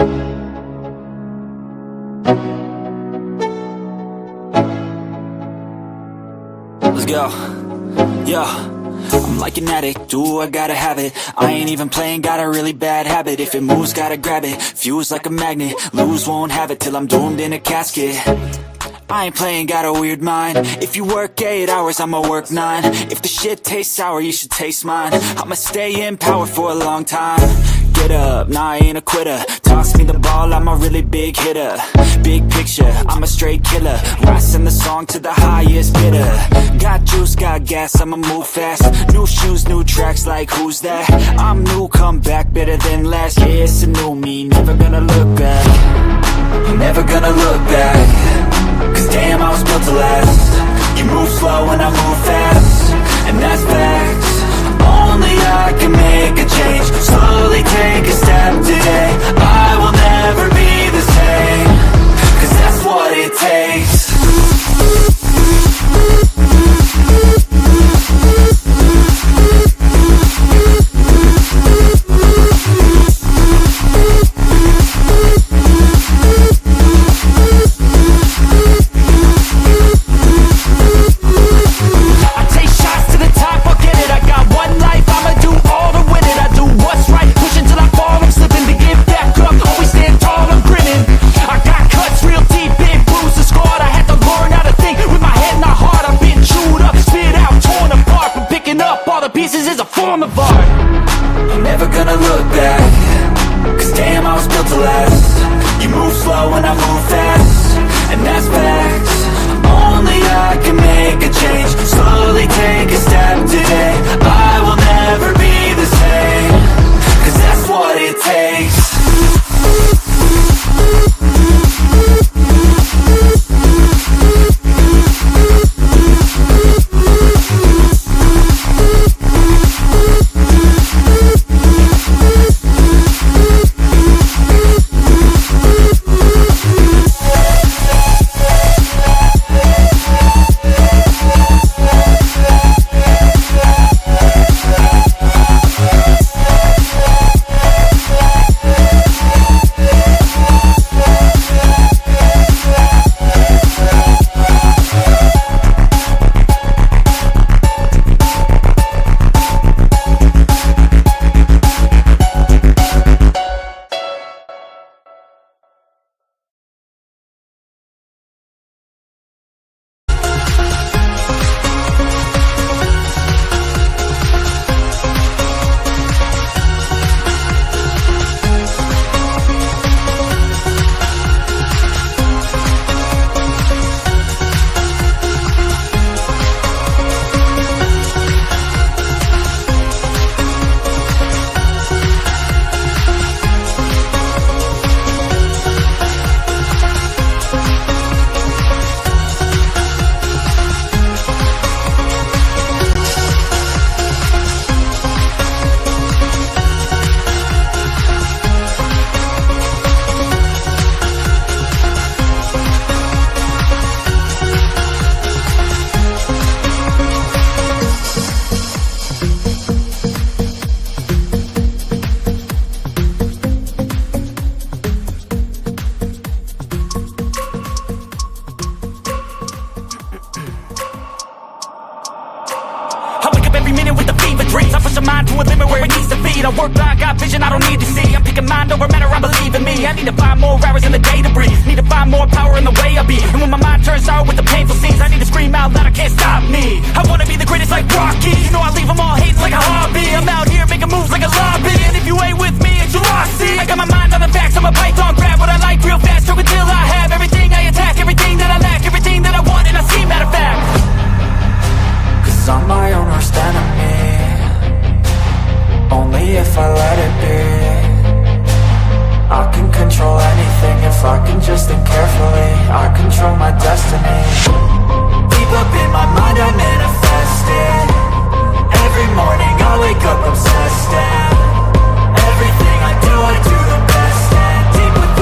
Let's go. Yo, I'm like an addict, do I gotta have it. I ain't even playing, got a really bad habit. If it moves, gotta grab it, fuse like a magnet. Lose, won't have it till I'm doomed in a casket. I ain't playing, got a weird mind. If you work 8 hours, I'ma work 9. If the shit tastes sour, you should taste mine. I'ma stay in power for a long time. Get up, nah, I ain't a quitter. Toss me the ball, I'm a really big hitter. Big picture, I'm a straight killer. Rising the song to the highest bidder. Got juice, got gas, I'ma move fast. New shoes, new tracks, like who's that? I'm new, come back, better than last. Yeah, it's a new me, never gonna look back. I'm never gonna look back. Cause damn, I was built to last. You move slow and I move fast, and that's facts. Only I can make a change. Slowly take a step today. I will never be the same. Cause that's what it takes. I'm never gonna look back. Cause damn, I was built to last. You move slow and I move fast, and that's facts. Only I can make a change. Slowly take a step today. I will never be the same. Cause that's what it takes. I work blind, got vision I don't need to see. I'm picking mind over matter, I believe in me. I need to find more hours in the day to breathe. Need to find more power in the way I be. And when my mind turns sour with the painful scenes, I need to scream out loud, I can't stop me. I wanna be the greatest like Rocky. You know I leave them all hating like a hobby. I'm out here making moves like a lobby. And if you ain't with me, it's your loss. See, I got my mind on the facts, I'm a python, grab what I like real fast. Stroke until I have everything I attack, everything that I lack, everything that I want, and I see matter of fact. Cause I'm my own worst enemy. Only if I let it be. I can control anything if I can just think carefully. I control my destiny. Deep up in my mind I manifest it. Every morning I wake up obsessed, and everything I do the best. And deep within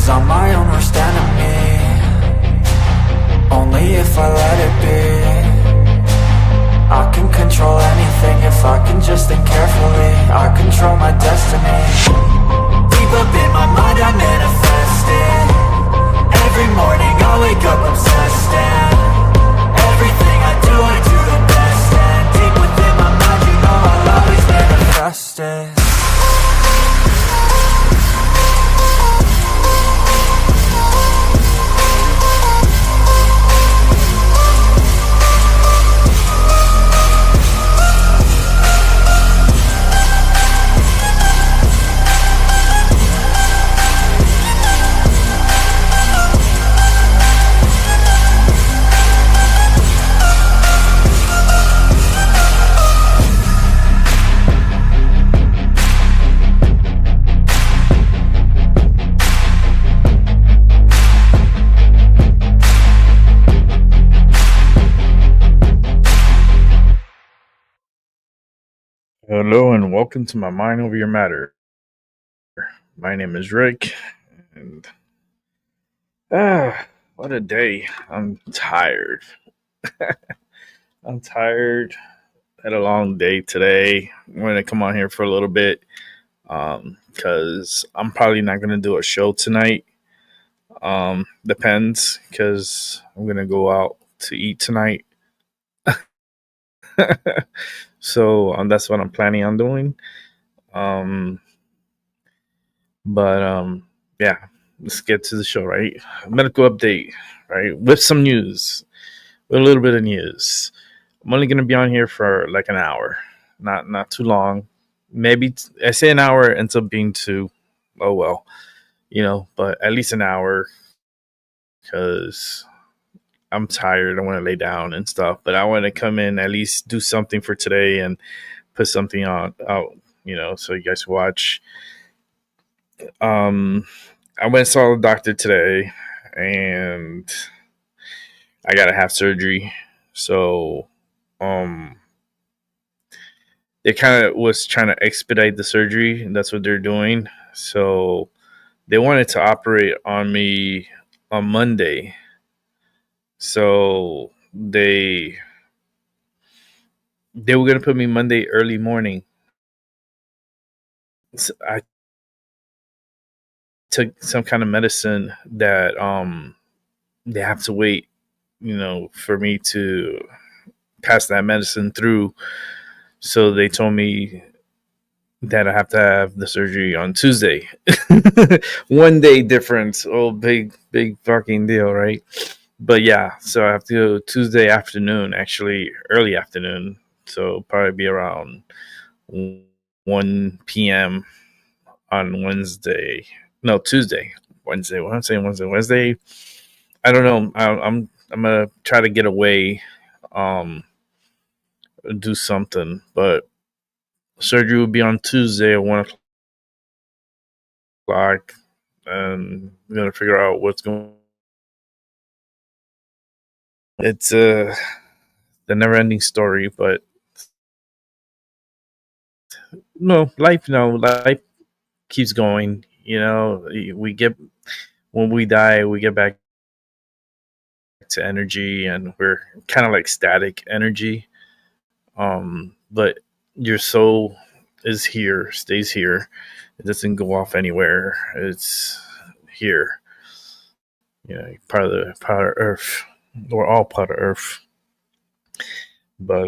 Cause I'm my own worst enemy. Only if I let it be. I can control anything if I can just think carefully. I control my destiny. Deep up in my mind I manifest it. Every morning I wake up obsessed, and everything I do the best. And deep within my mind, you know I'll always manifest it. Hello and welcome to my Mind Over Your Matter. My name is Rick, and what a day! I'm tired. I'm tired. Had a long day today. I'm gonna come on here for a little bit, because I'm probably not gonna do a show tonight. Depends, because I'm gonna go out to eat tonight. So that's what I'm planning on doing. Um, but yeah, let's get to the show, right? Medical update, right? With some news, with a little bit of news. I'm only gonna be on here for like an hour, not too long. Maybe I say an hour ends up being two. Oh well, but at least an hour because I'm tired. I want to lay down and stuff, but I want to come in at least do something for today and put something on out. So you guys watch. Um, I went and saw the doctor today, and I gotta have surgery. So, um, they kind of was trying to expedite the surgery, and that's what they're doing. So they wanted to operate on me on Monday. So they were gonna put me Monday early morning. So I took some kind of medicine that they have to wait, for me to pass that medicine through. So they told me that I have to have the surgery on Tuesday. 1 day difference. Oh, big fucking deal, right? But yeah, so I have to go Tuesday afternoon, actually early afternoon. So probably be around 1 p.m. on Wednesday. No, Tuesday. Wednesday. What I'm saying Wednesday. I don't know. I'm gonna try to get away, um, do something, but surgery will be on Tuesday at 1 o'clock, and we're gonna figure out what's going. It's the never-ending story, but life keeps going. We get when we die, we get back to energy, and we're kind of like static energy. But your soul is here, stays here. It doesn't go off anywhere. It's here. Part of Earth. We're all part of Earth. But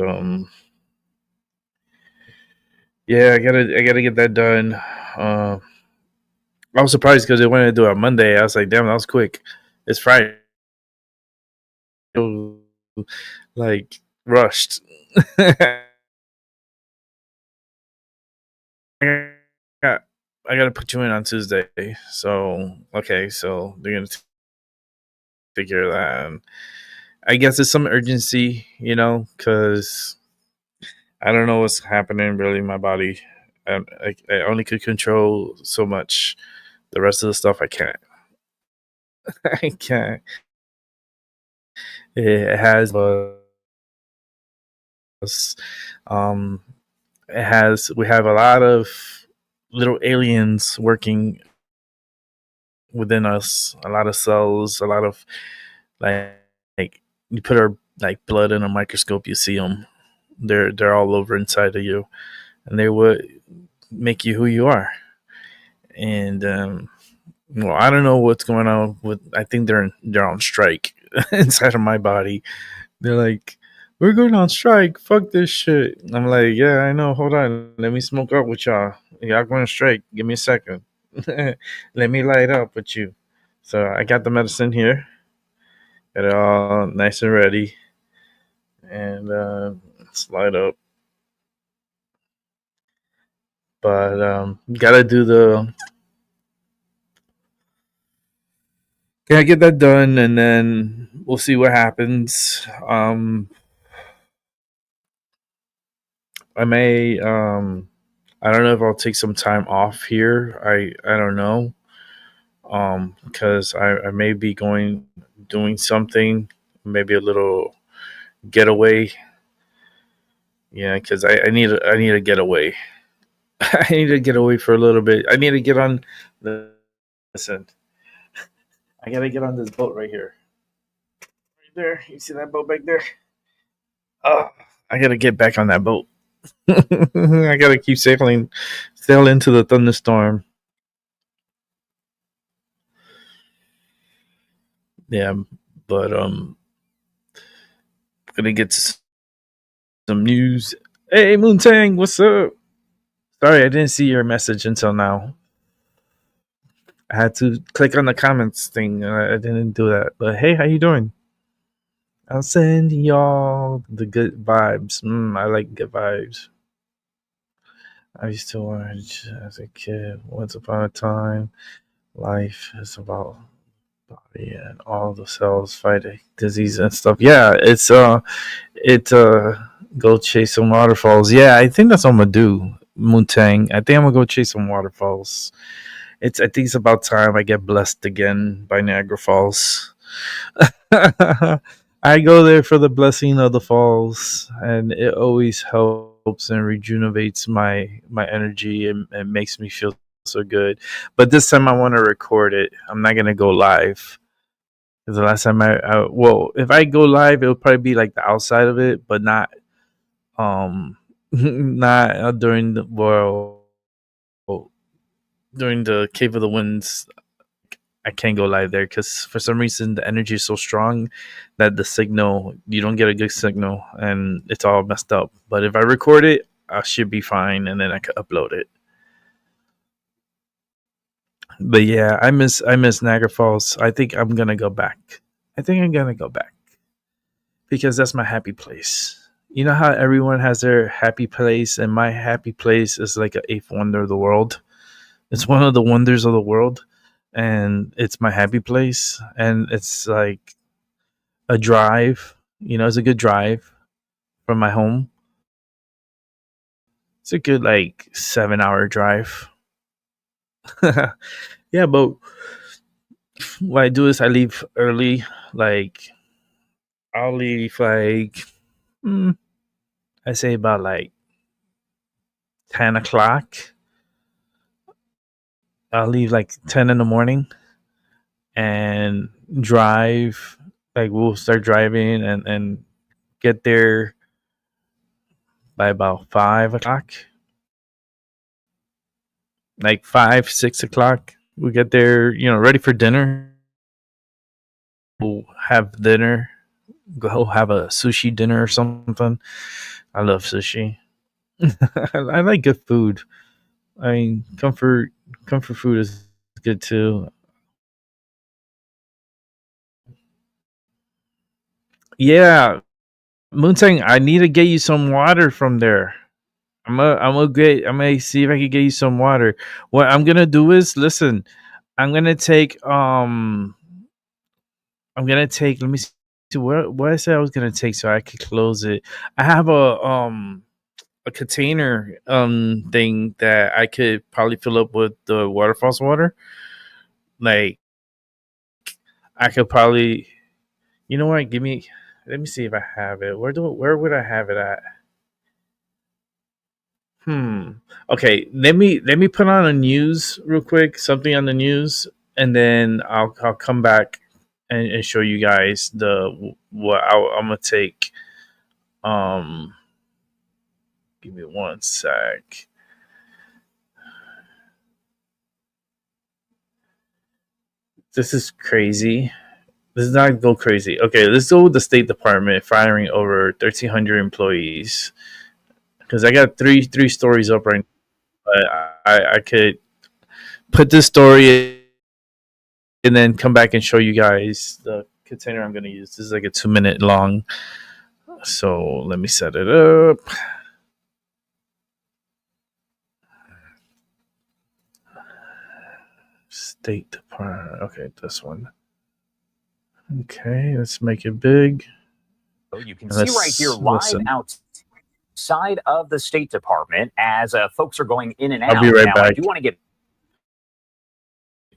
yeah, I gotta get that done. I was surprised because they wanted to do it on Monday. I was like, damn, that was quick. It's Friday. Like rushed. I gotta put you in on Tuesday. So okay, so they're gonna take care of that. And I guess there's some urgency, because I don't know what's happening really in my body. I only could control so much. The rest of the stuff I can't. I can't. It has um we have a lot of little aliens working within us, a lot of cells, a lot of like, like you put our like blood in a microscope, you see them. They're all over inside of you, and they would make you who you are. And well, I don't know what's going on with. I think they're on strike inside of my body. They're like, we're going on strike. Fuck this shit. I'm like, yeah, I know. Hold on. Let me smoke up with y'all. Y'all going on strike. Give me a second. Let me light up with you. So I got the medicine here. Got it all nice and ready. And let's light up. But gotta do the. Gotta get that done, and then we'll see what happens. I may. I don't know if I'll take some time off here. I don't know. Because I may be going doing something, maybe a little getaway. Yeah, because I need a getaway. I need to get away for a little bit. I need to get on the listen. I gotta get on this boat right here. Right there. You see that boat back there? Oh, I gotta get back on that boat. I gotta keep sailing to the thunderstorm. Yeah, but gonna get to some news. Hey, Moontang, what's up? Sorry, I didn't see your message until now. I had to click on the comments thing. I didn't do that. But hey, how you doing? I'll send y'all the good vibes. I like good vibes. I used to watch as a kid. Once upon a time, life is about body and all the cells fighting disease and stuff. Yeah, it go chase some waterfalls. Yeah, I think that's what I'm gonna do. Moontang. I think I'm gonna go chase some waterfalls. I think it's about time I get blessed again by Niagara Falls. I go there for the blessing of the falls, and it always helps and rejuvenates my energy and makes me feel so good. But this time I want to record it. I'm not gonna go live because the last time well, if I go live, it'll probably be like the outside of it, but not not during the during the Cave of the Winds. I can't go live there because for some reason the energy is so strong that the signal, you don't get a good signal, and it's all messed up. But if I record it, I should be fine, and then I could upload it. But yeah, I miss Niagara Falls. I think I'm gonna go back. I think I'm gonna go back because that's my happy place. You know how everyone has their happy place, and my happy place is like an eighth wonder of the world. It's one of the wonders of the world, and it's my happy place, and it's like a drive. It's a good drive from my home. It's a good like 7 hour drive. Yeah, but what I do is I leave early. Like I'll leave like I say about like 10 o'clock. I'll leave like 10 in the morning and drive. Like we'll start driving and get there by about 5 o'clock. Like 5, 6 o'clock. We get there, ready for dinner. We'll have dinner. Go have a sushi dinner or something. I love sushi. I like good food. I mean, comfort food is good too. Yeah, Moontang, I need to get you some water from there. I'm gonna see if I can get you some water. What I'm gonna do is listen. I'm gonna take let me see what I said I was gonna take so I could close it. I have a container thing that I could probably fill up with the waterfalls water. Like I could probably, you know what? Let me see if I have it. Where would I have it at? Hmm. Okay, let me put on a news real quick. Something on the news, and then I'll come back and show you guys what I'm gonna take. Um, give me one sec. This is crazy. This is not go crazy. Okay, let's go with the State Department firing over 1,300 employees. Because I got three stories up right now, but I could put this story and then come back and show you guys the container I'm going to use. This is like a 2-minute long. So let me set it up. State Department. Okay, this one. Okay, let's make it big. You can see right here live outside of the State Department as folks are going in and out. I'll be right back. I do want to get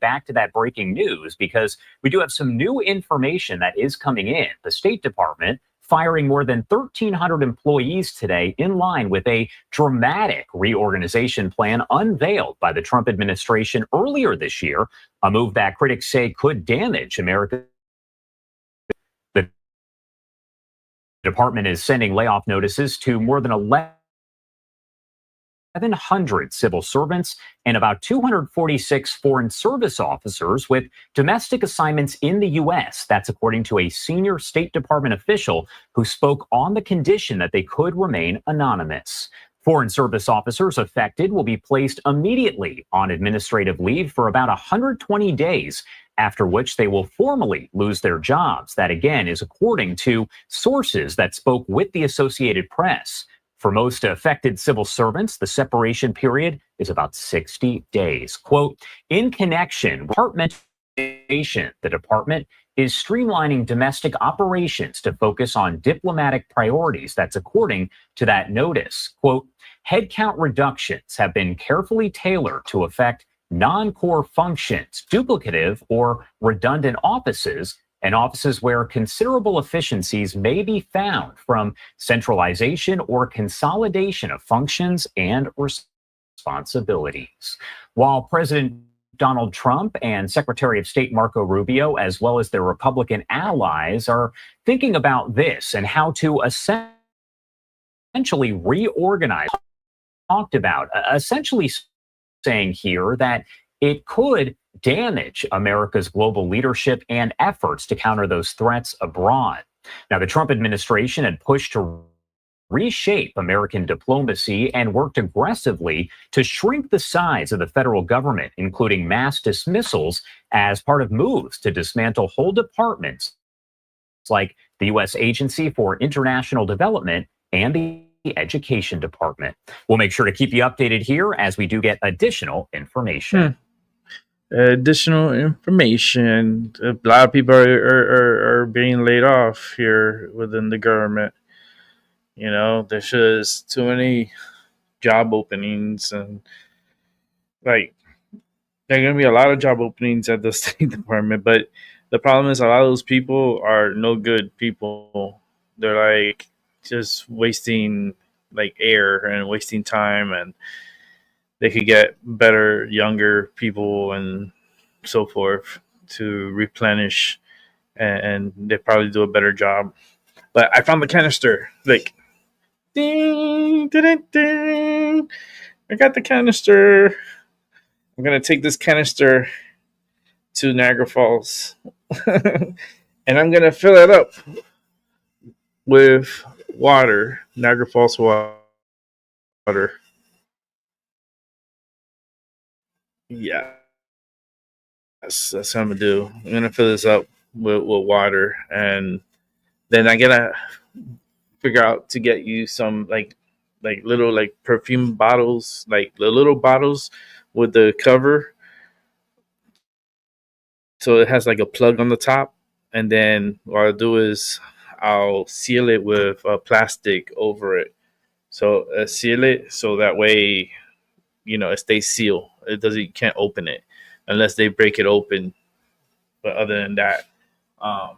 back to that breaking news because we do have some new information that is coming in. The State Department firing more than 1,300 employees today in line with a dramatic reorganization plan unveiled by the Trump administration earlier this year, a move that critics say could damage America. The department is sending layoff notices to more than 1,100 civil servants and about 246 foreign service officers with domestic assignments in the U.S. That's according to a senior State Department official who spoke on the condition that they could remain anonymous. Foreign service officers affected will be placed immediately on administrative leave for about 120 days, after which they will formally lose their jobs. That, again, is according to sources that spoke with the Associated Press. For most affected civil servants, the separation period is about 60 days. Quote, in connection with the department is streamlining domestic operations to focus on diplomatic priorities. That's according to that notice. Quote, headcount reductions have been carefully tailored to affect non-core functions, duplicative or redundant offices, and offices where considerable efficiencies may be found from centralization or consolidation of functions and responsibilities. While President Donald Trump and Secretary of State Marco Rubio, as well as their Republican allies, are thinking about this and how to essentially reorganize, talked about, essentially saying here that it could damage America's global leadership and efforts to counter those threats abroad. Now, the Trump administration had pushed to reshape American diplomacy and worked aggressively to shrink the size of the federal government, including mass dismissals as part of moves to dismantle whole departments like the U.S. Agency for International Development and the Education Department. We'll make sure to keep you updated here as we do get additional information. Additional information. A lot of people are being laid off here within the government. You know, there's just too many job openings, and like there are going to be a lot of job openings at the State Department. But the problem is a lot of those people are no good people. They're like just wasting like air and wasting time, and they could get better, younger people and so forth to replenish, and they probably do a better job. But I found the canister. Like, ding, ding, ding. I got the canister. I'm going to take this canister to Niagara Falls. And I'm going to fill it up with water, Niagara Falls water. Yeah, that's what I'm gonna do. I'm gonna fill this up with water, and then I gotta figure out to get you some like little like perfume bottles, like the little bottles with the cover, so it has like a plug on the top, and then what I'll do is I'll seal it with plastic over it. So seal it so that way, you know, it stays sealed. It doesn't, you can't open it unless they break it open. But other than that, I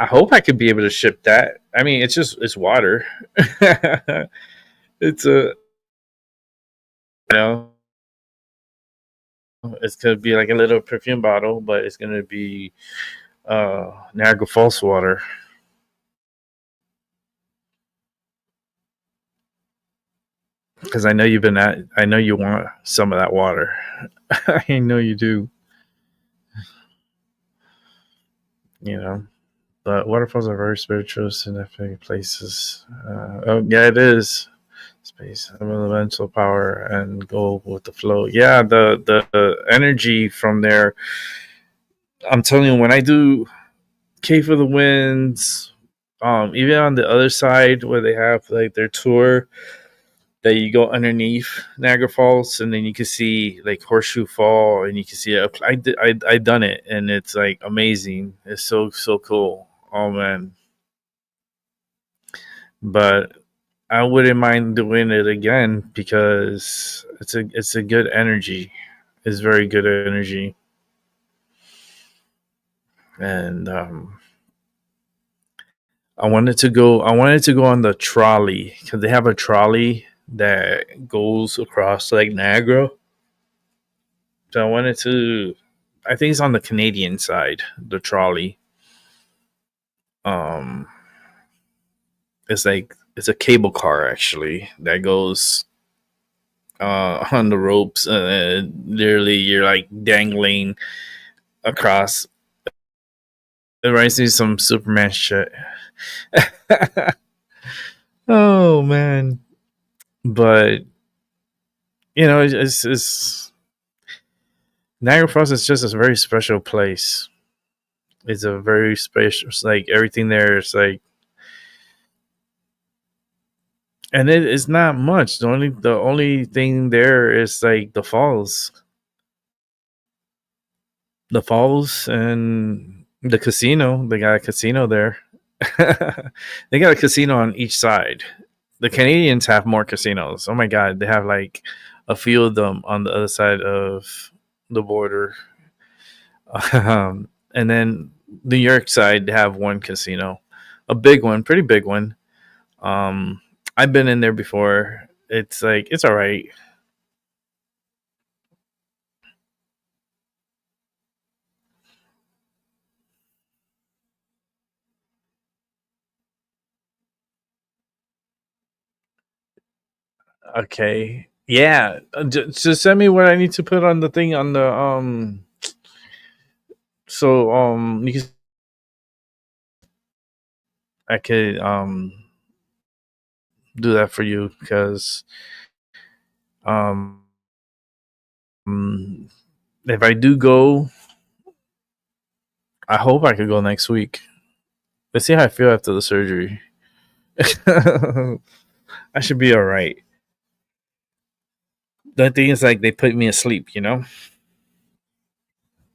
hope I could be able to ship that. I mean, it's water. It's a, you know, It's gonna be like a little perfume bottle, but it's gonna be Niagara Falls water. Because I know you've been at. I know you want some of that water. I know you do. You know, but waterfalls are very spiritual, significant places. Oh yeah, it is. Space, elemental power, and go with the flow. Yeah, the energy from there. I'm telling you, when I do Cave of the Winds, even on the other side where they have like their tour, that you go underneath Niagara Falls, and then you can see like Horseshoe Fall, and you can see it. I done it, and it's like amazing. It's so cool. Oh man, but I wouldn't mind doing it again because it's a good energy. It's very good energy, and I wanted to go. I wanted to go on the trolley because they have a trolley that goes across like Niagara. So I wanted to. I think it's on the Canadian side. The trolley. Um, it's like it's a cable car actually that goes on the ropes. Literally, you're like dangling across. It reminds me of some Superman shit. Oh man, but it's Niagara Falls is just a very special place. It's a very special. It's like everything there is like, and it is not much. The only thing there is like the falls, and the casino. They got a casino there. They got a casino on each side. The Canadians have more casinos. Oh my god, they have like a few of them on the other side of the border. And then New York side, they have one casino, a big one, pretty big one. Um, I've been in there before. It's like it's all right. Okay, yeah. Just send me what I need to put on the thing on the So you can I could do that for you because um mm, if I do go, I hope I could go next week. Let's see how I feel after the surgery. I should be all right. The thing is, like, they put me asleep.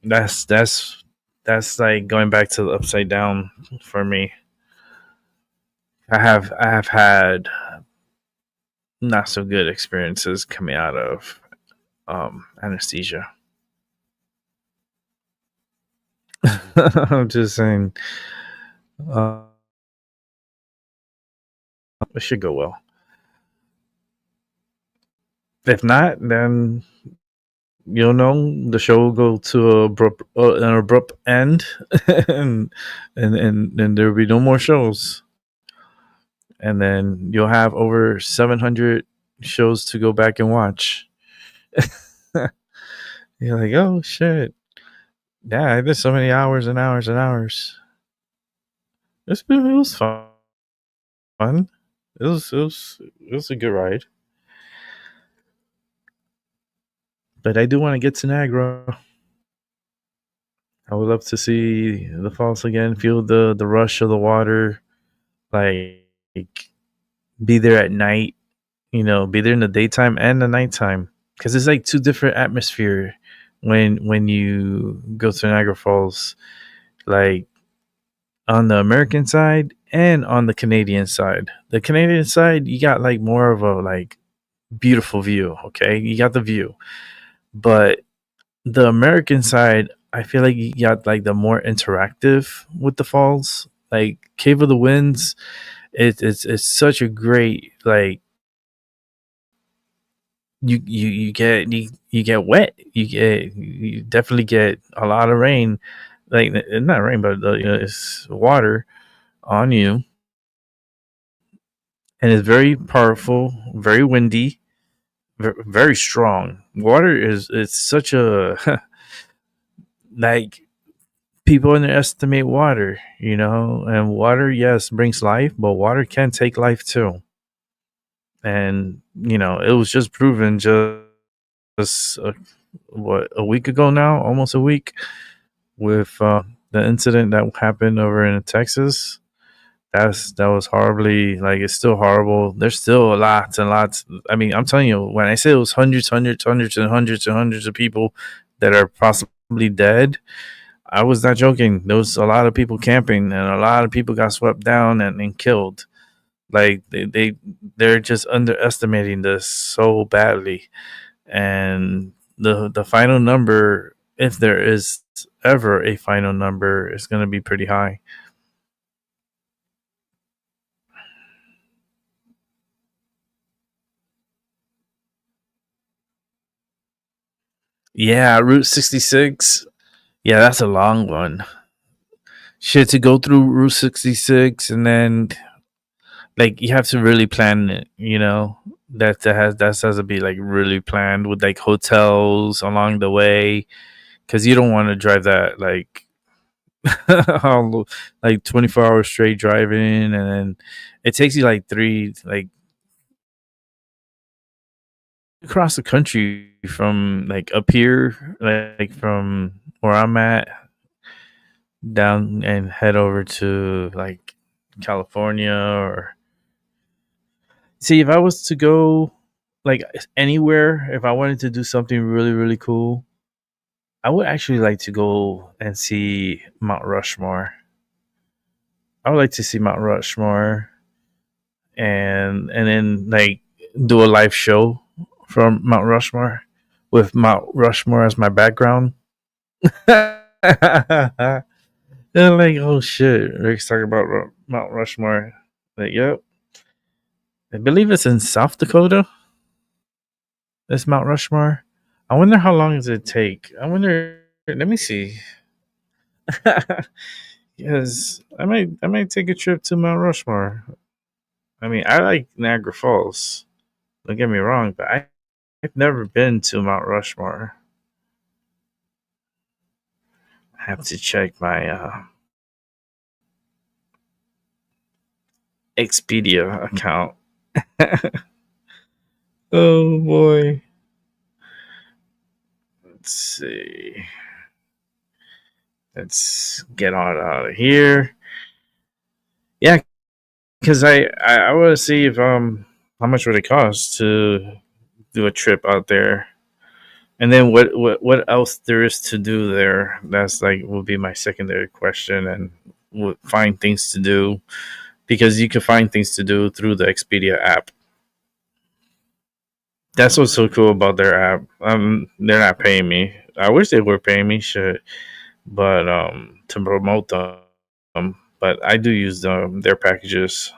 That's like going back to the upside down for me. I have had not so good experiences coming out of anesthesia. I'm just saying, uh, it should go well. If not, then the show will go to an abrupt end, and and there will be no more shows, and then you'll have over 700 shows to go back and watch. You're like, oh shit, yeah, I did so many hours and hours and hours. It was fun. It was a good ride. But I do want to get to Niagara. I would love to see the falls again, feel the rush of the water, like be there at night. Be there in the daytime and the nighttime because it's like two different atmosphere when you go to Niagara Falls, like on the American side and on the Canadian side. The Canadian side, you got like more of a like beautiful view. Okay, you got the view, but the American side, I feel like you got like the more interactive with the falls, like Cave of the Winds. It's such a great like you get wet. You definitely get a lot of rain, like not rain, but it's water on you, and it's very powerful, very windy, very strong. Water is it's such a like people underestimate water, and water, yes, brings life, but water can take life too. And it was just proven just what, a week ago now, almost a week, with the incident that happened over in Texas. That was horribly, like, it's still horrible. There's still lots and lots. I mean, I'm telling you, when I say it was hundreds and hundreds and hundreds of people that are possibly dead, I was not joking. There was a lot of people camping, and a lot of people got swept down and killed. Like they're just underestimating this so badly, and the final number, if there is ever a final number, is going to be pretty high. Yeah, Route 66. Yeah, that's a long one. Shit, to go through Route 66, and then like you have to really plan it, that has to be like really planned with like hotels along the way, because you don't want to drive that like like 24 hours straight driving, and then it takes you like three, like, across the country from like up here, like from where I'm at, down and head over to like California. Or see, if I was to go like anywhere, if I wanted to do something really really cool, I would actually like to go and see Mount Rushmore. I would like to see Mount Rushmore, and then like do a live show from Mount Rushmore with Mount Rushmore as my background. And like, oh shit, Rick's talking about Mount Rushmore. Like, yep, I believe it's in South Dakota. This Mount Rushmore. I wonder how long does it take. I wonder. Let me see. Because I might take a trip to Mount Rushmore. I mean, I like Niagara Falls. Don't get me wrong, but I've never been to Mount Rushmore. I have to check my Expedia account. Oh boy. Let's see. Let's get on out of here. Yeah, because I want to see if how much would it cost to do a trip out there, and then what else there is to do there. That's like will be my secondary question, and we'll find things to do, because you can find things to do through the Expedia app. That's what's so cool about their app. They're not paying me. I wish they were paying me shit, but to promote them. But I do use their packages.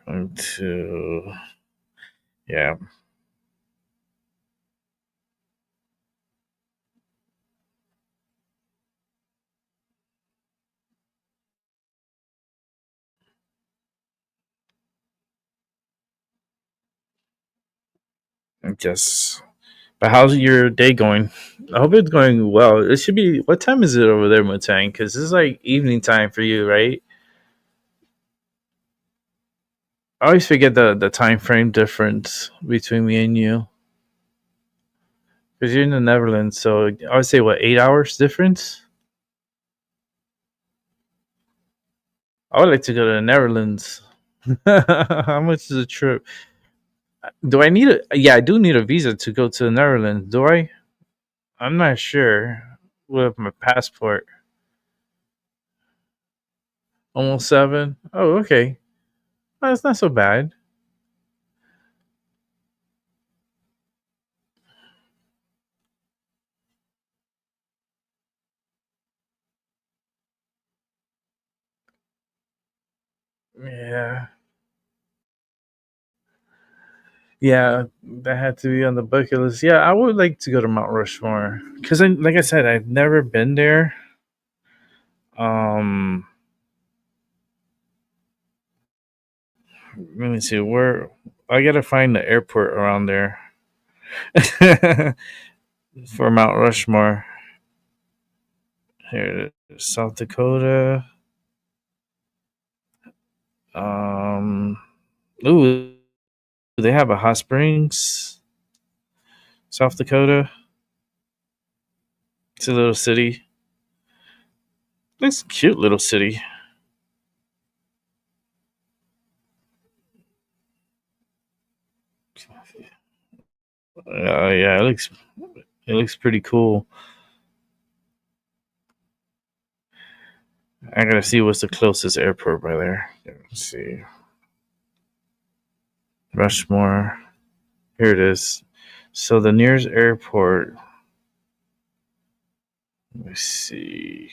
To yeah, I guess. But how's your day going? I hope it's going well. It should be. What time is it over there, Mutang? Because it's like evening time for you, right? I always forget the time frame difference between me and you. Because you're in the Netherlands, so I would say what, 8 hours difference. I would like to go to the Netherlands. How much is a trip? Do I need a? Yeah, I do need a visa to go to the Netherlands. Do I? I'm not sure. With my passport, almost 7. Oh, okay. That's not so bad. Yeah. Yeah, that had to be on the bucket list. Yeah, I would like to go to Mount Rushmore because, like I said, I've never been there. Um, Let me see where I gotta find the airport around there for Mount Rushmore. Here, South Dakota. Um, ooh, they have a hot springs, South Dakota. It's a little city. It's a cute little city. Yeah, it looks pretty cool. I gotta see what's the closest airport by there. Let's see, Rushmore. Here it is. So the nearest airport. Let's see.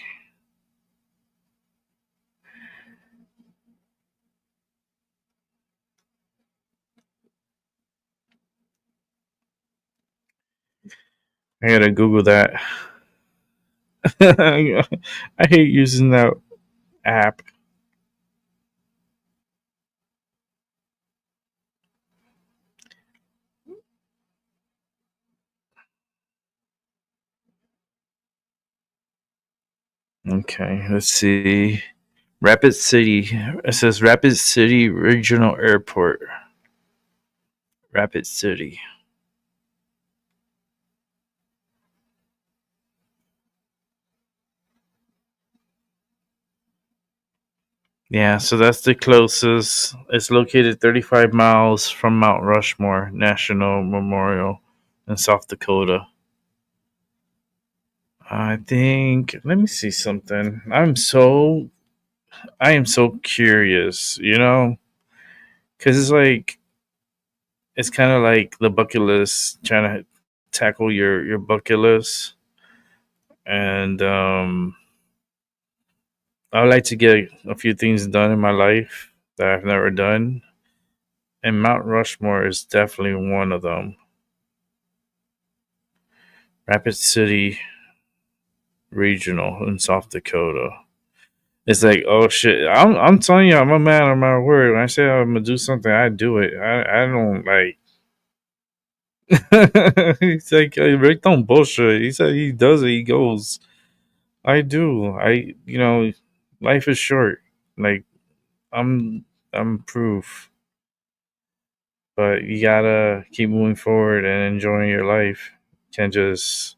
I gotta Google that. I hate using that app. Okay, let's see. Rapid City. It says Rapid City Regional Airport. Rapid City. Yeah, so that's the closest. It's located 35 miles from Mount Rushmore National Memorial in South Dakota. I think. Let me see something. I am so curious. Because it's kind of like the bucket list, trying to tackle your bucket list, and I would like to get a few things done in my life that I've never done, and Mount Rushmore is definitely one of them. Rapid City Regional in South Dakota. It's like, oh shit! I'm telling you, I'm a man of my word. When I say I'm gonna do something, I do it. I don't like. He's like, hey, Rick, don't bullshit. He said he does it. He goes. I do. Life is short. Like I'm, I'm proof. But you gotta keep moving forward and enjoying your life. You can't just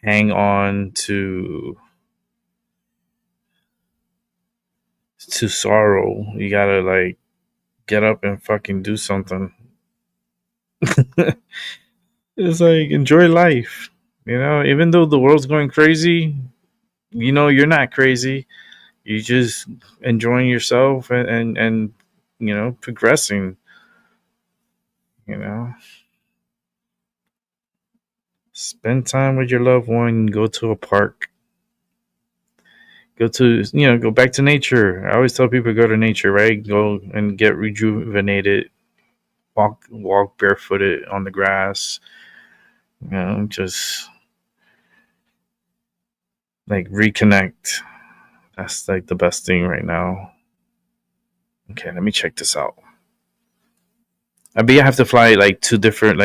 hang on to sorrow. You gotta get up and fucking do something. It's like enjoy life. Even though the world's going crazy, you're not crazy. You just enjoying yourself and progressing. You know, spend time with your loved one. Go to a park. Go back to nature. I always tell people go to nature, right? Go and get rejuvenated. Walk barefooted on the grass. Just like reconnect. That's like the best thing right now. Okay, let me check this out. I bet I have to fly like two different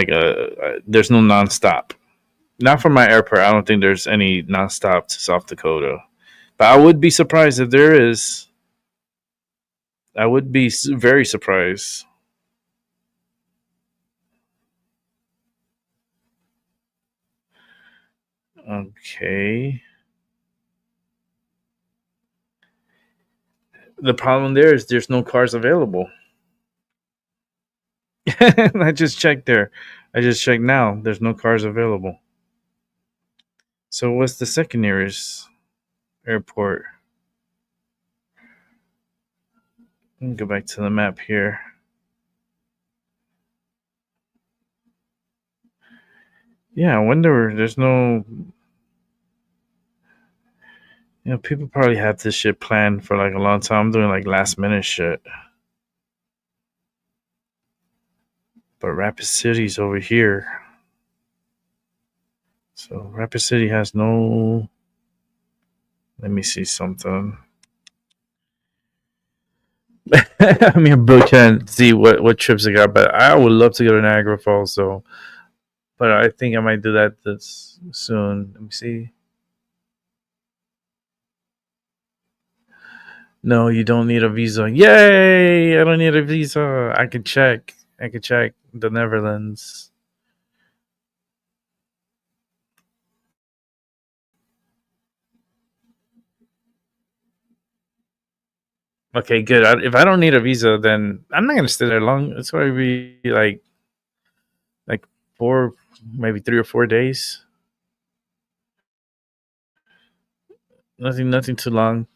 there's no nonstop. Not from my airport. I don't think there's any nonstop to South Dakota. But I would be surprised if there is. I would be very surprised. Okay. The problem there is there's no cars available. I just checked there. I just checked now. There's no cars available. So what's the second nearest airport? Let me go back to the map here. Yeah, I wonder. There's no. People probably have this shit planned for like a long time. I'm doing like last minute shit. But Rapid City's over here. So Rapid City has no. Let me see something. I mean, Bill can't see what trips I got, but I would love to go to Niagara Falls. So, but I think I might do that this soon. Let me see. No, you don't need a visa. Yay! I don't need a visa. I can check. I can check the Netherlands. Okay, good. If I don't need a visa, then I'm not gonna stay there long. It's going to be like 4, maybe 3 or 4 days. Nothing too long.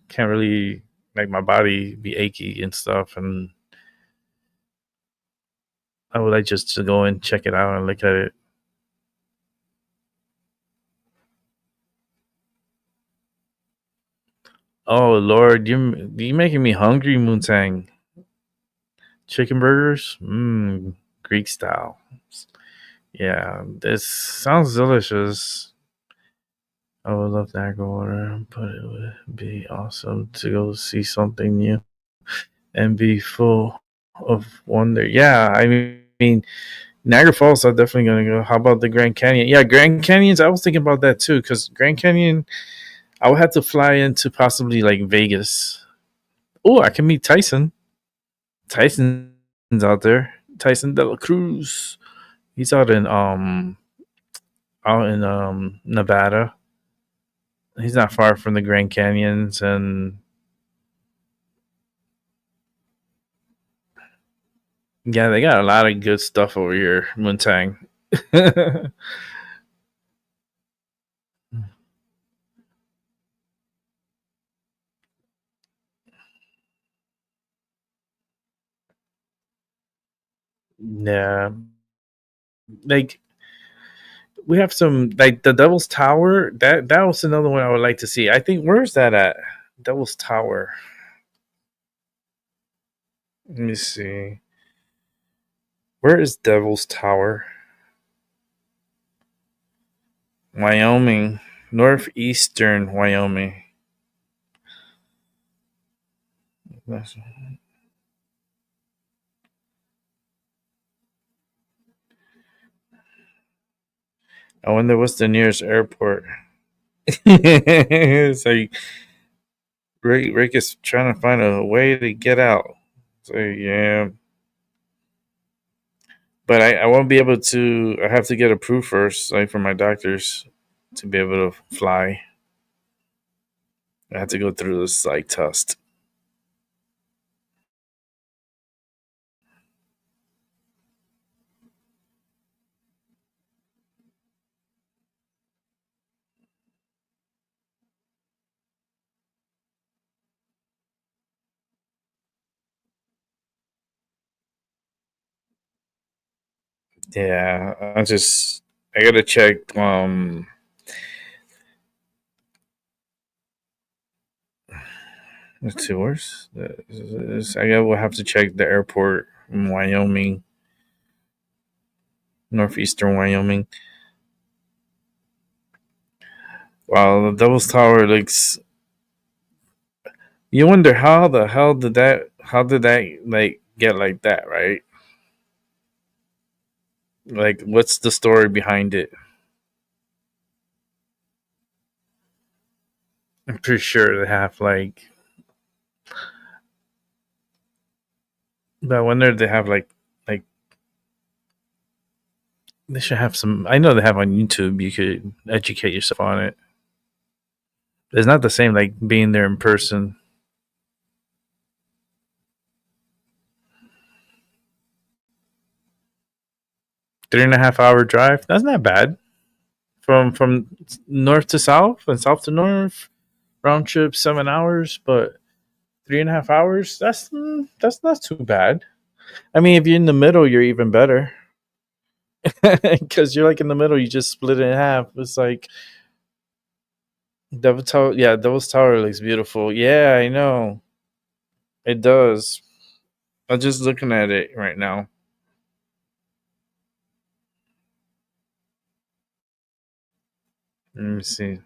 Can't really make my body be achy and stuff. And I would like just to go and check it out and look at it. Oh Lord, you making me hungry, Moontang. Chicken burgers, Greek style. Yeah, this sounds delicious. I would love Niagara water, but it would be awesome to go see something new and be full of wonder. Yeah, I mean, Niagara Falls, I'm definitely gonna go. How about the Grand Canyon? Yeah, Grand Canyons. I was thinking about that too, because Grand Canyon, I would have to fly into possibly like Vegas. Oh, I can meet Tyson. Tyson's out there. Tyson De La Cruz. He's out in Nevada. He's not far from the Grand Canyons, and yeah, they got a lot of good stuff over here, Muntang. Yeah, like we have some like the Devil's Tower. That was another one I would like to see. I think where's that at? Devil's Tower. Let me see. Where is Devil's Tower? Wyoming, northeastern Wyoming. I wonder what's the nearest airport. So Rick is trying to find a way to get out. So yeah, but I won't be able to. I have to get approved first, like from my doctors, to be able to fly. I have to go through this like test. Yeah, I gotta check. 2 hours. I will have to check the airport in Wyoming, northeastern Wyoming. Wow, the Devil's Tower looks. You wonder how the hell did that? How did that like get like that? Right? Like, what's the story behind it? I'm pretty sure they have like. But I wonder if they have like they should have some. I know they have on YouTube. You could educate yourself on it. It's not the same like being there in person. 3.5 hour drive. That's not bad. From north to south and south to north, round trip 7 hours, but 3.5 hours. That's not too bad. I mean, if you're in the middle, you're even better because you're like in the middle. You just split it in half. It's like Devil Tower. Yeah, Devil's Tower looks beautiful. Yeah, I know it does. I'm just looking at it right now. Let me see.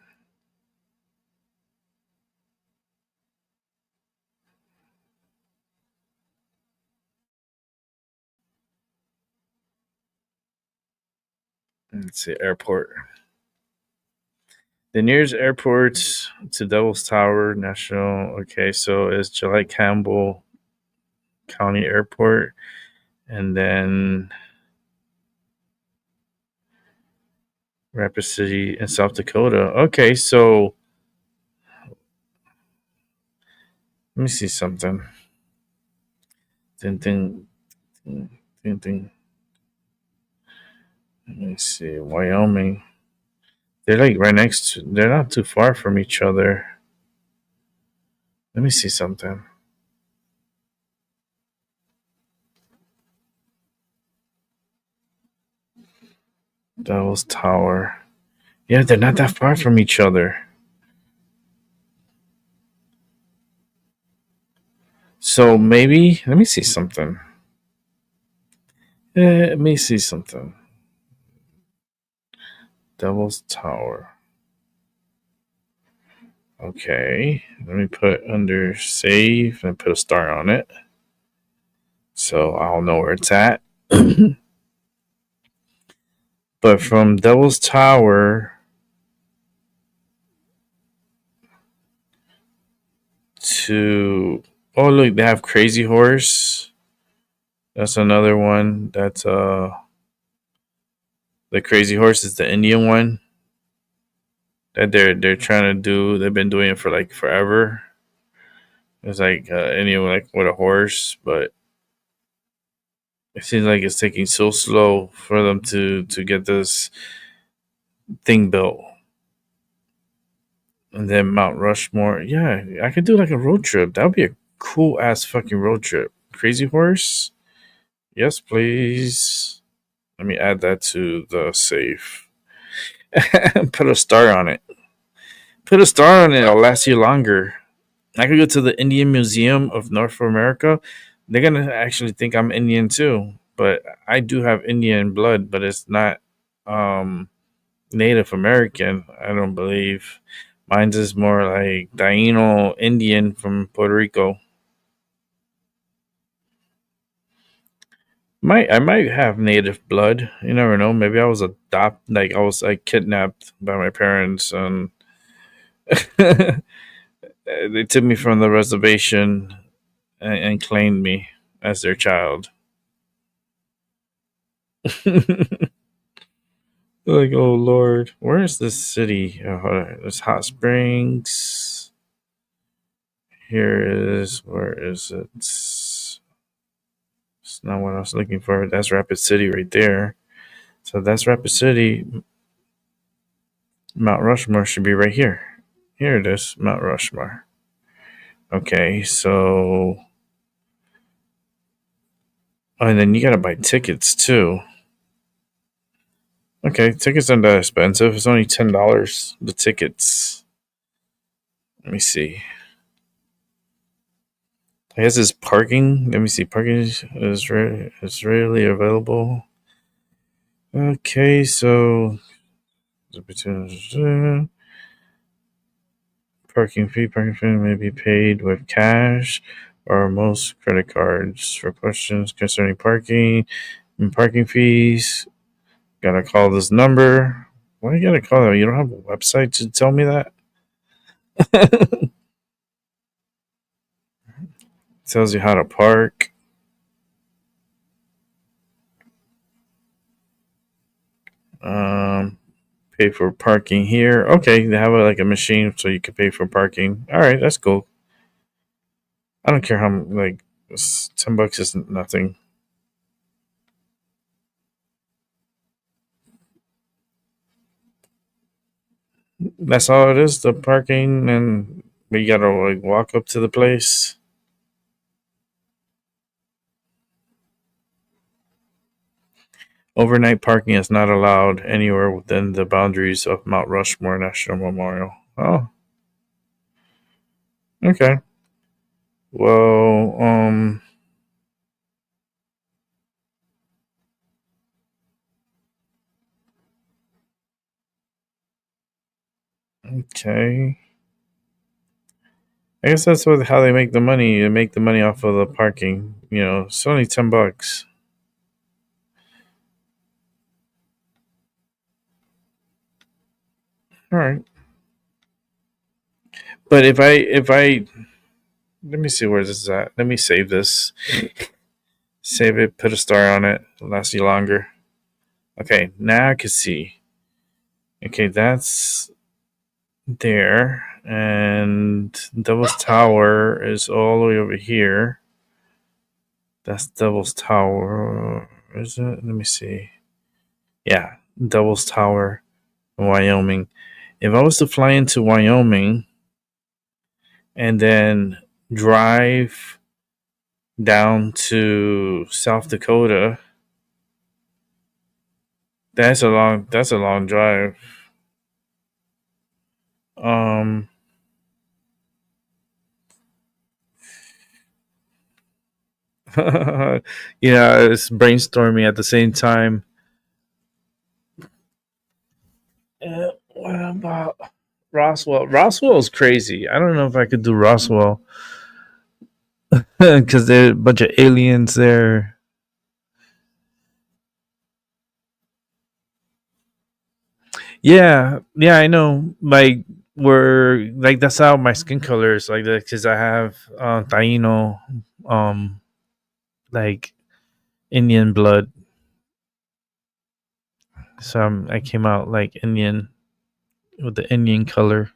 Let's see. Airport. The nearest airport to Devil's Tower National. Okay, so it's July Campbell County Airport, and then Rapid City in South Dakota. Okay, so let me see something. Ding, ding, ding, ding, ding. Let me see. Wyoming. They're like right next to. They're not too far from each other. Let me see something. Devil's Tower. Yeah, they're not that far from each other. So maybe let me see something. Let me see something. Devil's Tower. Okay, let me put under save and put a star on it, so I'll know where it's at. But from Devil's Tower to look, they have Crazy Horse. That's another one. That's the Crazy Horse is the Indian one that they're trying to do. They've been doing it for like forever. It's like Indian like with a horse, but it seems like it's taking so slow for them to get this thing built. And then Mount Rushmore. Yeah, I could do like a road trip. That would be a cool ass fucking road trip. Crazy Horse? Yes, please. Let me add that to the save. Put a star on it. Put a star on it. It'll last you longer. I could go to the Indian Museum of North America. They're going to actually think I'm Indian too. But I do have Indian blood, but it's not Native American, I don't believe. Mine's is more like Taino Indian from Puerto Rico. I might have native blood. You never know. Maybe I was I was like kidnapped by my parents, and they took me from the reservation and claimed me as their child. Like, oh Lord, where is this city? Oh, hold on. There's Hot Springs. Here is where is it? It's not what I was looking for. That's Rapid City right there. So that's Rapid City. Mount Rushmore should be right here. Here it is, Mount Rushmore. Okay, so and then you gotta buy tickets too. Okay, tickets aren't that expensive. It's only $10. The tickets. Let me see. I guess it's parking. Let me see. Parking is rarely available. Okay, so parking fee may be paid with cash or most credit cards. For questions concerning parking and parking fees, gotta call this number. Why you gotta call it? You don't have a website to tell me that? Tells you how to park. Um, Pay for parking here. Okay, they have like a machine so you can pay for parking. All right, that's cool. I don't care how like $10 is nothing. That's all it is. The parking, and we gotta like walk up to the place. Overnight parking is not allowed anywhere within the boundaries of Mount Rushmore National Memorial. Oh, okay. Well, Okay. I guess that's how they make the money. They make the money off of the parking. It's only $10. All right. But if I let me see where this is at. Let me save this. Save it. Put a star on it. It'll last you longer. Okay. Now I can see. Okay, that's there, and Devil's Tower is all the way over here. That's Devil's Tower. Is it? Let me see. Yeah, Devil's Tower in Wyoming. If I was to fly into Wyoming and then drive down to South Dakota, that's a long drive. It's brainstorming at the same time. What about Roswell? Roswell is crazy. I don't know if I could do Roswell because there's a bunch of aliens there. Yeah, I know. Like that's how my skin color is like that because I have Taino, like Indian blood. So I came out like Indian with the Indian color.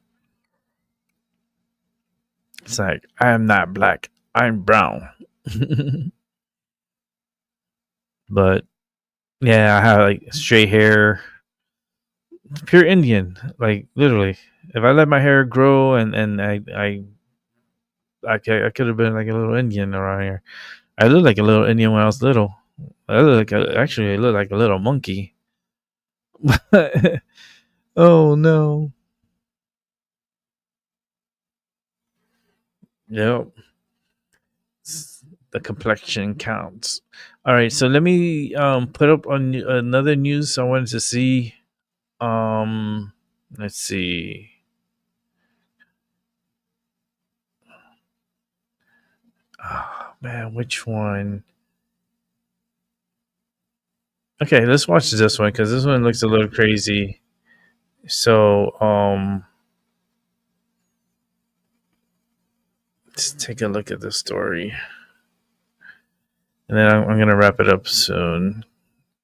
It's like I am not black. I'm brown. But yeah, I have like straight hair. Pure Indian, like literally. If I let my hair grow and I could have been like a little Indian around here. I looked like a little Indian when I was little. I look like a little monkey. Oh no. Yep. The complexion counts. All right, so let me put up on another news I wanted to see. Let's see. Oh, man, which one? Okay, let's watch this one because this one looks a little crazy. So, let's take a look at the story, and then I'm gonna wrap it up soon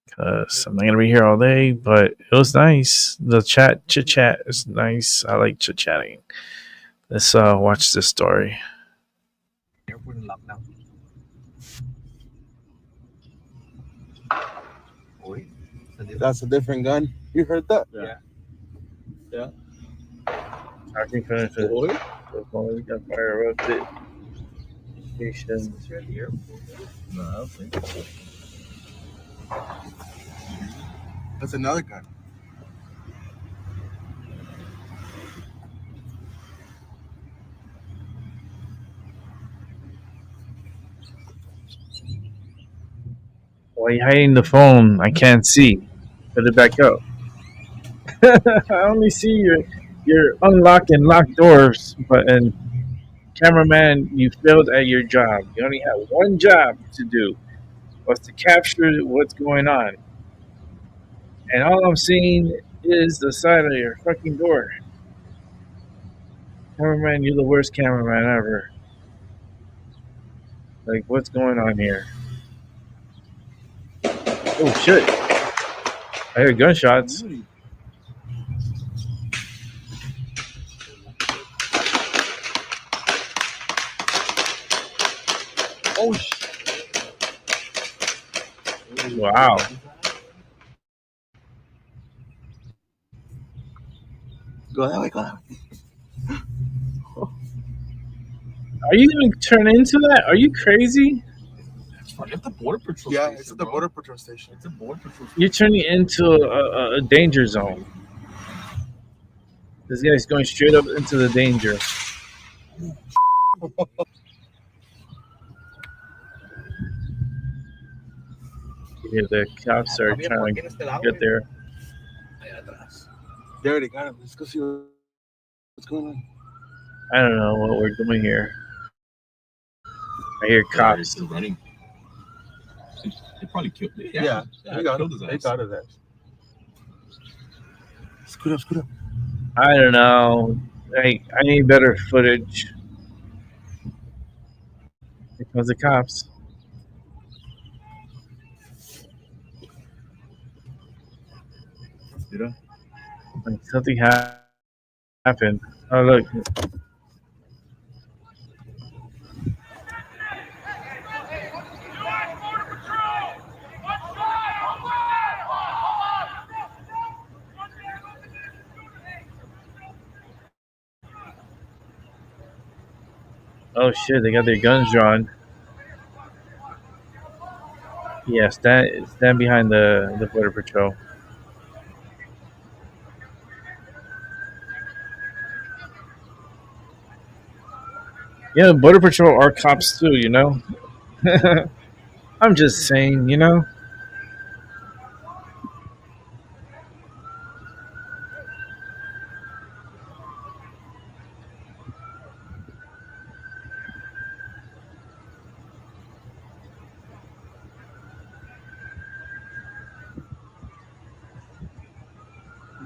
because I'm not gonna be here all day. But it was nice. The chit chat is nice. I like chit chatting. Let's watch this story. That's a different gun. You heard that? Yeah. I can finish it. As long as we got fire up it. No, I don't think so. That's another gun. Why are you hiding the phone? I can't see. Put it back up. I only see your unlock and lock doors button. Cameraman, you failed at your job. You only have one job to do, was to capture what's going on. And all I'm seeing is the side of your fucking door. Cameraman, you're the worst cameraman ever. Like, what's going on here? Oh shit! I hear gunshots. Oh shit! Wow. Go that way. Go that way. Are you gonna turn into that? Are you crazy? It's the border patrol. Yeah, station, it's at the bro. border patrol station. It's a border patrol. You're turning into a danger zone. This guy's going straight up into the danger. Yeah, the cops are trying to get there. Allá atrás. They already got him. Let's go see. What's going on? I don't know what we're doing here. I hear cops. They're running. They probably killed. Yeah, they got killed his his ass. They got his ass. Scoot up, scoot up. I don't know. I need better footage. Here comes the cops. Like something happened. Oh look. Oh shit! They got their guns drawn. Yeah, stand behind the border patrol. Yeah, border patrol are cops too. You know. I'm just saying. You know.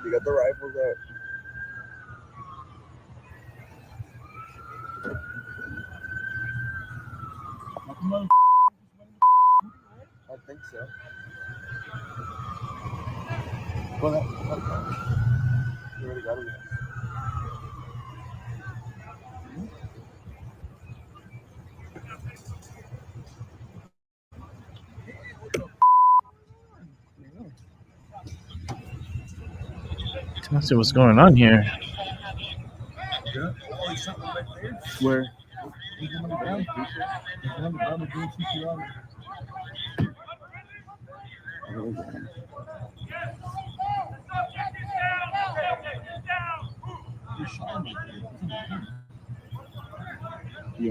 They got the rifles out. I think so. Go ahead. You already got it. Let's see what's going on here. Where? You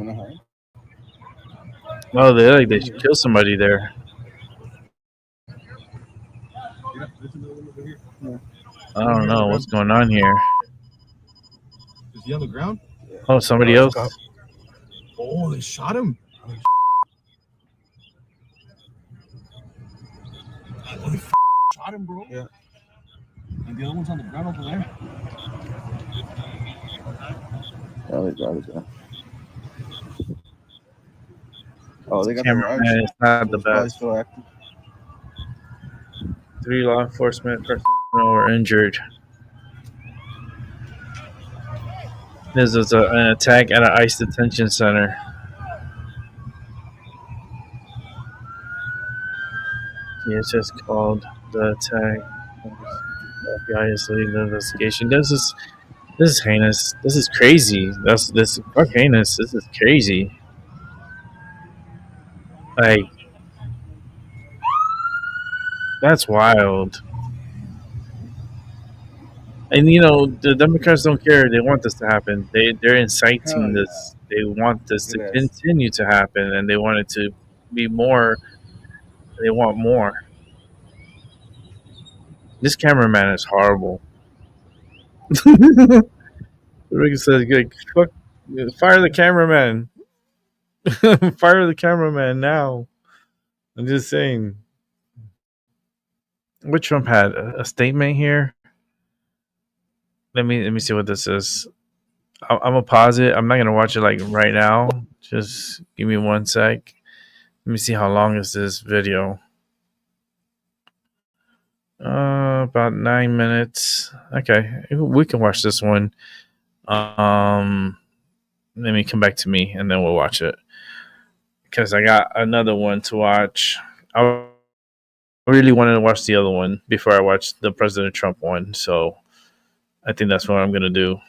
wanna hide? Oh, they killed somebody there. I don't know what's going on here. Is he on the ground? Oh, somebody else. Oh, they shot him. Oh, they shot him, bro. Yeah. And the other one's on the ground over there. Oh, they got it. Yeah. Oh, they got the Cameraman rush. is not the It's probably best. still active. 3 law enforcement personnel were injured. This was an attack at an ICE detention center. It's just called the attack. FBI is leading the investigation. This is heinous. This is crazy. This fuck heinous. This is crazy. Like that's wild. And you know the Democrats don't care. They want this to happen. They're inciting this. They want this to continue to happen, and they want it to be more. They want more. This cameraman is horrible. Rick says, "Fuck, fire the cameraman! Fire the cameraman now!" I'm just saying. What Trump had a statement here. Let me see what this is. I'm gonna pause it. I'm not gonna watch it like right now. Just give me 1 sec. Let me see how long is this video. About 9 minutes. Okay, we can watch this one. Let me come back to me and then we'll watch it because I got another one to watch. I really wanted to watch the other one before I watched the President Trump one, so I think that's what I'm gonna do.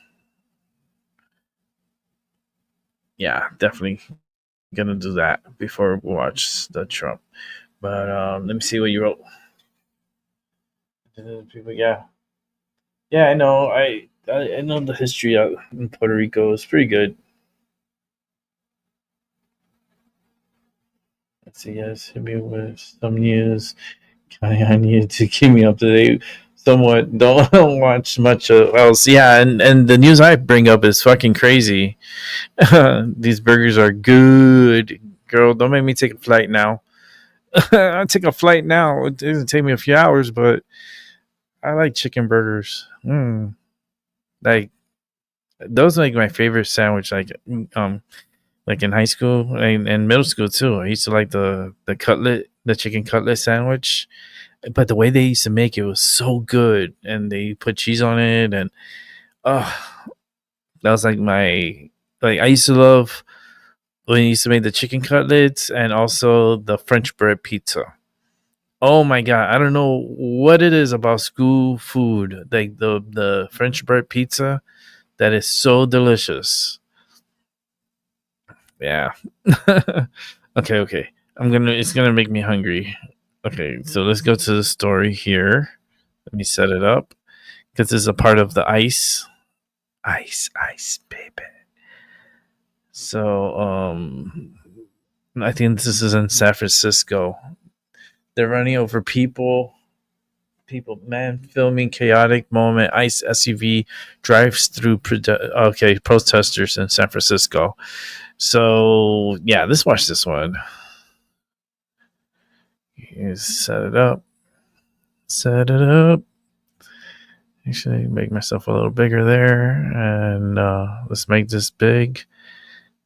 Yeah, definitely gonna do that before we watch the Trump. But let me see what you wrote. People, yeah, I know. I know the history out in Puerto Rico is pretty good. Let's see, guys, hit me with some news. Counting on you to keep me up to date somewhat don't watch much else. Yeah, and the news I bring up is fucking crazy. These burgers are good, girl. Don't make me take a flight now. I take a flight now. It doesn't take me a few hours, but I like chicken burgers. Like those are like my favorite sandwich. Like in high school and middle school too. I used to like the cutlet, the chicken cutlet sandwich. But the way they used to make it was so good, and they put cheese on it, and oh, that was like I used to love when you used to make the chicken cutlets and also the French bread pizza. Oh my god, I don't know what it is about school food, like the French bread pizza, that is so delicious. Yeah. Okay. It's gonna make me hungry. Okay, so let's go to the story here. Let me set it up because this is a part of the ice, baby. So, I think this is in San Francisco. They're running over people. Man, filming chaotic moment. ICE SUV drives through. Protesters in San Francisco. So yeah, let's watch this one. Here's set it up. Actually, make myself a little bigger there, and let's make this big,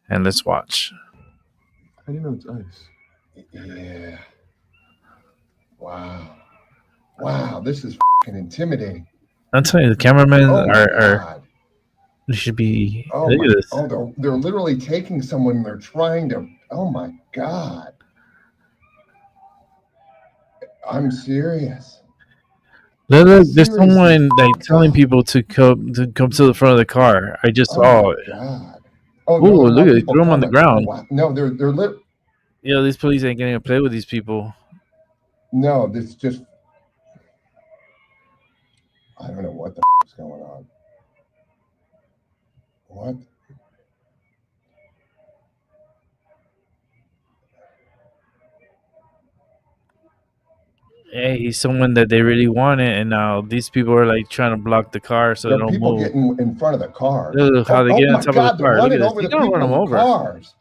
and let's watch. I didn't know it's ice. Yeah. Wow, this is fucking intimidating. I'm telling you, the cameramen are God. they should be. Oh look my, at this. oh, they're literally taking someone. They're trying to. Oh my God. I'm serious. Look, there's someone like telling people to come to the front of the car. I just saw it. God. Oh no, look at it! people Threw them on the ground. Oh, wow. No, they're lit. Yeah, these police ain't getting to play with these people. No, this just. I don't know what the is going on. What? Hey, he's someone that they really wanted, and now these people are like trying to block the car so they don't people move. Getting in front of the cars. Look how they get on top of the car. Look at this. Over You the gotta people run them in the over. cars.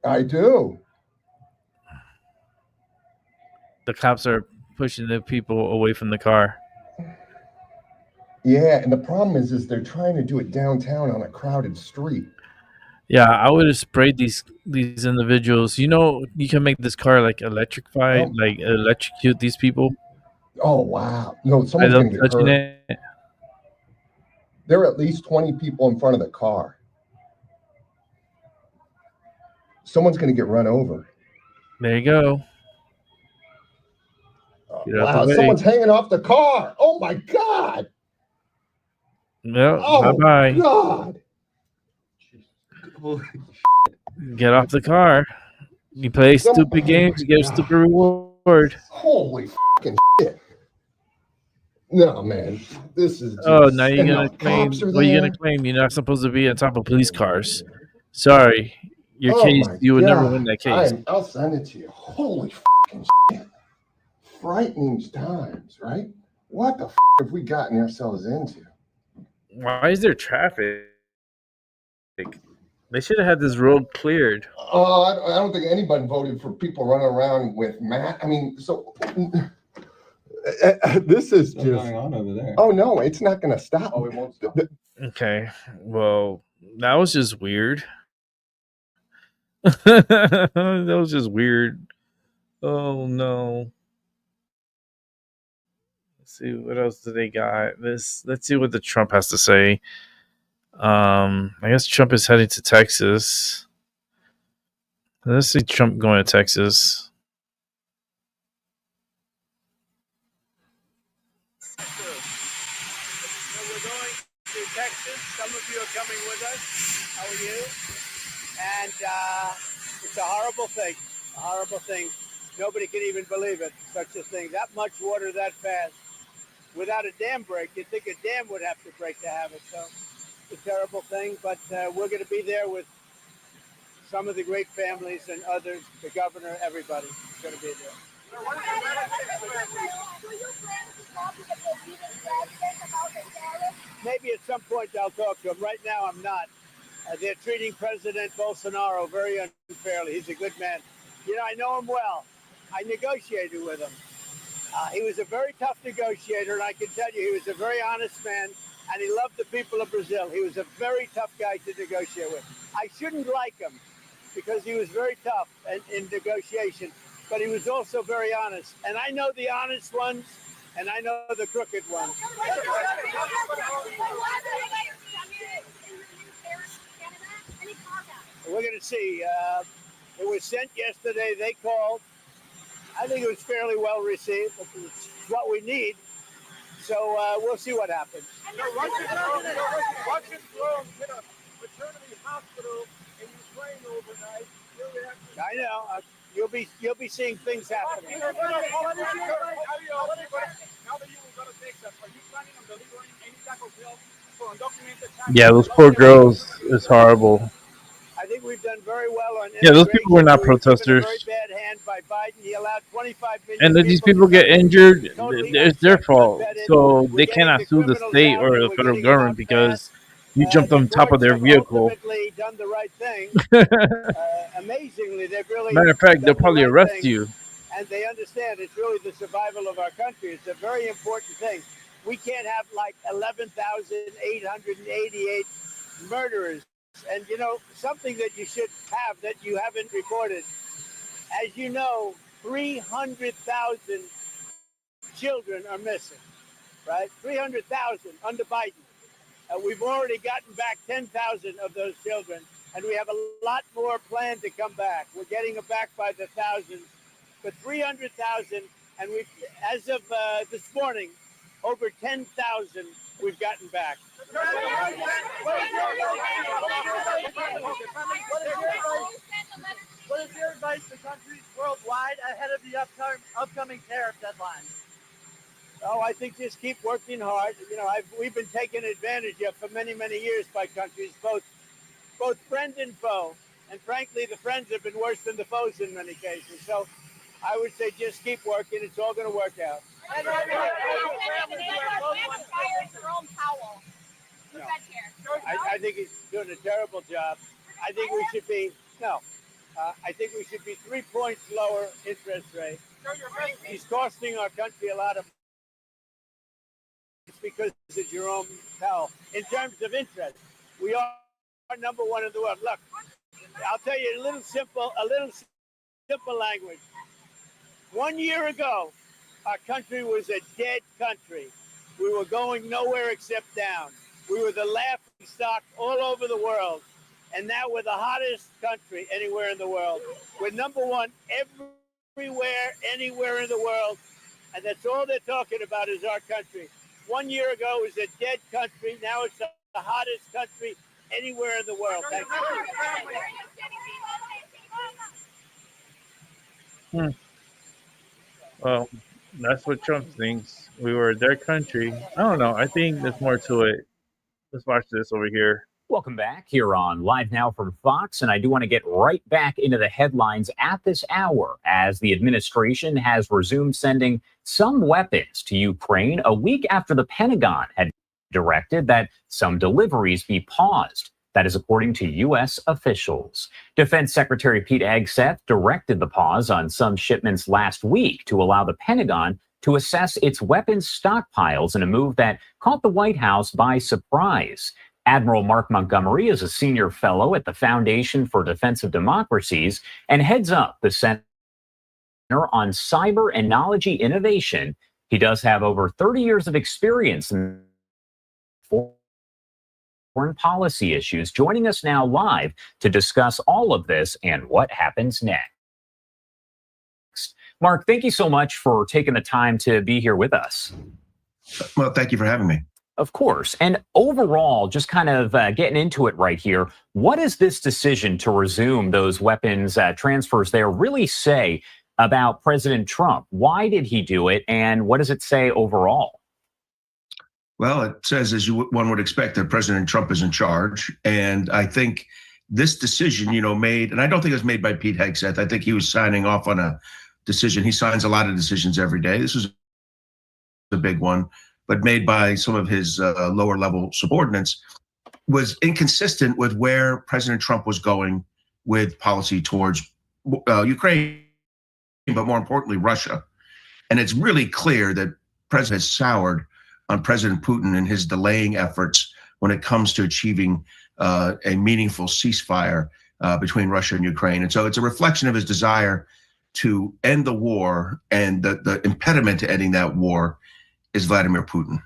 I do. The cops are pushing the people away from the car. Yeah, and the problem is they're trying to do it downtown on a crowded street. Yeah, I would have sprayed these individuals. You know, you can make this car like electrified, like electrocute these people. Oh wow! No, someone's gonna get hurt. It. There are at least 20 people in front of the car. Someone's gonna get run over. There you go. Wow! Someone's hanging off the car. Oh my God! Well, bye-bye. God! Get off the car. You play stupid games, you get a stupid reward. Holy fucking shit. No, man. This is just... Oh, now you're going to claim... Well, you're going to claim you're not supposed to be on top of police cars. Sorry. Your case, you would never win that case. I'll send it to you. Holy fucking shit. Frightening times, right? What the have we gotten ourselves into? Why is there traffic? They should have had this road cleared. I don't think anybody voted for people running around with Matt. I mean, so this is just going on over there. Oh no, it's not going to stop. Oh, it won't stop. Okay, well, that was just weird. That was just weird. Oh no. Let's see what else do they got. Let's see what the Trump has to say. I guess Trump is heading to Texas. Let's see Trump going to Texas. So we're going to Texas. Some of you are coming with us. How are you? And it's a horrible thing. A horrible thing. Nobody can even believe it. Such a thing. That much water that fast. Without a dam break, you'd think a dam would have to break to have it. So it's a terrible thing. But we're going to be there with some of the great families and others, the governor, everybody is going to be there. Maybe at some point I'll talk to him. Right now, I'm not. They're treating President Bolsonaro very unfairly. He's a good man. You know, I know him well. I negotiated with him. He was a very tough negotiator, and I can tell you he was a very honest man, and he loved the people of Brazil. He was a very tough guy to negotiate with. I shouldn't like him because he was very tough in negotiation, but he was also very honest. And I know the honest ones, and I know the crooked ones. We're going to see. It was sent yesterday. They called. I think it was fairly well received. It's what we need. So we'll see what happens. Russian drones hit a maternity hospital in Ukraine overnight. I know. You'll be seeing things happening. Now that you were going to take that, are you planning on delivering any type of help for undocumented? Yeah, those poor girls. It's horrible. I think we've done very well on Yeah, those people were not protesters. Very bad hand by Biden. He allowed 25 million And if these people get injured, it's their fault. So they cannot sue the state or the federal government because you jumped on top of their vehicle. Done the right thing. Amazingly, they've really. Matter of fact, they'll probably arrest you. And they understand it's really the survival of our country. It's a very important thing. We can't have like 11,888 murderers. And, you know, something that you should have that you haven't recorded. As you know, 300,000 children are missing, right? 300,000 under Biden. We've already gotten back 10,000 of those children, and we have a lot more planned to come back. We're getting them back by the thousands, but 300,000, and we've, as of this morning, over 10,000 we've gotten back. What is your advice to countries worldwide ahead of the upcoming tariff deadline? Oh, I think just keep working hard. You know, we've been taken advantage of for many, many years by countries, both friend and foe. And frankly, the friends have been worse than the foes in many cases. So I would say just keep working. It's all going to work out. I think he's doing a terrible job. I think we should be, I think we should be 3 points lower interest rate. He's costing our country a lot of money. It's because of Jerome Powell. In terms of interest, we are number one in the world. Look, I'll tell you a little simple language. 1 year ago, our country was a dead country. We were going nowhere except down. We were the laughing stock all over the world. And now we're the hottest country anywhere in the world. We're number one everywhere, anywhere in the world. And that's all they're talking about is our country. 1 year ago, it was a dead country. Now it's the hottest country anywhere in the world. Thank you. Well, that's what Trump thinks. We were their country. I don't know. I think there's more to it. Let's watch this over here. Welcome back here on Live Now from Fox, and I do want to get right back into the headlines at this hour as the administration has resumed sending some weapons to Ukraine a week after the Pentagon had directed that some deliveries be paused. That is according to U.S. officials. Defense Secretary Pete Hegseth directed the pause on some shipments last week to allow the Pentagon to assess its weapons stockpiles in a move that caught the White House by surprise. Admiral Mark Montgomery is a senior fellow at the Foundation for Defensive Democracies and heads up the Center on Cyber and Knowledge Innovation. He does have over 30 years of experience in foreign policy issues, joining us now live to discuss all of this and what happens next. Mark, thank you so much for taking the time to be here with us. Well, thank you for having me. Of course. And overall, just kind of getting into it right here, what does this decision to resume those weapons transfers there really say about President Trump? Why did he do it? And what does it say overall? Well, it says, as one would expect, that President Trump is in charge. And I think this decision, made, and I don't think it was made by Pete Hegseth. I think he was signing off on a decision. He signs a lot of decisions every day. This was a big one, but made by some of his lower level subordinates, was inconsistent with where President Trump was going with policy towards Ukraine, but more importantly, Russia. And it's really clear that President has soured on President Putin and his delaying efforts when it comes to achieving a meaningful ceasefire between Russia and Ukraine. And so it's a reflection of his desire to end the war, and the impediment to ending that war is Vladimir Putin.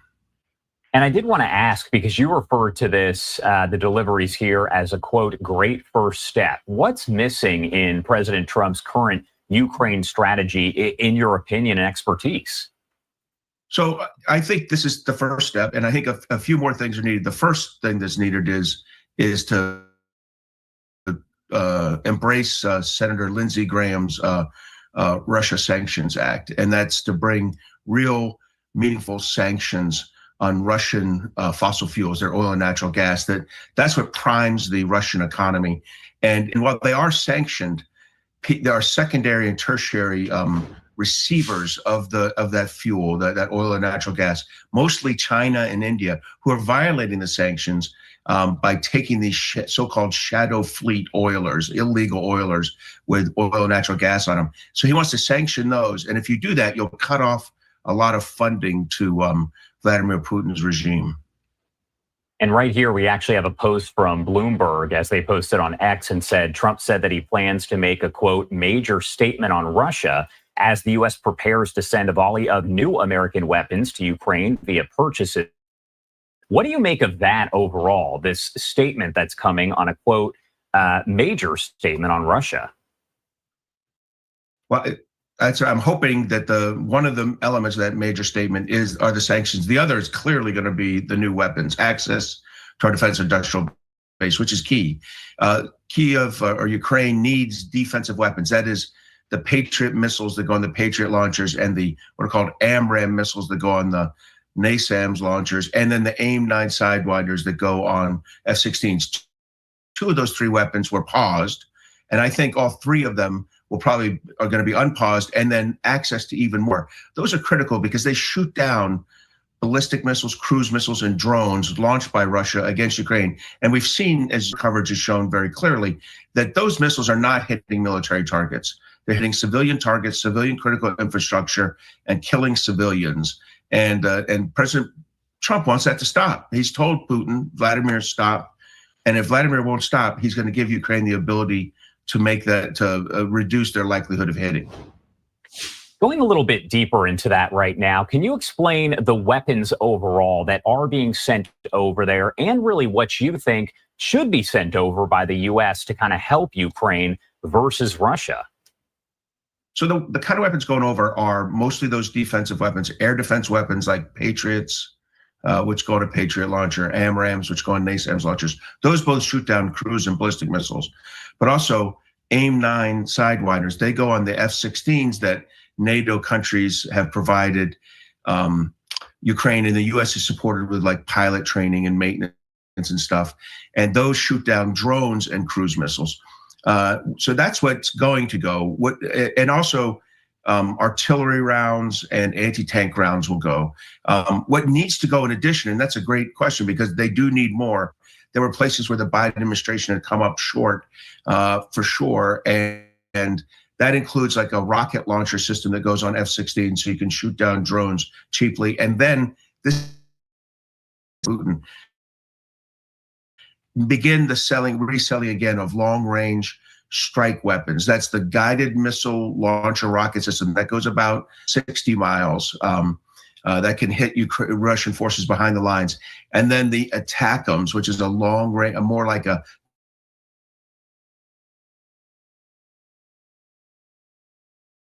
And I did want to ask, because you referred to this, the deliveries here, as a, quote, great first step. What's missing in President Trump's current Ukraine strategy, in your opinion and expertise? So I think this is the first step, and I think a few more things are needed. The first thing that's needed is to embrace Senator Lindsey Graham's Russia Sanctions Act, and that's to bring real, meaningful sanctions on Russian fossil fuels, their oil and natural gas. That's what primes the Russian economy. And while they are sanctioned, there are secondary and tertiary receivers of that fuel, that oil and natural gas, mostly China and India, who are violating the sanctions by taking these so-called shadow fleet oilers, illegal oilers with oil and natural gas on them. So he wants to sanction those. And if you do that, you'll cut off a lot of funding to Vladimir Putin's regime. And right here, we actually have a post from Bloomberg, as they posted on X, and said, Trump said that he plans to make a, quote, major statement on Russia as the U.S. prepares to send a volley of new American weapons to Ukraine via purchases. What do you make of that overall, this statement that's coming on a, quote, major statement on Russia? Well, I'm hoping that one of the elements of that major statement are the sanctions. The other is clearly going to be the new weapons, access to our defense industrial base, which is key. Kiev or Ukraine needs defensive weapons. That is the Patriot missiles that go on the Patriot launchers, and the what are called AMRAAM missiles that go on the NASAMS launchers, and then the AIM-9 Sidewinders that go on F-16s. Two of those three weapons were paused, and I think all three of them are going to be unpaused, and then access to even more. Those are critical because they shoot down ballistic missiles, cruise missiles, and drones launched by Russia against Ukraine. And we've seen, as coverage has shown very clearly, that those missiles are not hitting military targets. They're hitting civilian targets, civilian critical infrastructure, and killing civilians. And President Trump wants that to stop. He's told Putin, Vladimir, stop. And if Vladimir won't stop, he's going to give Ukraine the ability to make that, to reduce their likelihood of hitting. Going a little bit deeper into that right now, can you explain the weapons overall that are being sent over there, and really what you think should be sent over by the U.S. to kind of help Ukraine versus Russia? So the kind of weapons going over are mostly those defensive weapons, air defense weapons like Patriots, which go to Patriot launcher, AMRAAMs, which go on NASAMS launchers. Those both shoot down cruise and ballistic missiles, but also AIM-9 Sidewinders. They go on the F-16s that NATO countries have provided Ukraine, and the U.S. is supported with like pilot training and maintenance and stuff. And those shoot down drones and cruise missiles. So that's what's going to go. And also artillery rounds and anti-tank rounds will go. What needs to go in addition, and that's a great question because they do need more. There were places where the Biden administration had come up short for sure. And that includes like a rocket launcher system that goes on F-16 so you can shoot down drones cheaply. And then this Putin begin the reselling again of long-range strike weapons. That's the guided missile launcher rocket system that goes about 60 miles that can hit Russian forces behind the lines. And then the ATACMS, which is a long range, more like a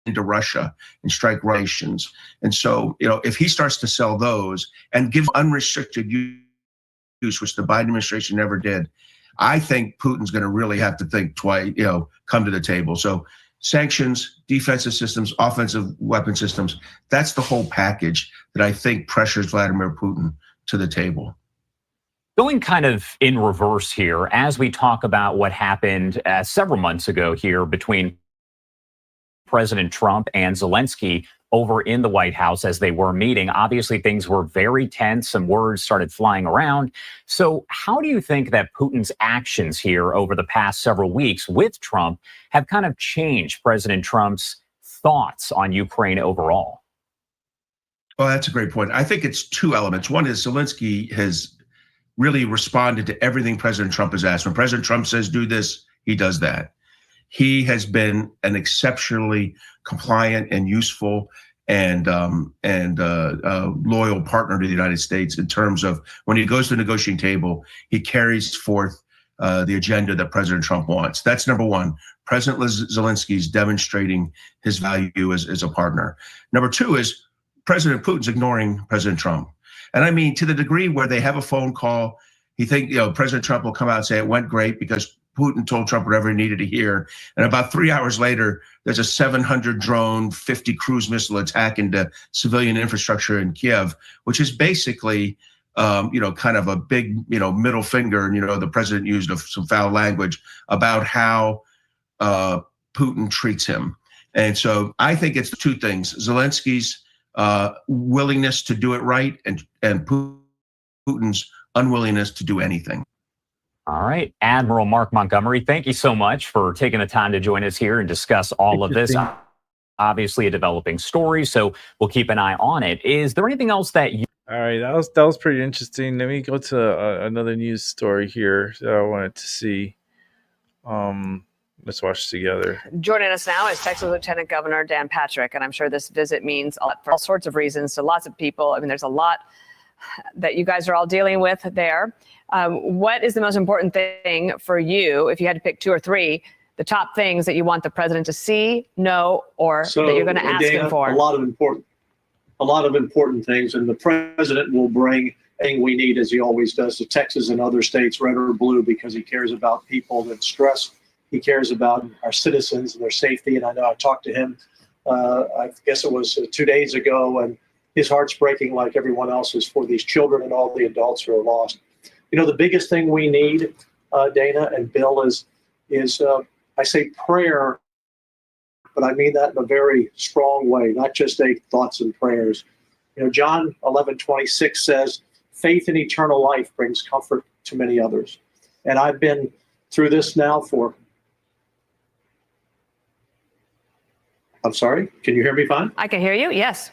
into Russia and strike Russians. And so, if he starts to sell those and give unrestricted use, which the Biden administration never did, I think Putin's going to really have to think twice, come to the table. So sanctions, defensive systems, offensive weapon systems, that's the whole package that I think pressures Vladimir Putin to the table. Going kind of in reverse here, as we talk about what happened several months ago here between President Trump and Zelensky over in the White House as they were meeting. Obviously, things were very tense. Some words started flying around. So how do you think that Putin's actions here over the past several weeks with Trump have kind of changed President Trump's thoughts on Ukraine overall? Well, that's a great point. I think it's two elements. One is Zelensky has really responded to everything President Trump has asked. When President Trump says do this, he does that. He has been an exceptionally compliant and useful and loyal partner to the United States in terms of when he goes to the negotiating table, he carries forth the agenda that President Trump wants. That's number one. President Zelensky is demonstrating his value as a partner. Number two is President Putin's ignoring President Trump. And I mean, to the degree where they have a phone call, he think, President Trump will come out and say it went great because Putin told Trump whatever he needed to hear. And about 3 hours later, there's a 700 drone, 50 cruise missile attack into civilian infrastructure in Kiev, which is basically, kind of a big, middle finger. And, the president used some foul language about how Putin treats him. And so I think it's two things: Zelensky's willingness to do it right and Putin's unwillingness to do anything. All right. Admiral Mark Montgomery, thank you so much for taking the time to join us here and discuss all of this. Obviously a developing story, so we'll keep an eye on it. Is there anything else that you... All right, that was pretty interesting. Let me go to another news story here that I wanted to see. Let's watch together. Joining us now is Texas Lieutenant Governor Dan Patrick, and I'm sure this visit means a lot for all sorts of reasons to lots of people. I mean, there's a lot that you guys are all dealing with there. What is the most important thing for you, if you had to pick two or three, the top things that you want the president to see, know, or that you're going to ask him for? A lot of important things, and the president will bring everything we need, as he always does, to Texas and other states, red or blue, because he cares about people that stress. He cares about our citizens and their safety. And I know I talked to him, I guess it was 2 days ago, and his heart's breaking like everyone else's for these children and all the adults who are lost. The biggest thing we need, Dana and Bill, is I say prayer, but I mean that in a very strong way, not just thoughts and prayers. John 11:26 says, faith in eternal life brings comfort to many others. And I've been through this now I'm sorry, can you hear me fine? I can hear you, yes.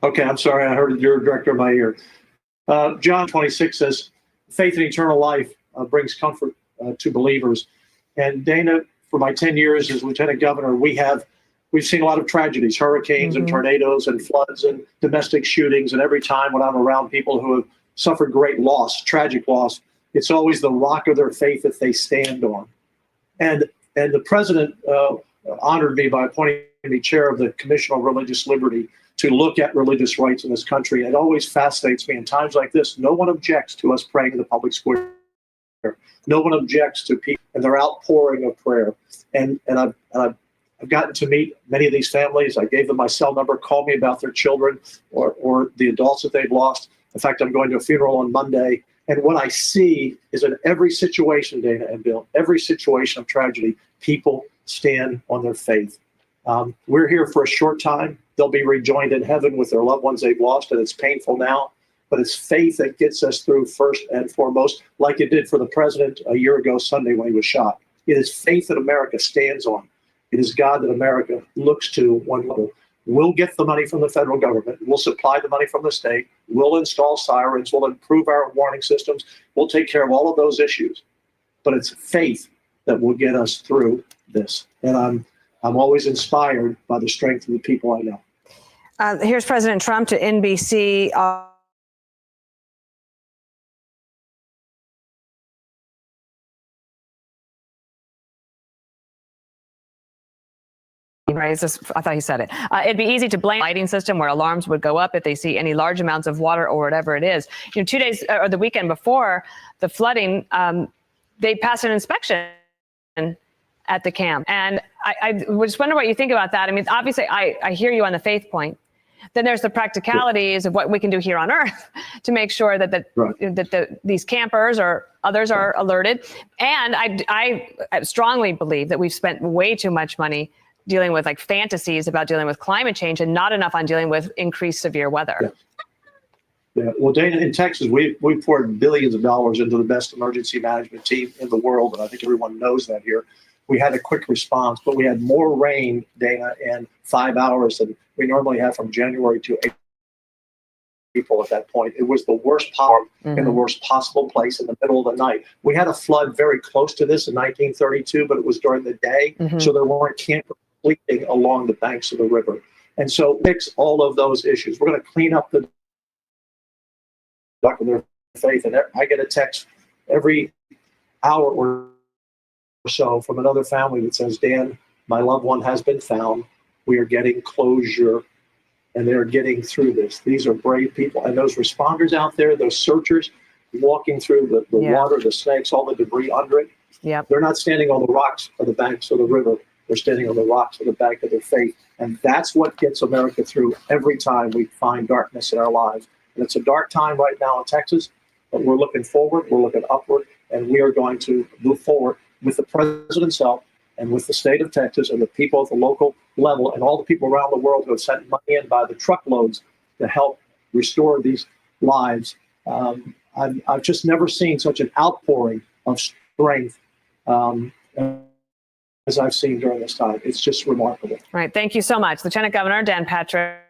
Okay, I'm sorry, I heard your director in my ear. John 26 says, faith in eternal life brings comfort to believers. And Dana, for my 10 years as Lieutenant Governor, we've seen a lot of tragedies, hurricanes and tornadoes and floods and domestic shootings. And every time when I'm around people who have suffered great loss, tragic loss, it's always the rock of their faith that they stand on. And the president honored me by appointing me chair of the Commission on Religious Liberty to look at religious rights in this country. It always fascinates me in times like this. No one objects to us praying in the public square. No one objects to people and their outpouring of prayer. And I've gotten to meet many of these families. I gave them my cell number, call me about their children or the adults that they've lost. In fact, I'm going to a funeral on Monday. And what I see is in every situation, Dana and Bill, every situation of tragedy, people stand on their faith. We're here for a short time. They'll be rejoined in heaven with their loved ones they've lost, and it's painful now. But it's faith that gets us through first and foremost, like it did for the president a year ago Sunday when he was shot. It is faith that America stands on. It is God that America looks to one level. We'll get the money from the federal government. We'll supply the money from the state. We'll install sirens. We'll improve our warning systems. We'll take care of all of those issues. But it's faith that will get us through this. And I'm always inspired by the strength of the people I know. Here's President Trump to NBC. I thought he said it. It'd be easy to blame the lighting system where alarms would go up if they see any large amounts of water or whatever it is. 2 days or the weekend before the flooding, they passed an inspection at the camp. And I just wonder what you think about that. I mean, obviously, I hear you on the faith point. Then there's the practicalities of what we can do here on Earth to make sure that these campers or others are alerted. And I strongly believe that we've spent way too much money dealing with like fantasies about dealing with climate change and not enough on dealing with increased severe weather. Yeah. Well, Dana, in Texas, we poured billions of dollars into the best emergency management team in the world, and I think everyone knows that here. We had a quick response, but we had more rain, Dana, in 5 hours than we normally have from January to April at that point. It was the worst power in the worst possible place in the middle of the night. We had a flood very close to this in 1932, but it was during the day, so there weren't campers leaking along the banks of the river. And so fix all of those issues. We're going to clean up the of their faith. And I get a text every hour or so from another family that says, Dan, my loved one has been found. We are getting closure, and they're getting through this. These are brave people. And those responders out there, those searchers walking through the water, the snakes, all the debris under it, they're not standing on the rocks of the banks of the river. They're standing on the rocks of the bank of their faith. And that's what gets America through every time we find darkness in our lives. And it's a dark time right now in Texas, but we're looking forward, we're looking upward, and we are going to move forward with the president himself and with the state of Texas and the people at the local level and all the people around the world who have sent money in by the truckloads to help restore these lives. I've just never seen such an outpouring of strength as I've seen during this time. It's just remarkable. All right. Thank you so much. Lieutenant Governor Dan Patrick,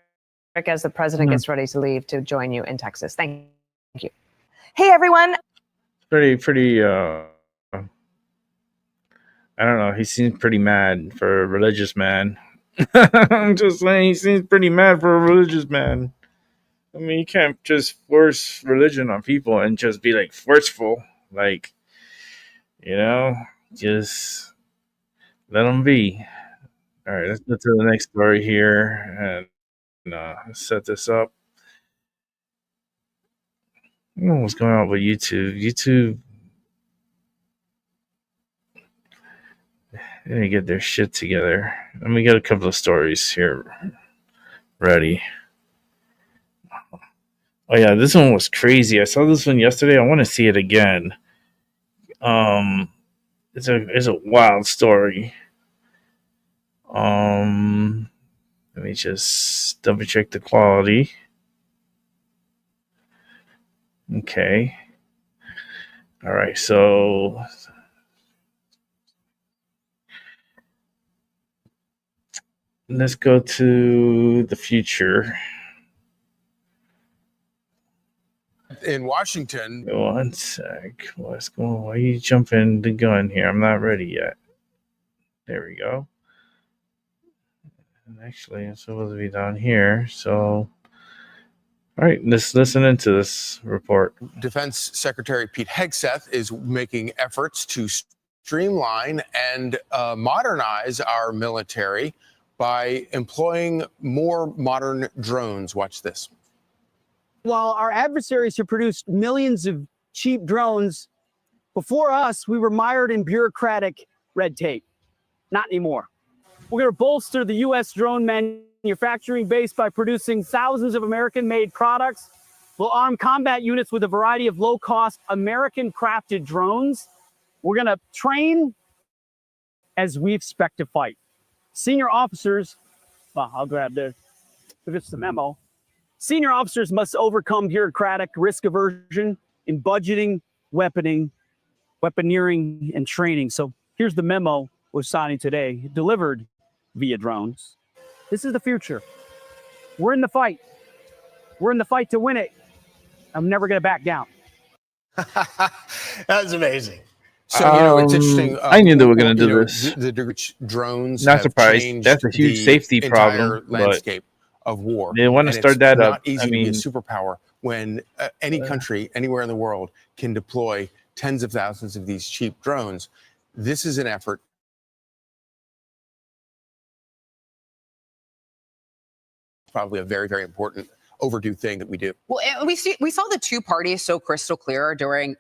as the president gets ready to leave to join you in Texas. Thank you. Hey, everyone. Pretty, I don't know. He seems pretty mad for a religious man. I'm just saying, he seems pretty mad for a religious man. I mean, you can't just force religion on people and just be like forceful. Like, just let them be. All right, let's go to the next story here and set this up. I don't know what's going on with YouTube. They didn't get their shit together. Let me get a couple of stories here ready. Oh yeah, this one was crazy. I saw this one yesterday. I want to see it again. It's a wild story. Let me just double check the quality. Okay. All right, so let's go to the future. In Washington. One sec. What's going on? Why are you jumping the gun here? I'm not ready yet. There we go. And actually, it's supposed to be down here. So, all right, let's listen into this report. Defense Secretary Pete Hegseth is making efforts to streamline and modernize our military by employing more modern drones. Watch this. While our adversaries have produced millions of cheap drones, before us, we were mired in bureaucratic red tape. Not anymore. We're going to bolster the U.S. drone manufacturing base by producing thousands of American-made products. We'll arm combat units with a variety of low-cost, American-crafted drones. We're going to train as we expect to fight. Senior officers, well, I'll grab this. If it's the memo. Senior officers must overcome bureaucratic risk aversion in budgeting, weaponeering, and training. So here's the memo we're signing today, delivered via drones. This is the future. We're in the fight. We're in the fight to win it. I'm never going to back down. That's amazing. So, it's interesting. I knew they were going to do this. The drones not surprised. That's a huge safety problem. Landscape of war. They want to start that up. It's not easy to be a superpower when any country, anywhere in the world, can deploy tens of thousands of these cheap drones. This is an effort. Probably a very, very important overdue thing that we do. Well, we saw the two parties so crystal clear during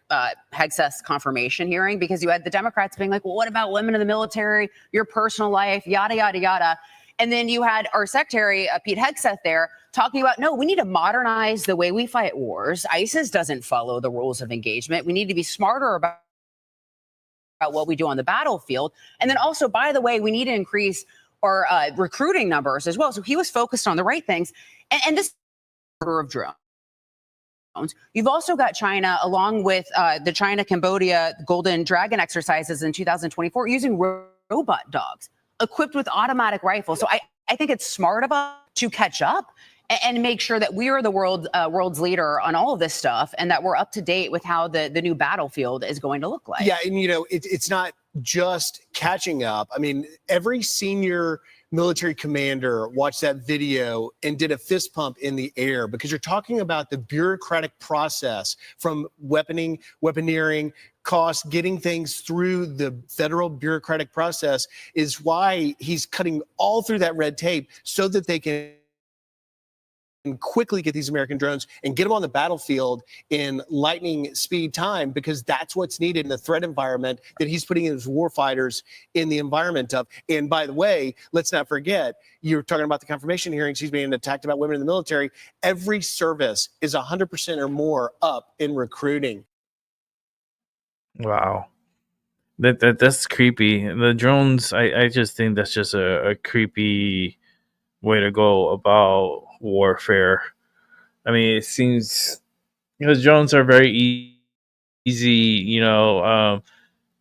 Hegseth's confirmation hearing, because you had the Democrats being like, well, what about women in the military, your personal life, yada, yada, yada. And then you had our secretary, Pete Hegseth, there talking about, no, we need to modernize the way we fight wars. ISIS doesn't follow the rules of engagement. We need to be smarter about what we do on the battlefield. And then also, by the way, we need to increase recruiting numbers as well. So he was focused on the right things. And this order of drones. You've also got China, along with the China-Cambodia Golden Dragon exercises in 2024, using robot dogs equipped with automatic rifles. So I think it's smart of us to catch up and make sure that we are the world's leader on all of this stuff, and that we're up to date with how the new battlefield is going to look like. Yeah, and it's not just catching up. I mean, every senior military commander watched that video and did a fist pump in the air, because you're talking about the bureaucratic process from weaponeering, costs, getting things through the federal bureaucratic process is why he's cutting all through that red tape so that they can quickly get these American drones and get them on the battlefield in lightning speed time, because that's what's needed in the threat environment that he's putting his war fighters in the environment of. And by the way, let's not forget, you're talking about the confirmation hearings, he's being attacked about women in the military. Every service is 100% or more up in recruiting. Wow. That's creepy. The drones, I just think that's just a creepy way to go about warfare. I mean, it seems because drones are very easy,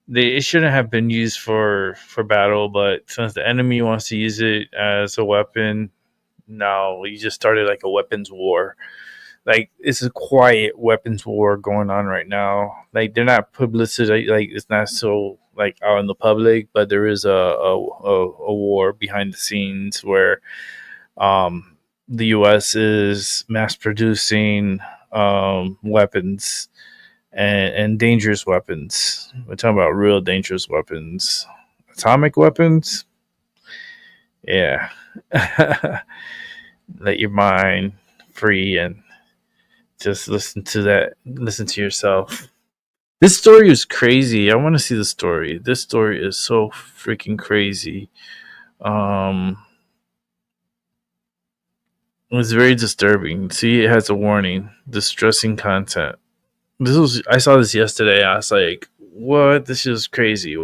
it shouldn't have been used for battle, but since the enemy wants to use it as a weapon, now you just started like a weapons war. Like, it's a quiet weapons war going on right now. Like, they're not publicity, like it's not so like out in the public, but there is a war behind the scenes where the U.S. is mass producing weapons and dangerous weapons. We're talking about real dangerous weapons, atomic weapons. Yeah, let your mind free and just listen to that. Listen to yourself. This story is crazy. I want to see the story. This story is so freaking crazy. It was very disturbing. See, it has a warning: distressing content. I saw this yesterday. I was like, "What? This is crazy."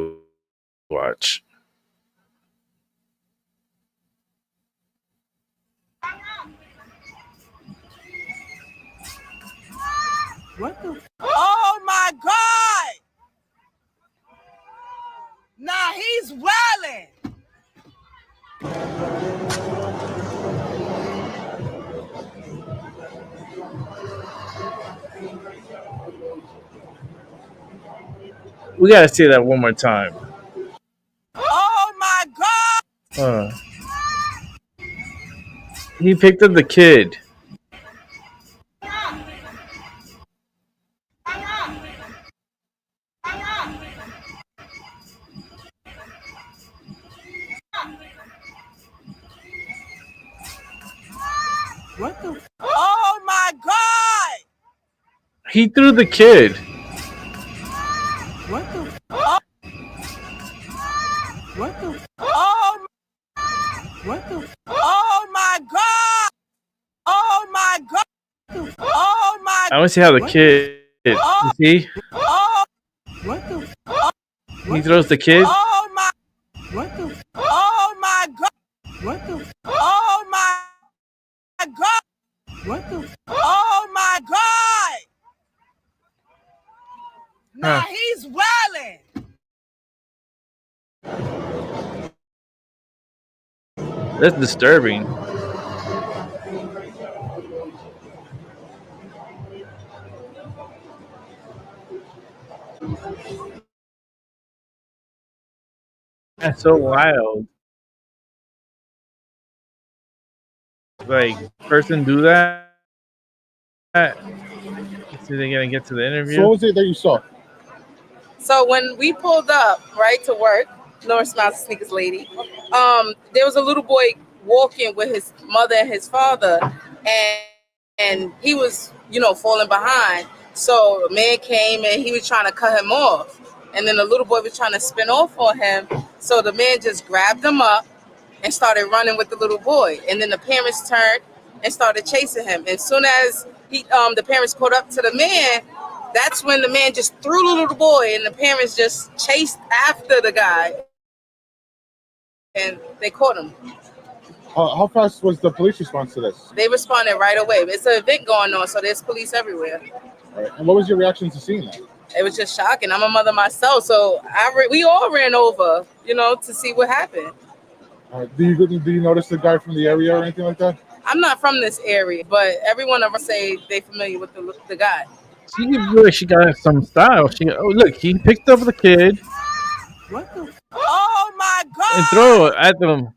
Watch. What the? Oh my God! Nah, he's wildin'. We gotta say that one more time. Oh my God! He picked up the kid. What the? Oh my God! He threw the kid. What the? Oh. What the? Oh. What the? Oh my God! Oh my God! Oh my! I want to see how the kid. You see? Oh. What the? Oh. He throws the kid. Oh my! What the? Oh my God! What the? Oh my God! What the? Oh my God! Nah, he's wildin'. That's disturbing. That's so wild. Like, person do that? See, they gonna get to the interview. So what was it that you saw? So when we pulled up, right, to work, North Smiles Sneakers lady, there was a little boy walking with his mother and his father, and he was, falling behind. So a man came and he was trying to cut him off. And then the little boy was trying to spin off on him. So the man just grabbed him up and started running with the little boy. And then the parents turned and started chasing him. As soon as the parents caught up to the man, that's when the man just threw the little boy and the parents just chased after the guy. and they caught him. How fast was the police response to this? They responded right away. It's an event going on, so there's police everywhere. All right. And what was your reaction to seeing that? It was just shocking. I'm a mother myself, so we all ran over, to see what happened. Do you notice the guy from the area or anything like that? I'm not from this area, but everyone of us say they familiar with the guy. She got some style. Look, he picked up the kid. What the? Oh my God! And throw it at them.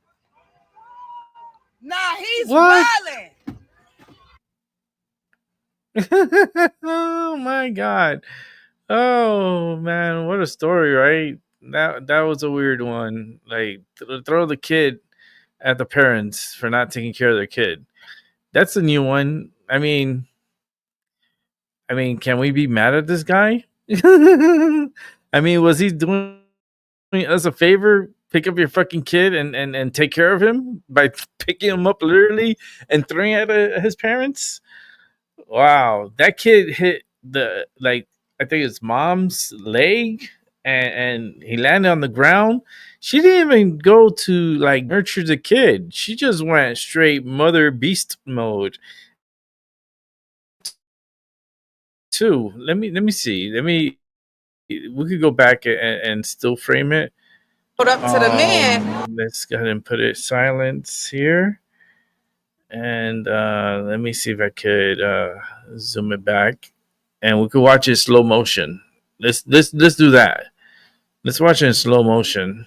Nah, he's What? wilding. Oh my God. Oh man, what a story, right? That was a weird one. Like throw the kid at the parents for not taking care of their kid. That's a new one. I mean, can we be mad at this guy? I mean, was he doing us a favor? Pick up your fucking kid and take care of him by picking him up literally and throwing it at his parents? Wow, that kid hit I think his mom's leg and he landed on the ground. She didn't even go to nurture the kid. She just went straight mother beast mode. Too. Let me see. We could go back and still frame it. Put up to the man. Let's go ahead and put it silence here. And let me see if I could zoom it back, and we could watch it slow motion. Let's do that. Let's watch it in slow motion.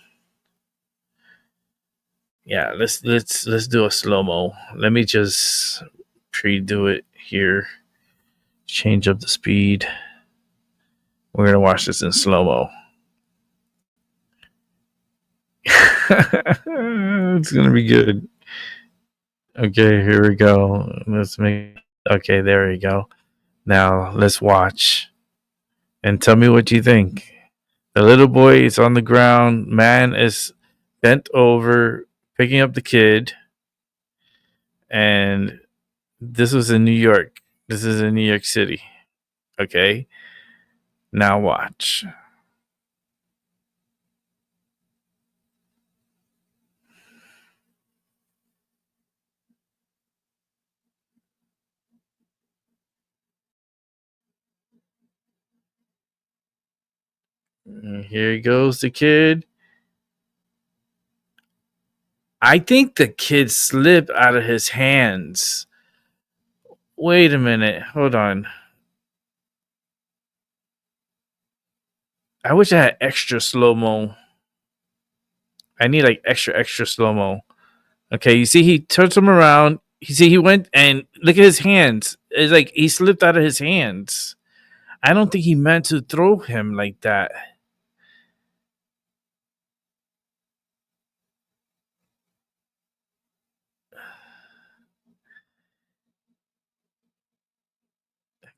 Yeah, let's do a slow mo. Let me just pre-do it here. Change up the speed. We're gonna watch this in slow mo. It's gonna be good. Okay, here we go. Okay, there we go. Now let's watch and tell me what you think. The little boy is on the ground. Man is bent over, picking up the kid. And this was in New York. This is in New York City. Okay. Now watch. And here goes the kid. I think the kid slipped out of his hands. Wait a minute. Hold on. I wish I had extra slow-mo. I need extra slow-mo. Okay, you see he turns him around. You see he went and look at his hands. It's like he slipped out of his hands. I don't think he meant to throw him like that.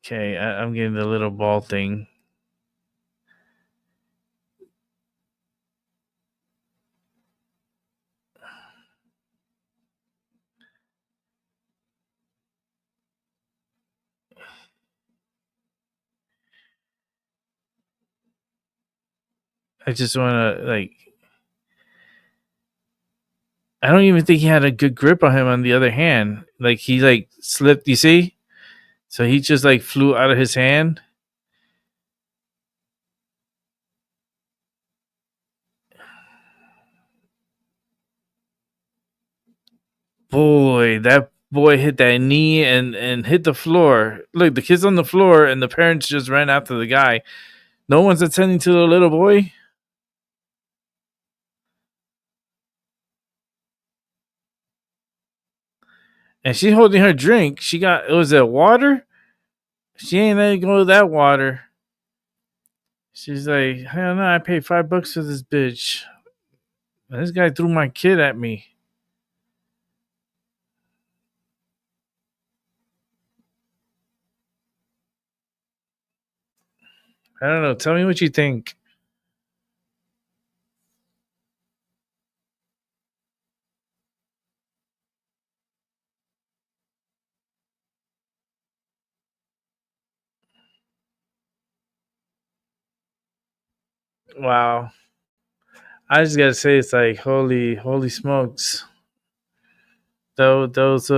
Okay, I'm getting the little ball thing. I just want to I don't even think he had a good grip on him on the other hand. He slipped, you see? So he just flew out of his hand. Boy, that boy hit that knee and hit the floor. Look, the kid's on the floor and the parents just ran after the guy. No one's attending to the little boy. And she's holding her drink. Was it water? She ain't letting go of that water. She's like, hell no, I paid $5 for this bitch. And this guy threw my kid at me. I don't know. Tell me what you think. Wow. I just gotta say, it's like holy smokes. Those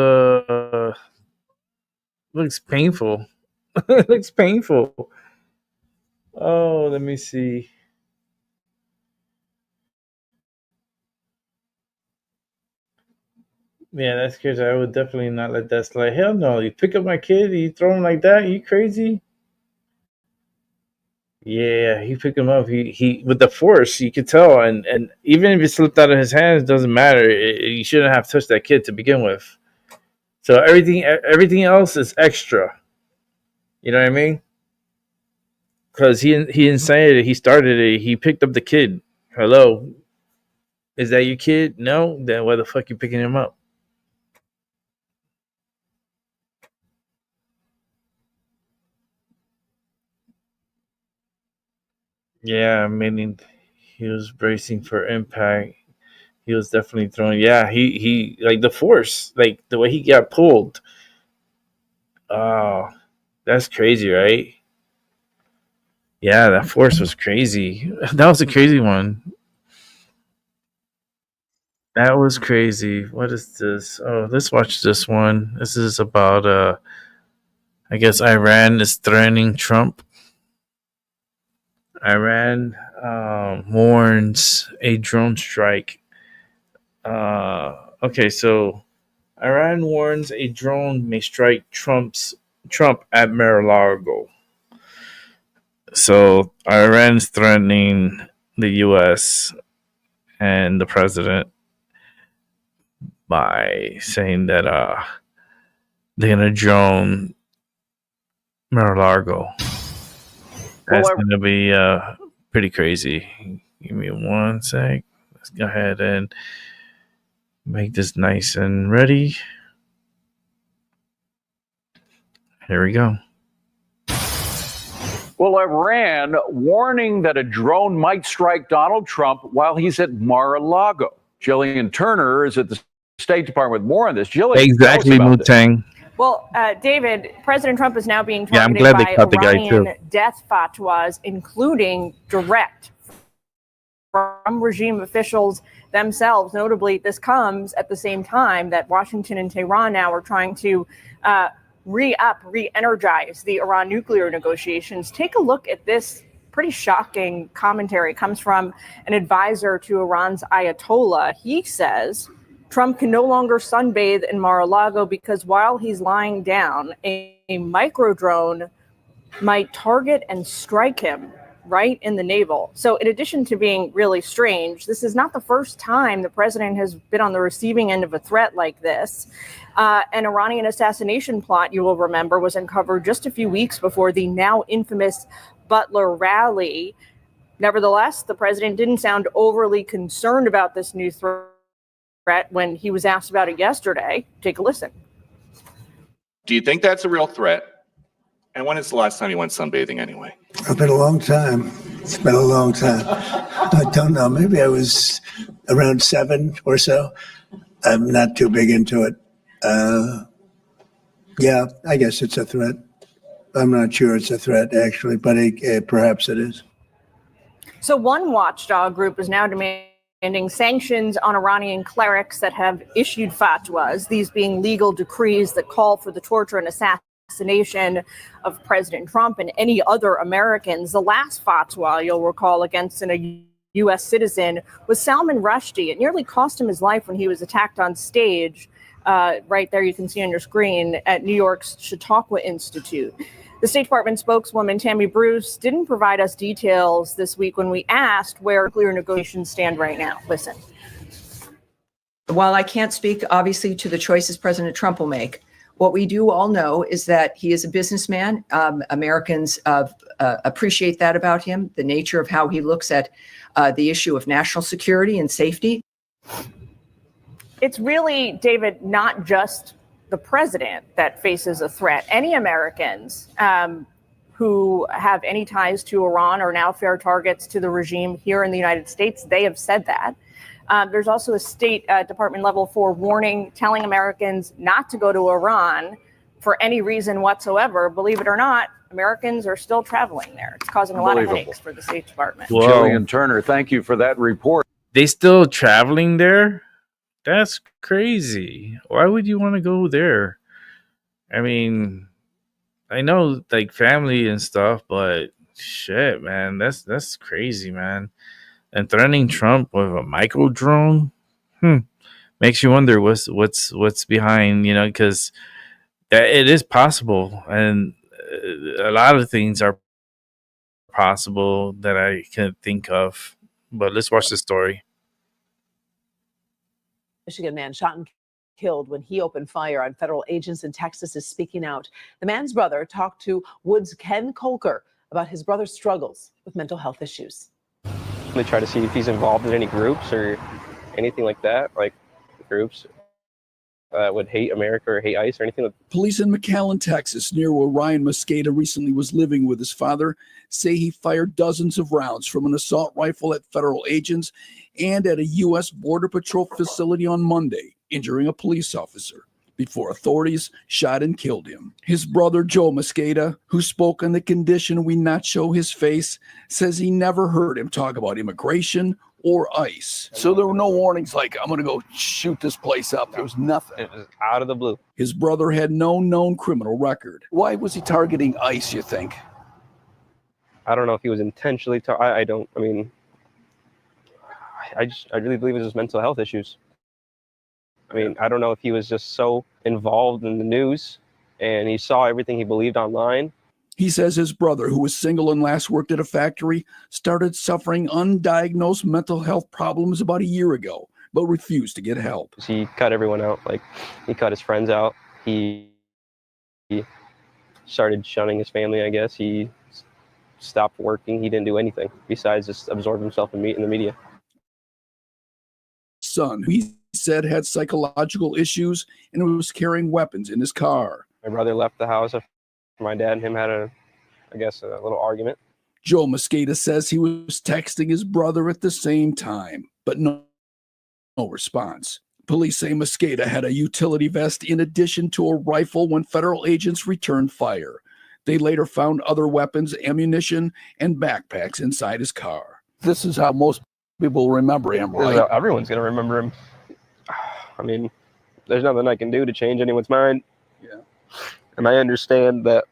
looks painful. It looks painful. Oh, let me see. Yeah, that's crazy. I would definitely not let that slide. Hell no. You pick up my kid, you throw him like that? You crazy? Yeah, he picked him up. He with the force, you could tell, and even if it slipped out of his hands, doesn't matter. You shouldn't have touched that kid to begin with. So everything else is extra. You know what I mean? Because he incited it. He started it. He picked up the kid. Hello, is that your kid? No. Then why the fuck you picking him up? Yeah, meaning he was bracing for impact. He was definitely throwing. Yeah, he like the force, like the way he got pulled. Oh, that's crazy, right? Yeah, that force was crazy. That was a crazy one. That was crazy. What is this? Oh, let's watch this one. This is about I guess Iran is threatening Trump. Iran warns a drone strike. Okay, so Iran warns a drone may strike Trump at Mar-a-Lago. So Iran's threatening the U.S. and the president by saying that they're gonna drone Mar-a-Lago. That's gonna be pretty crazy. Give me one sec. Let's go ahead and make this nice and ready. Here we go. Well, Iran warning that a drone might strike Donald Trump while he's at Mar-a-Lago. Jillian Turner is at the State Department with more on this. Jillian, Exactly, Mutang. Well, David, President Trump is now being Yeah, I'm targeted glad they by caught the guy, too. Iranian death fatwas, including direct from regime officials themselves. Notably, this comes at the same time that Washington and Tehran now are trying to re-energize the Iran nuclear negotiations. Take a look at this pretty shocking commentary. It comes from an advisor to Iran's Ayatollah. He says Trump can no longer sunbathe in Mar-a-Lago because while he's lying down, a micro drone might target and strike him right in the navel. So in addition to being really strange, this is not the first time the president has been on the receiving end of a threat like this. An Iranian assassination plot, you will remember, was uncovered just a few weeks before the now infamous Butler rally. Nevertheless, the president didn't sound overly concerned about this new threat when he was asked about it yesterday. Take a listen. Do you think that's a real threat? And when is the last time you went sunbathing anyway? It's been a long time. It's been a long time. I don't know. Maybe I was around 7 or so. I'm not too big into it. Yeah, I guess it's a threat. I'm not sure it's a threat, actually, but perhaps it is. So one watchdog group is now demanding sanctions on Iranian clerics that have issued fatwas, these being legal decrees that call for the torture and assassination of President Trump and any other Americans. The last fatwa, you'll recall, against a U.S. citizen was Salman Rushdie. It nearly cost him his life when he was attacked on stage, right there you can see on your screen, at New York's Chautauqua Institute. The State Department spokeswoman Tammy Bruce didn't provide us details this week when we asked where nuclear negotiations stand right now. Listen. While I can't speak, obviously, to the choices President Trump will make, what we do all know is that he is a businessman. Americans appreciate that about him, the nature of how he looks at the issue of national security and safety. It's really, David, not just the president that faces a threat. Any Americans who have any ties to Iran are now fair targets to the regime here in the United States. They have said that. There's also a State Department level 4 warning telling Americans not to go to Iran for any reason whatsoever. Believe it or not, Americans are still traveling there. It's causing a lot of headaches for the State Department. Jillian Turner, thank you for that report. they still traveling there? That's crazy. Why would you want to go there? I mean, I know like family and stuff, but shit, man, that's crazy, man. And threatening Trump with a micro drone, makes you wonder what's behind, because it is possible, and a lot of things are possible that I can think of. But let's watch the story. Michigan man shot and killed when he opened fire on federal agents in Texas is speaking out. The man's brother talked to Wood's Ken Kolker about his brother's struggles with mental health issues. They try to see if he's involved in any groups or anything like that, like groups that would hate America or hate ICE or anything. Police in McAllen, Texas, near where Ryan Mosqueda recently was living with his father, say he fired dozens of rounds from an assault rifle at federal agents and at a U.S. Border Patrol facility on Monday, injuring a police officer before authorities shot and killed him. His brother, Joe Mosqueda, who spoke on the condition we not show his face, says he never heard him talk about immigration or ICE. So there were no warnings like, I'm going to go shoot this place up. There was nothing. It was out of the blue. His brother had no known criminal record. Why was he targeting ICE, you think? I don't know if he was intentionally, I really believe it was just mental health issues. I mean, I don't know if he was just so involved in the news and he saw everything he believed online. He says his brother, who was single and last worked at a factory, started suffering undiagnosed mental health problems about a year ago, but refused to get help. He cut everyone out. Like, he cut his friends out. He started shunning his family, I guess. He stopped working. He didn't do anything besides just absorb himself in the media. Son, who he said had psychological issues and was carrying weapons in his car. My brother left the house after my dad and him had a little argument. Joe Mosqueda says he was texting his brother at the same time, but no response. Police say Mosqueda had a utility vest in addition to a rifle when federal agents returned fire. They later found other weapons, ammunition, and backpacks inside his car. This is how most people remember him, right? Everyone's going to remember him. I mean, there's nothing I can do to change anyone's mind. Yeah. And I understand that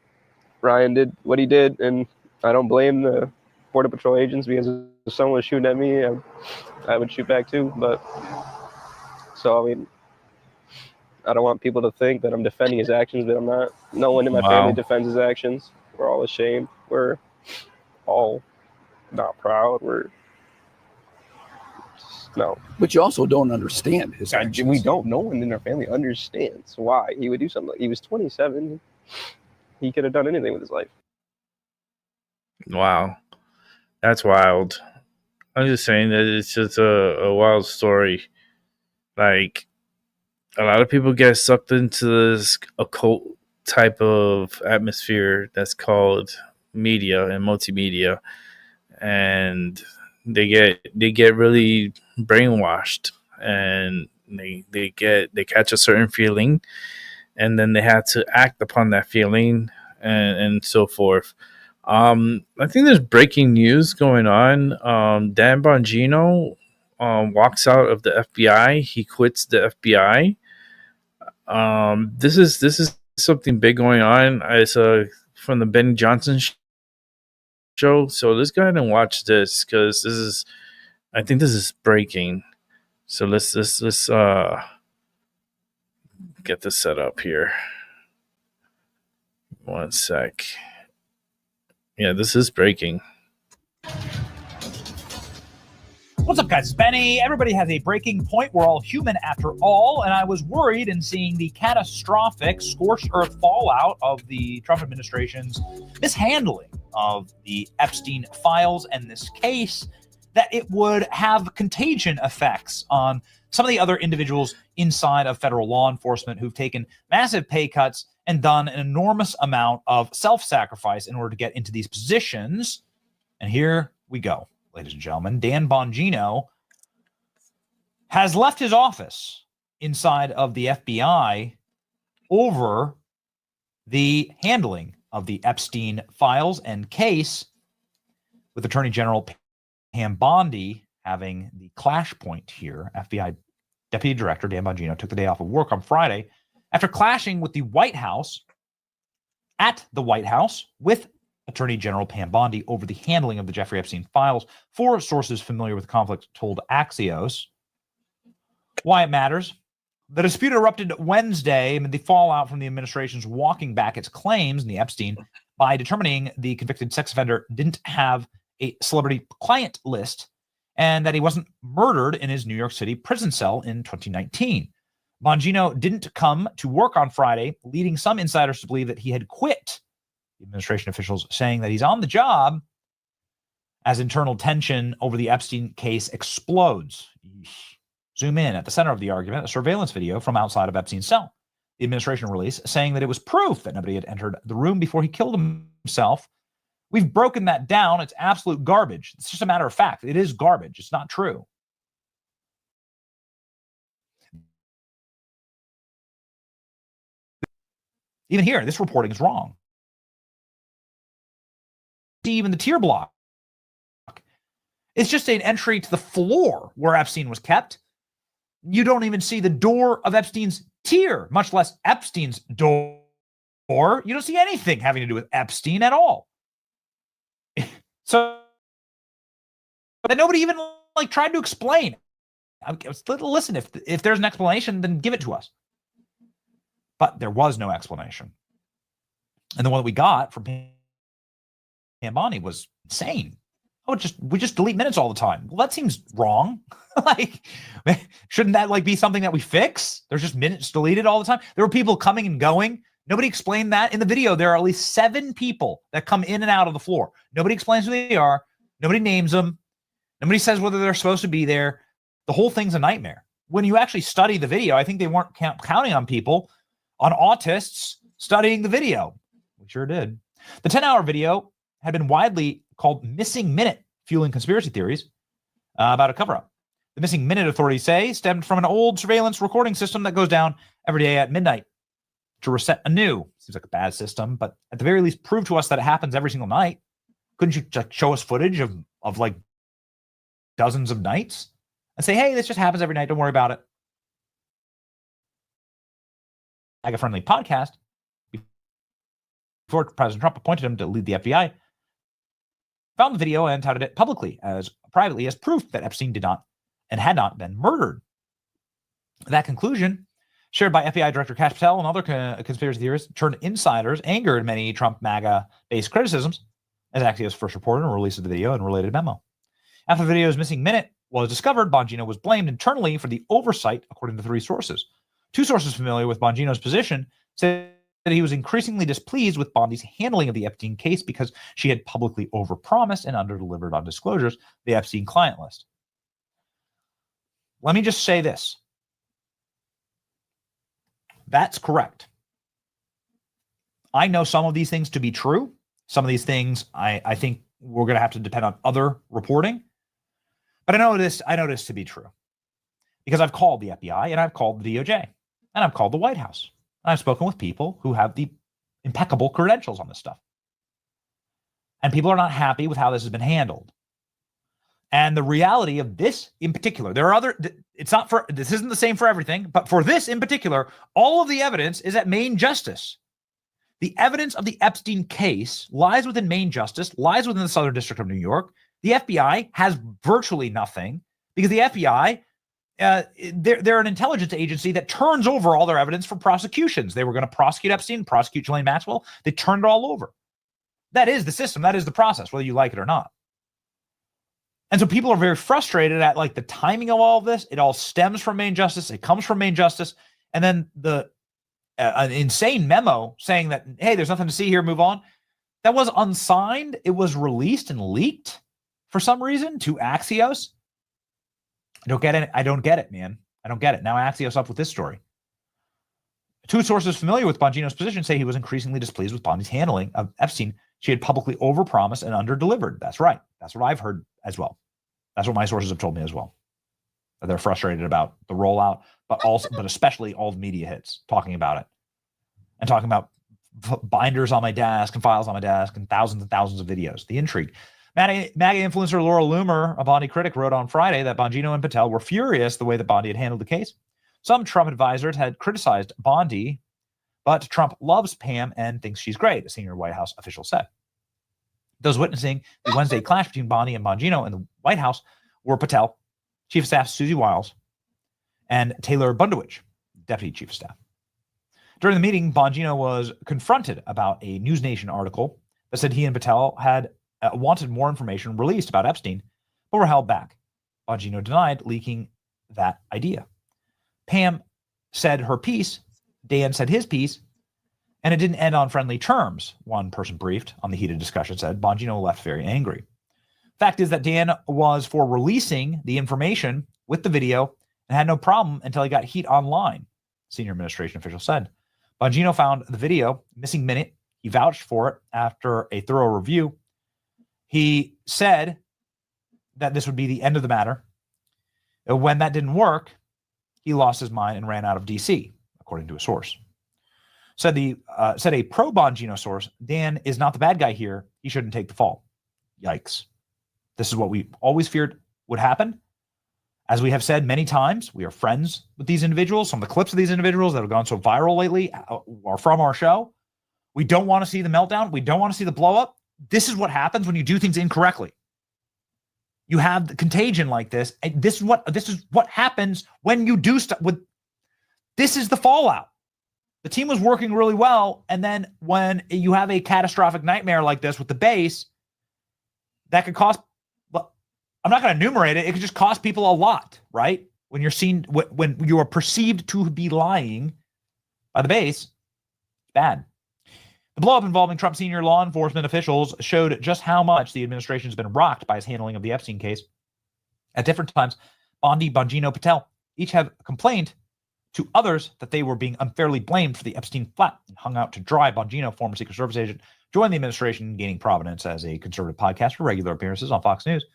Ryan did what he did, and I don't blame the Border Patrol agents, because if someone was shooting at me, I would shoot back too. But so, I mean, I don't want people to think that I'm defending his actions, but I'm not. No one in my family defends his actions. We're all ashamed. We're all not proud. No. But you also don't understand his actions. We don't. No one in our family understands why he would do something. He was 27. He could have done anything with his life. Wow. That's wild. I'm just saying that it's just a wild story. Like, a lot of people get sucked into this occult type of atmosphere that's called media and multimedia, and they get really brainwashed, and they catch a certain feeling, and then they have to act upon that feeling, and so forth. I think there's breaking news going on. Dan Bongino walks out of the FBI. He quits the FBI. This is something big going on. It's from the Ben Johnson show. So let's go ahead and watch this, because I think this is breaking. So let's get this set up here. One sec. Yeah, this is breaking. What's up, guys? It's Benny. Everybody has a breaking point. We're all human after all, and I was worried in seeing the catastrophic scorched earth fallout of the Trump administration's mishandling of the Epstein files and this case, that it would have contagion effects on some of the other individuals inside of federal law enforcement who've taken massive pay cuts and done an enormous amount of self-sacrifice in order to get into these positions. And here we go, ladies and gentlemen. Dan Bongino has left his office inside of the FBI over the handling of the Epstein files and case, with Attorney General Pam Bondi having the clash point here. FBI Deputy Director Dan Bongino took the day off of work on Friday after clashing with the White House at the White House with Attorney General Pam Bondi over the handling of the Jeffrey Epstein files. Four sources familiar with the conflict told Axios why it matters. The dispute erupted Wednesday amid the fallout from the administration's walking back its claims in the Epstein by determining the convicted sex offender didn't have a celebrity client list and that he wasn't murdered in his New York City prison cell in 2019. Bongino didn't come to work on Friday, leading some insiders to believe that he had quit. The administration officials saying that he's on the job as internal tension over the Epstein case explodes. Zoom in at the center of the argument, a surveillance video from outside of Epstein's cell. The administration release saying that it was proof that nobody had entered the room before he killed himself. We've broken that down. It's absolute garbage. It's just a matter of fact. It is garbage. It's not true. Even here, this reporting is wrong. Even the tier block. It's just an entry to the floor where Epstein was kept. You don't even see the door of Epstein's tier, much less Epstein's door. You don't see anything having to do with Epstein at all. So that nobody even tried to explain. Listen, if there's an explanation, then give it to us. But there was no explanation. And the one that we got from Pam Bondi was insane. We just delete minutes all the time. Well, that seems wrong. Shouldn't that be something that we fix? There's just minutes deleted all the time. There were people coming and going. Nobody explained that. In the video, there are at least 7 people that come in and out of the floor. Nobody explains who they are. Nobody names them. Nobody says whether they're supposed to be there. The whole thing's a nightmare. When you actually study the video, I think they weren't counting on people, on autists, studying the video. We sure did. The 10-hour video had been widely called Missing Minute, fueling conspiracy theories about a cover-up. The Missing Minute, authorities say, stemmed from an old surveillance recording system that goes down every day at midnight to reset anew. Seems like a bad system, but at the very least, prove to us that it happens every single night. Couldn't you show us footage of dozens of nights and say, hey, this just happens every night. Don't worry about it. Like a friendly podcast, before President Trump appointed him to lead the FBI, found the video and touted it privately as proof that Epstein did not and had not been murdered. That conclusion, shared by FBI Director Kash Patel and other conspiracy theorists, turned insiders, angered many Trump MAGA-based criticisms, as Axios first reported and released the video and related memo. After the video's missing minute was discovered, Bongino was blamed internally for the oversight, according to 3 sources. 2 sources familiar with Bongino's position said that he was increasingly displeased with Bondi's handling of the Epstein case because she had publicly overpromised and underdelivered on disclosures, the Epstein client list. Let me just say this. That's correct. I know some of these things to be true. Some of these things I think we're going to have to depend on other reporting. But I know this to be true because I've called the FBI and I've called the DOJ and I've called the White House. And I've spoken with people who have the impeccable credentials on this stuff. And people are not happy with how this has been handled. And the reality of this in particular, this isn't the same for everything, but for this in particular, all of the evidence is at Maine Justice. The evidence of the Epstein case lies within Maine Justice, lies within the Southern District of New York. The FBI has virtually nothing because the FBI, they're an intelligence agency that turns over all their evidence for prosecutions. They were going to prosecute Epstein, prosecute Ghislaine Maxwell. They turned it all over. That is the system. That is the process, whether you like it or not. And so people are very frustrated at the timing of all of this. It all stems from Maine Justice. It comes from Maine Justice. And then an insane memo saying that, hey, there's nothing to see here, move on. That was unsigned. It was released and leaked for some reason to Axios. I don't get it. I don't get it, man. I don't get it. Now Axios up with this story. 2 sources familiar with Bongino's position say he was increasingly displeased with Bondi's handling of Epstein. She had publicly overpromised and underdelivered. That's right. That's what I've heard as well. That's what my sources have told me as well. That they're frustrated about the rollout, but especially all the media hits talking about it and talking about binders on my desk and files on my desk and thousands of videos. The intrigue. MAGA influencer Laura Loomer, a Bondi critic, wrote on Friday that Bongino and Patel were furious the way that Bondi had handled the case. Some Trump advisors had criticized Bondi, but Trump loves Pam and thinks she's great, a senior White House official said. Those witnessing the Wednesday clash between Bondi and Bongino in the White House were Patel, Chief of Staff Susie Wiles, and Taylor Bundowich, Deputy Chief of Staff. During the meeting, Bongino was confronted about a News Nation article that said he and Patel had wanted more information released about Epstein, but were held back. Bongino denied leaking that idea. Pam said her piece, Dan said his piece, and it didn't end on friendly terms, one person briefed on the heated discussion said. Bongino left very angry. Fact is that Dan was for releasing the information with the video and had no problem until he got heat online, senior administration official said. Bongino found the video, missing minute. He vouched for it after a thorough review. He said that this would be the end of the matter. When that didn't work, he lost his mind and ran out of D.C., according to a source. Said a pro-Bongino source, Dan is not the bad guy here. He shouldn't take the fall. Yikes. This is what we always feared would happen. As we have said many times, we are friends with these individuals. Some of the clips of these individuals that have gone so viral lately are from our show. We don't want to see the meltdown. We don't want to see the blow up. This is what happens when you do things incorrectly. You have the contagion like this. And this is what happens when you do stuff with. This is the fallout. The team was working really well, and then when you have a catastrophic nightmare like this with the base, that could cost. I'm not going to enumerate it. It could just cost people a lot, right? When you're seen, when you are perceived to be lying by the base, bad. The blowup involving Trump senior law enforcement officials showed just how much the administration has been rocked by his handling of the Epstein case. At different times, Bondi, Bongino, Patel each have complained to others that they were being unfairly blamed for the Epstein flat and hung out to dry. Bongino, former Secret Service agent, joined the administration, gaining prominence as a conservative podcast for regular appearances on Fox News.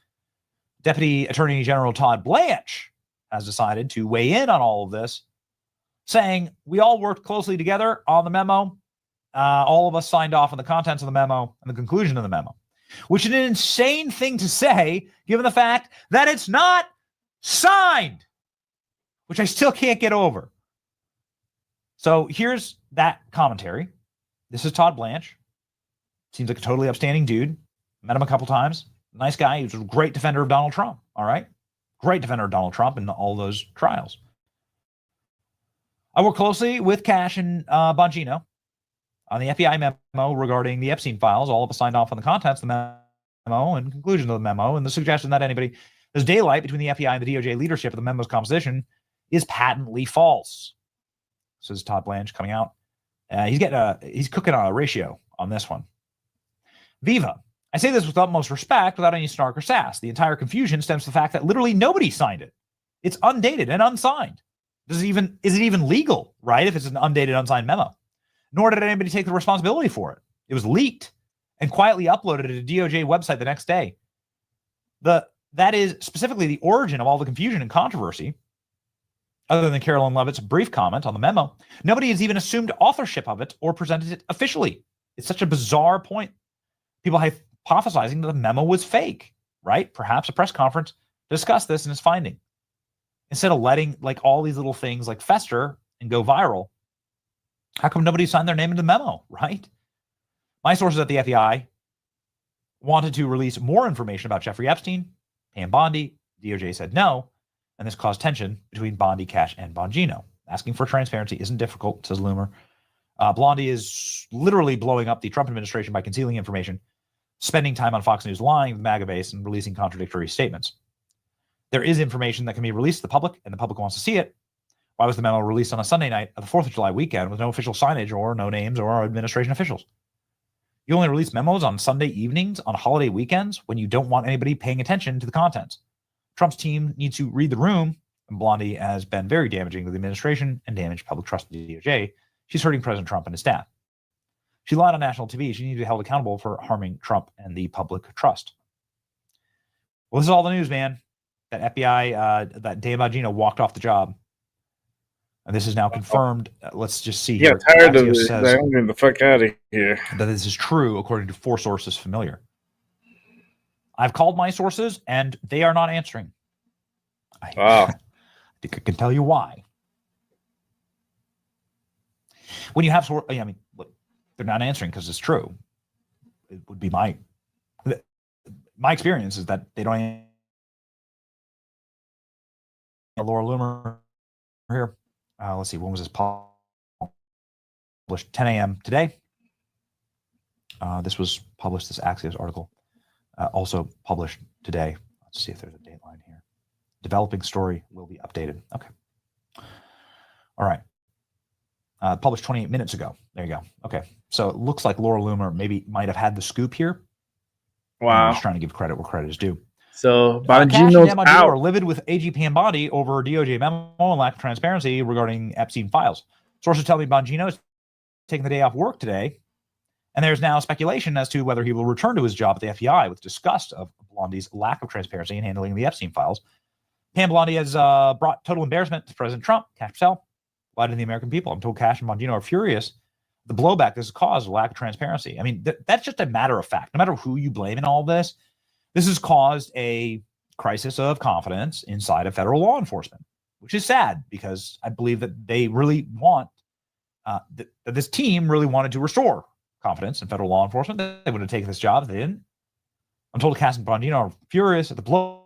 Deputy Attorney General Todd Blanche has decided to weigh in on all of this, saying, we all worked closely together on the memo. All of us signed off on the contents of the memo and the conclusion of the memo, which is an insane thing to say, given the fact that it's not signed, which I still can't get over. So here's that commentary. This is Todd Blanche. Seems like a totally upstanding dude. Met him a couple times. Nice guy. He was a great defender of Donald Trump. All right. Great defender of Donald Trump in all those trials. I work closely with Cash and Bongino on the FBI memo regarding the Epstein files. All of us signed off on the contents of the memo and conclusion of the memo, and the suggestion that there's daylight between the FBI and the DOJ leadership of the memo's composition is patently false. Says Todd Blanche coming out. He's cooking on a ratio on this one. Viva. I say this with utmost respect without any snark or sass. The entire confusion stems from the fact that literally nobody signed it. It's undated and unsigned. Is it even legal, right? If it's an undated, unsigned memo. Nor did anybody take the responsibility for it. It was leaked and quietly uploaded to a DOJ website the next day. That is specifically the origin of all the confusion and controversy. Other than Carolyn Levitt's brief comment on the memo, nobody has even assumed authorship of it or presented it officially. It's such a bizarre point. People hypothesizing that the memo was fake, right? Perhaps a press conference to discuss this and its finding. Instead of letting all these little things fester and go viral, how come nobody signed their name into the memo, right? My sources at the FBI wanted to release more information about Jeffrey Epstein and Bondi. DOJ said no, and this caused tension between Bondi, Cash, and Bongino. Asking for transparency isn't difficult, says Loomer. Blondie is literally blowing up the Trump administration by concealing information, spending time on Fox News lying with MAGA base and releasing contradictory statements. There is information that can be released to the public, and the public wants to see it. Why was the memo released on a Sunday night of the 4th of July weekend with no official signage or no names or administration officials? You only release memos on Sunday evenings on holiday weekends when you don't want anybody paying attention to the contents. Trump's team needs to read the room, and Blondie has been very damaging to the administration and damaged public trust in the DOJ. She's hurting President Trump and his staff. She lied on national TV. She needs to be held accountable for harming Trump and the public trust. Well, this is all the news, man. That FBI, that Dan Bongino walked off the job. And this is now confirmed. Let's just see here. Yeah, tired of this. I'm getting the fuck out of here. That this is true, according to 4 sources familiar. I've called my sources, and they are not answering. Wow. I think I can tell you why. When you have, I mean, look, they're not answering because it's true. It would be my experience is that they don't answer. Laura Loomer here. Let's see, when was this published? 10 a.m. today. This was published, this Axios article, also published today. Let's see if there's a dateline here. Developing story will be updated. Okay. All right. Published 28 minutes ago. There you go. Okay. So it looks like Laura Loomer might have had the scoop here. Wow. I'm just trying to give credit where credit is due. So Cash Bongino's and Bongino out. are livid with AG Pambondi over DOJ memo and lack of transparency regarding Epstein files. Sources tell me Bongino is taking the day off work today, and there's now speculation as to whether he will return to his job at the FBI with disgust of Blondy's lack of transparency in handling the Epstein files. Pam Bondi has brought total embarrassment to President Trump. Cash Patel lied to the American people. I'm told Cash and Bongino are furious. The blowback this has caused, lack of transparency. I mean, that's just a matter of fact. No matter who you blame in all this, this has caused a crisis of confidence inside of federal law enforcement, which is sad because I believe that they really want, that this team really wanted to restore confidence in federal law enforcement. They would have taken this job if they didn't. I'm told Cash and Bongino are furious at the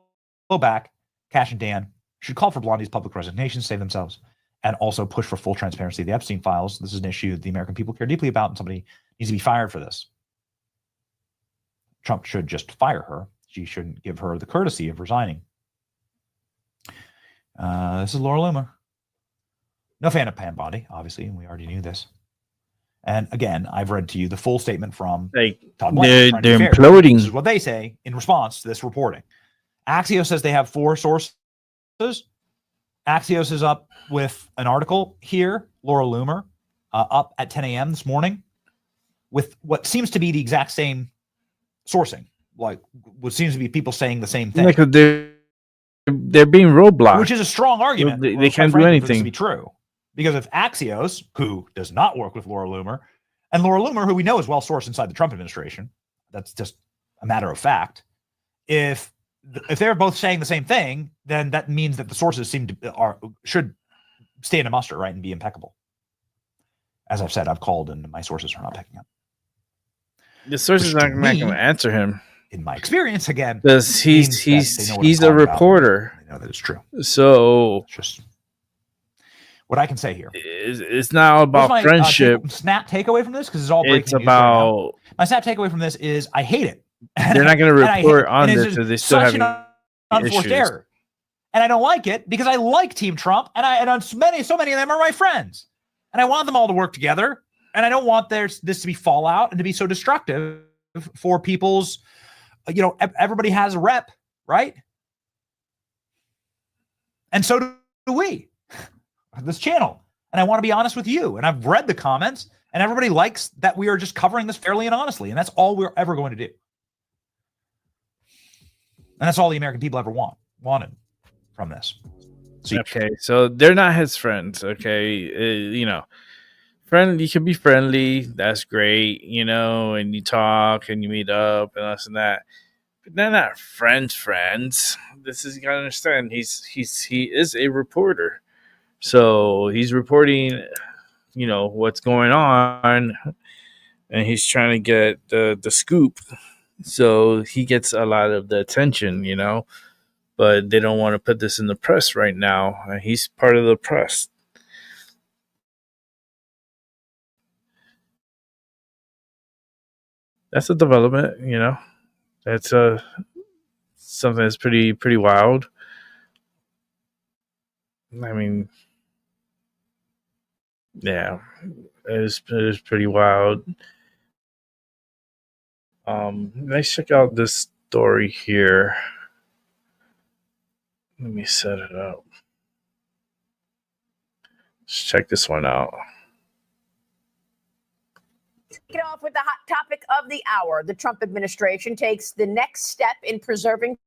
blowback. Cash and Dan should call for Blondie's public resignation, save themselves, and also push for full transparency of the Epstein files. This is an issue that the American people care deeply about, and somebody needs to be fired for this. Trump should just fire her. She shouldn't give her the courtesy of resigning. This is Laura Loomer. No fan of Pam Bondi, obviously, and we already knew this. And again, I've read to you the full statement from Todd Blanchard. They're imploding. This is what they say in response to this reporting. Axios says they have 4 sources. Axios is up with an article here, Laura Loomer, up at 10 a.m. this morning with what seems to be the exact same sourcing, like what seems to be people saying the same thing. Like they're being roadblocked. Which is a strong argument. They can't do for this anything. to be true. Because if Axios, who does not work with Laura Loomer, and Laura Loomer, who we know is well sourced inside the Trump administration, that's just a matter of fact. If they're both saying the same thing, then that means that the sources should stand a muster, right, and be impeccable. As I've said, I've called and my sources are not picking up. The sources aren't going to answer him. In my experience, again, because he's a reporter. I know that it's true. So just what I can say here. It's not about my, friendship. Snap takeaway from this, because it's all breaking it's news about. right now. My snap takeaway from this is I hate it. They're not going to report on this, so they still have unforced issues. error, and I don't like it because I like Team Trump, and so many of them are my friends, and I want them all to work together, and I don't want this to be fallout and to be so destructive for people's. Everybody has a rep, right? And so do we. This channel, and I want to be honest with you. And I've read the comments, and everybody likes that we are just covering this fairly and honestly, and that's all we're ever going to do. And that's all the American people ever wanted from this. So they're not his friends. Okay, friend, you can be friendly. That's great, and you talk and you meet up and this and that. But they're not friends. This is, you gotta understand. He is a reporter. So he's reporting, what's going on, and he's trying to get the scoop. So he gets a lot of the attention, but they don't want to put this in the press right now. He's part of the press. That's a development, That's something that's pretty wild. I mean, yeah, it is pretty wild. Let's check out this story here. Let me set it up. Let's check this one out. Kick it off with the hot topic of the hour. The Trump administration takes the next step in preserving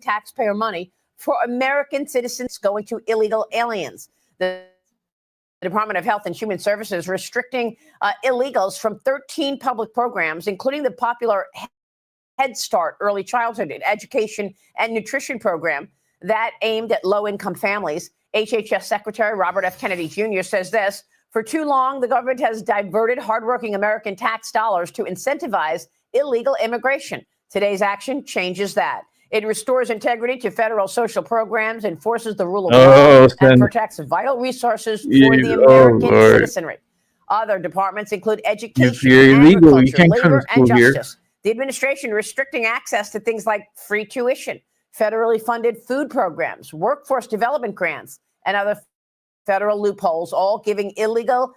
taxpayer money for American citizens going to illegal aliens. The Department of Health and Human Services restricting illegals from 13 public programs, including the popular Head Start early childhood education and nutrition program that aimed at low-income families. HHS Secretary Robert F. Kennedy Jr. says this: for too long, the government has diverted hardworking American tax dollars to incentivize illegal immigration. Today's action changes that. It restores integrity to federal social programs, enforces the rule of law, and protects vital resources for the American citizenry. Other departments include education, agriculture, labor, and justice. The administration restricting access to things like free tuition, federally funded food programs, workforce development grants, and other federal loopholes, all giving illegal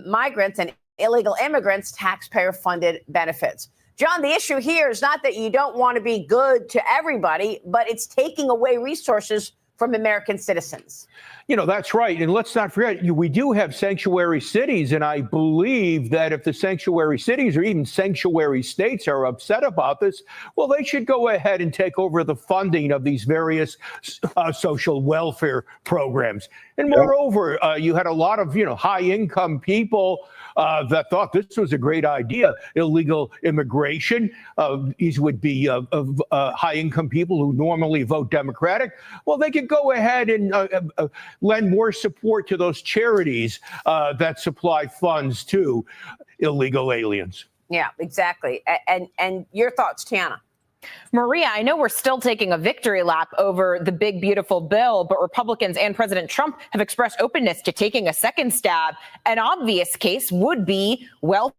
migrants and illegal immigrants taxpayer-funded benefits. John, the issue here is not that you don't want to be good to everybody, but it's taking away resources from American citizens. You know, that's right. And let's not forget, we do have sanctuary cities. And I believe that if the sanctuary cities or even sanctuary states are upset about this, well, they should go ahead and take over the funding of these various social welfare programs. And moreover, you had a lot of, high income people that thought this was a great idea. Illegal immigration. These would be high income people who normally vote Democratic. Well, they could go ahead and lend more support to those charities that supply funds to illegal aliens. Yeah, exactly. And your thoughts, Tiana? Maria, I know we're still taking a victory lap over the big, beautiful bill, but Republicans and President Trump have expressed openness to taking a second stab. An obvious case would be welfare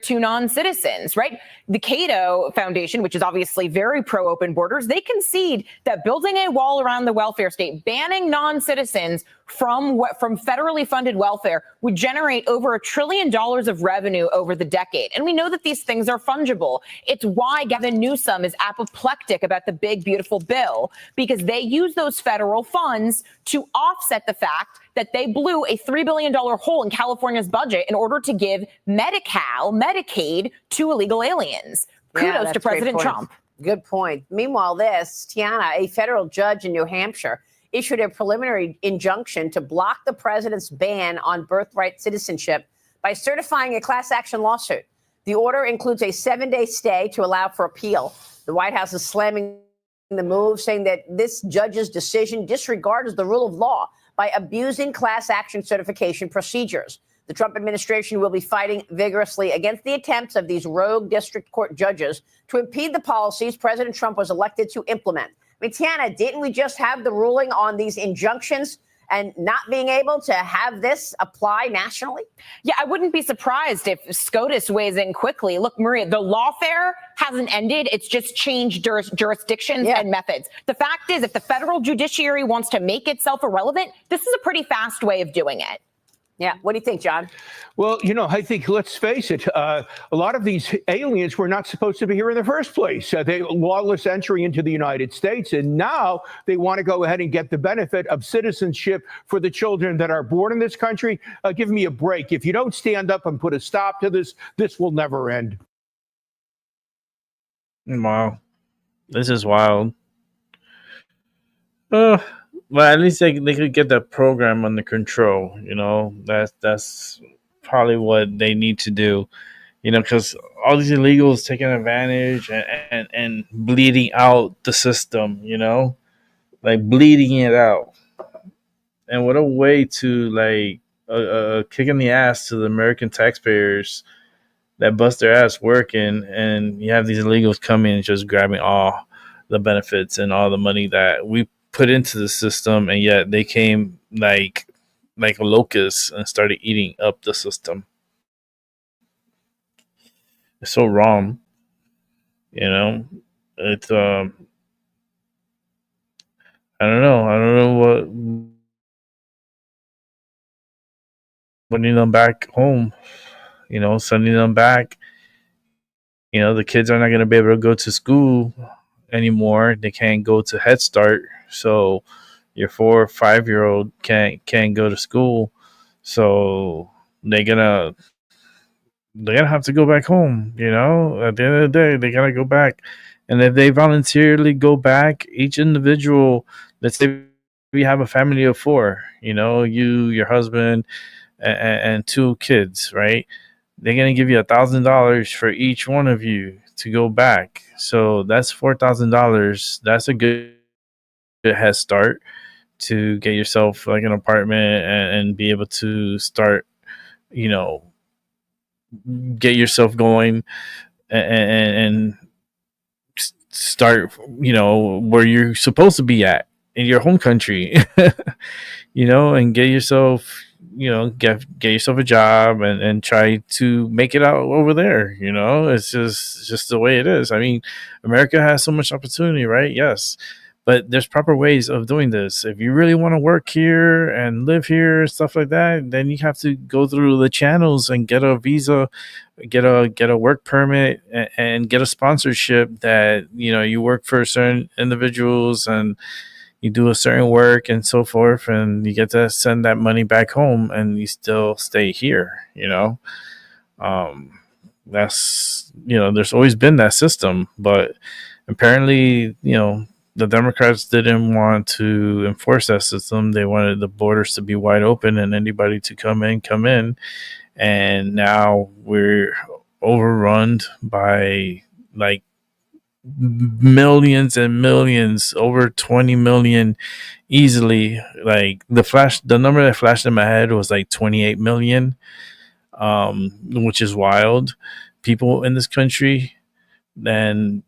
to non-citizens, right? The Cato Foundation, which is obviously very pro-open borders, they concede that building a wall around the welfare state, banning non-citizens from federally funded welfare would generate over $1 trillion of revenue over the decade. And we know that these things are fungible. It's why Gavin Newsom is apoplectic about the big, beautiful bill, because they use those federal funds to offset the fact that they blew a $3 billion hole in California's budget in order to give Medicaid to illegal aliens. Kudos to President Trump. Good point. Meanwhile, Tiana, a federal judge in New Hampshire, issued a preliminary injunction to block the president's ban on birthright citizenship by certifying a class action lawsuit. The order includes a 7-day stay to allow for appeal. The White House is slamming the move, saying that this judge's decision disregards the rule of law by abusing class action certification procedures. The Trump administration will be fighting vigorously against the attempts of these rogue district court judges to impede the policies President Trump was elected to implement. I mean, Tiana, didn't we just have the ruling on these injunctions and not being able to have this apply nationally? Yeah, I wouldn't be surprised if SCOTUS weighs in quickly. Look, Maria, the lawfare hasn't ended. It's just changed jurisdictions and methods. The fact is, if the federal judiciary wants to make itself irrelevant, this is a pretty fast way of doing it. Yeah. What do you think, John? Well, I think, let's face it, a lot of these aliens were not supposed to be here in the first place. They lawless entry into the United States. And now they want to go ahead and get the benefit of citizenship for the children that are born in this country. Give me a break. If you don't stand up and put a stop to this, this will never end. Wow. This is wild. Well, at least they could get that program under control. That's probably what they need to do. Because all these illegals taking advantage and bleeding out the system. Like bleeding it out. And what a way to kick in the ass to the American taxpayers that bust their ass working, and you have these illegals coming and just grabbing all the benefits and all the money that we put into the system, and yet they came like a locust and started eating up the system. It's so wrong. It's I don't know what putting them back home, sending them back. The kids are not going to be able to go to school anymore. They can't go to Head Start. So your 4 or 5-year-old can't go to school. So they're gonna have to go back home. At the end of the day, they gotta go back. And if they voluntarily go back, each individual, let's say we have a family of 4, you, your husband, and 2 kids, right? They're gonna give you $1,000 for each one of you to go back. So that's $4,000. That's a good head start to get yourself like an apartment and be able to start, you know, get yourself going and start, you know, where you're supposed to be at in your home country, you know, and get yourself, you know, get yourself a job and try to make it out over there. You know, it's just the way it is. I mean, America has so much opportunity, right? Yes. But there's proper ways of doing this. If you really want to work here and live here, stuff like that, then you have to go through the channels and get a visa, get a work permit, and get a sponsorship that, you know, you work for certain individuals and you do a certain work and so forth, and you get to send that money back home and you still stay here, you know. That's, you know, there's always been that system, but apparently, you know, the Democrats didn't want to enforce that system. They wanted the borders to be wide open and anybody to come in. And now we're overrun by like millions and millions, over 20 million easily. Like the number that flashed in my head was like 28 million, which is wild. People in this country, then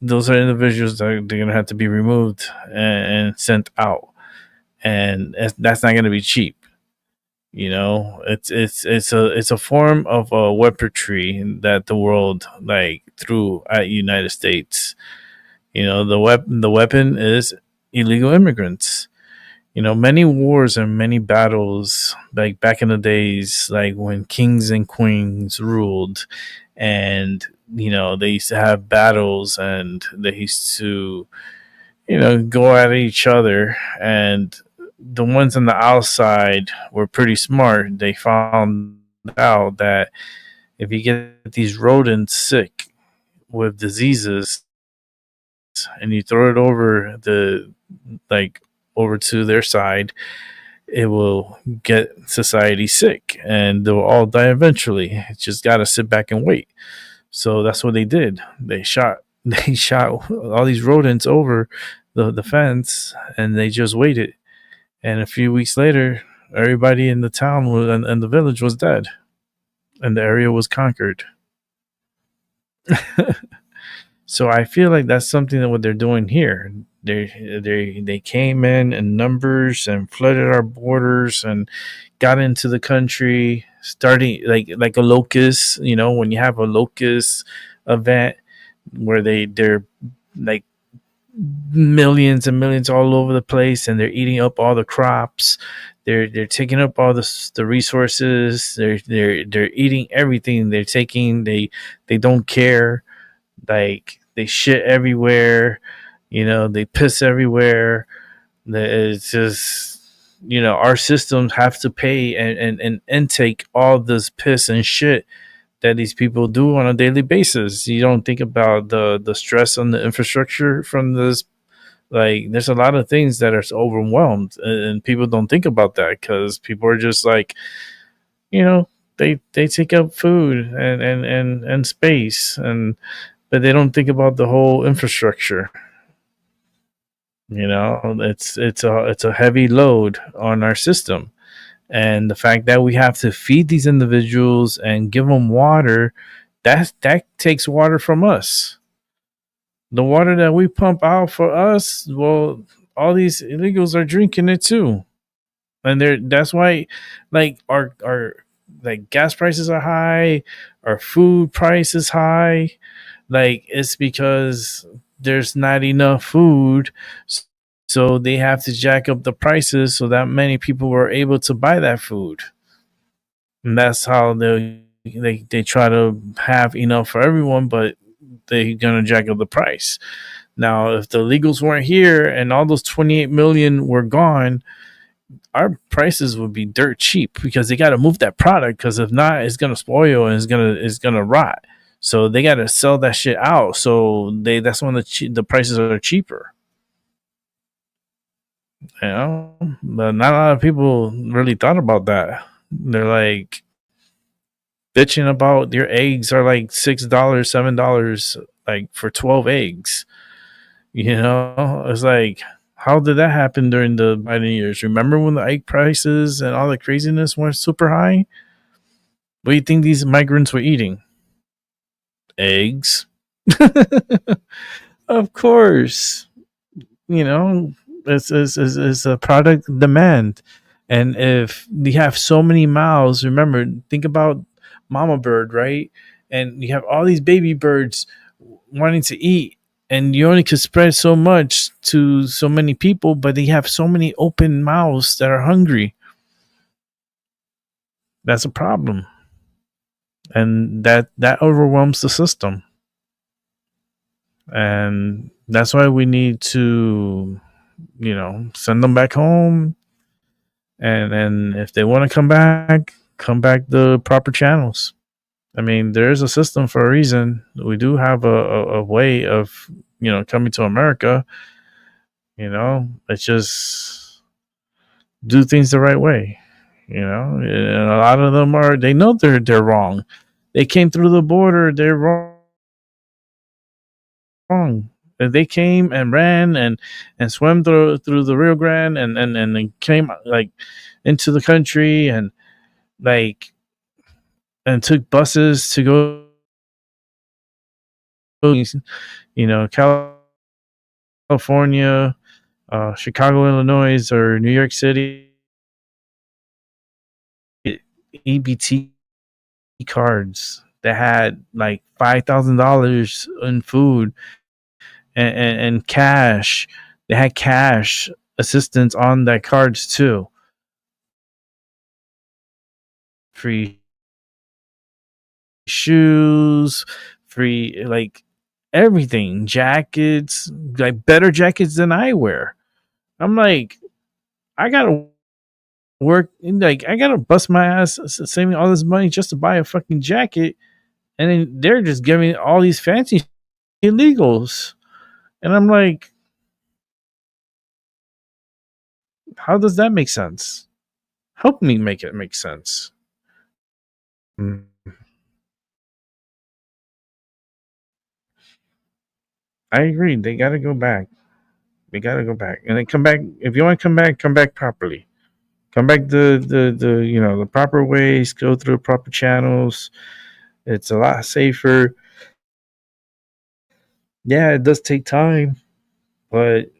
those are individuals that they're going to have to be removed and sent out, and that's not going to be cheap. You know, it's a form of a weaponry that the world like threw at United States. You know, the weapon is illegal immigrants. You know, many wars and many battles, like back in the days, like when kings and queens ruled, and you know, they used to have battles and they used to, you know, go at each other. And the ones on the outside were pretty smart. They found out that if you get these rodents sick with diseases and you throw it over over to their side, it will get society sick and they'll all die eventually. It's just got to sit back and wait. So that's what they did. They shot all these rodents over the fence, and they just waited. And a few weeks later, everybody in the town and the village was dead, and the area was conquered. So I feel like that's something that what they're doing here. They came in numbers and flooded our borders and got into the country, starting like a locust. You know, when you have a locust event where they're like millions and millions all over the place, and they're eating up all the crops. They're taking up all the resources. They're eating everything. They don't care. Like they shit everywhere, you know, they piss everywhere. It's just, you know, our systems have to pay and intake all this piss and shit that these people do on a daily basis. You don't think about the stress on the infrastructure from this. Like there's a lot of things that are overwhelmed, and people don't think about that because people are just like, you know, they take up food and space, but they don't think about the whole infrastructure. You know, it's a heavy load on our system, and the fact that we have to feed these individuals and give them water, that takes water from us. The water that we pump out for us, well, all these illegals are drinking it too, and that's why, like our like gas prices are high, our food price is high. Like it's because there's not enough food, so they have to jack up the prices so that many people were able to buy that food, and that's how they try to have enough for everyone, but they're gonna jack up the price. Now, if the illegals weren't here and all those 28 million were gone, our prices would be dirt cheap because they got to move that product, because if not, it's gonna spoil and it's gonna rot. So they got to sell that shit out. So that's when the prices are cheaper. You know, but not a lot of people really thought about that. They're like bitching about your eggs are like $6, $7 like for 12 eggs. You know, it's like, how did that happen during the Biden years? Remember when the egg prices and all the craziness went super high? What do you think these migrants were eating? Eggs. Of course. You know, it's a product demand. And if you have so many mouths, remember, think about mama bird, right? And you have all these baby birds wanting to eat, and you only could spread so much to so many people, but they have so many open mouths that are hungry. That's a problem. And that overwhelms the system. And that's why we need to, you know, send them back home. And if they want to come back the proper channels. I mean, there is a system for a reason. We do have a way of, you know, coming to America. You know, it's just do things the right way. You know, and a lot of them they know they're wrong. They came through the border, they're wrong. They came and ran and swam through the Rio Grande and came like into the country and like and took buses to go, you know, California, Chicago, Illinois, or New York City. EBT cards that had like $5,000 in food and cash. They had cash assistance on their cards too. Free shoes, free like everything, jackets, like better jackets than I wear. I'm like, I gotta work, like I gotta bust my ass saving all this money just to buy a fucking jacket, and then they're just giving all these fancy illegals, and I'm like, how does that make sense? Help me make it make sense. I agree. They got to go back. They got to go back, and then come back. If you want to come back properly. Come back the you know, the proper ways. Go through the proper channels. It's a lot safer. Yeah, it does take time, but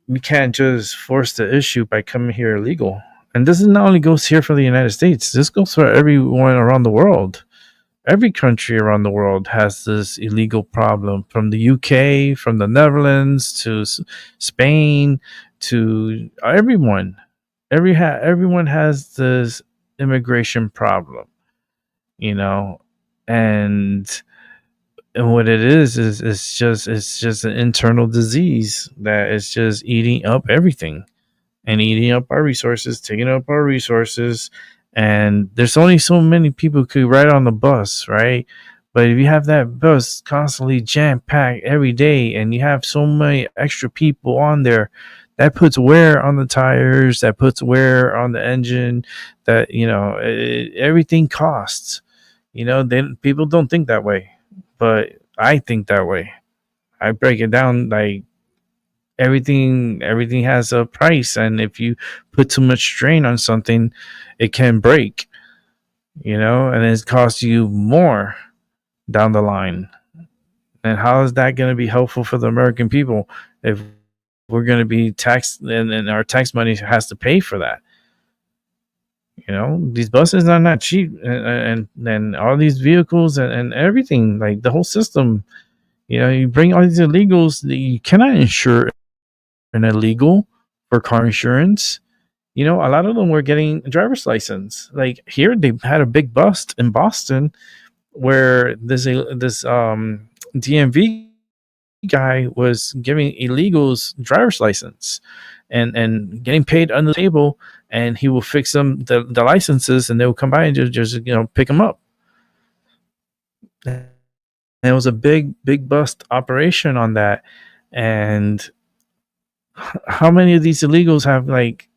we can't just force the issue by coming here illegal. And this is not only goes here for the United States. This goes for everyone around the world. Every country around the world has this illegal problem, from the UK, from the Netherlands to Spain to everyone. Everyone has this immigration problem, you know, and what it is it's just an internal disease that is just eating up everything and eating up our resources, taking up our resources. And there's only so many people who could ride on the bus, right? But if you have that bus constantly jam packed every day and you have so many extra people on there, that puts wear on the tires, that puts wear on the engine, that, you know, everything costs. You know, then people don't think that way, but I think that way. I break it down like everything has a price, and if you put too much strain on something, it can break, you know, and it costs you more down the line. And how is that going to be helpful for the American people if we're going to be taxed and our tax money has to pay for that? You know, these buses are not cheap, and all these vehicles and everything, like the whole system. You know, you bring all these illegals, you cannot insure an illegal for car insurance. You know, a lot of them were getting a driver's license. Like here, they had a big bust in Boston where this DMV guy was giving illegals driver's license and getting paid under the table, and he will fix them the licenses, and they will come by and just you know, pick them up. And it was a big bust operation on that. And how many of these illegals have like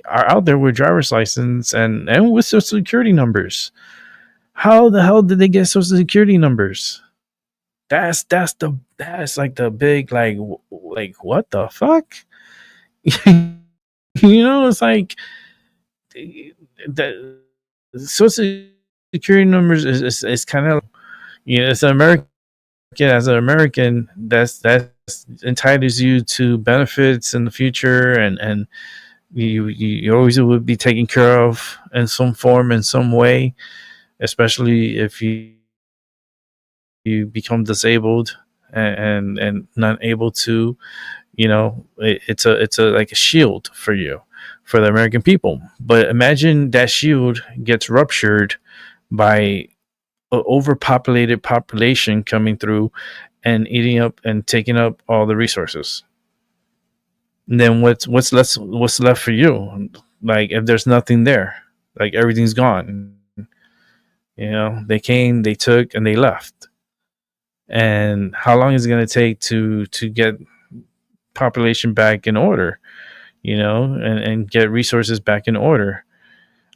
are out there with driver's license and with social security numbers? How the hell did they get social security numbers? That's like the big like what the fuck. It's like the social security numbers is kind of, it's an American. As an American, that's entitles you to benefits in the future, and you always would be taken care of in some form, in some way, especially if you become disabled and not able to, it's a like a shield for you, for the American people. But imagine that shield gets ruptured by an overpopulated population coming through and eating up and taking up all the resources. And then what's left for you? Like, if there's nothing there, like everything's gone. They came, they took, and they left. And how long is it going to take to get population back in order? And get resources back in order.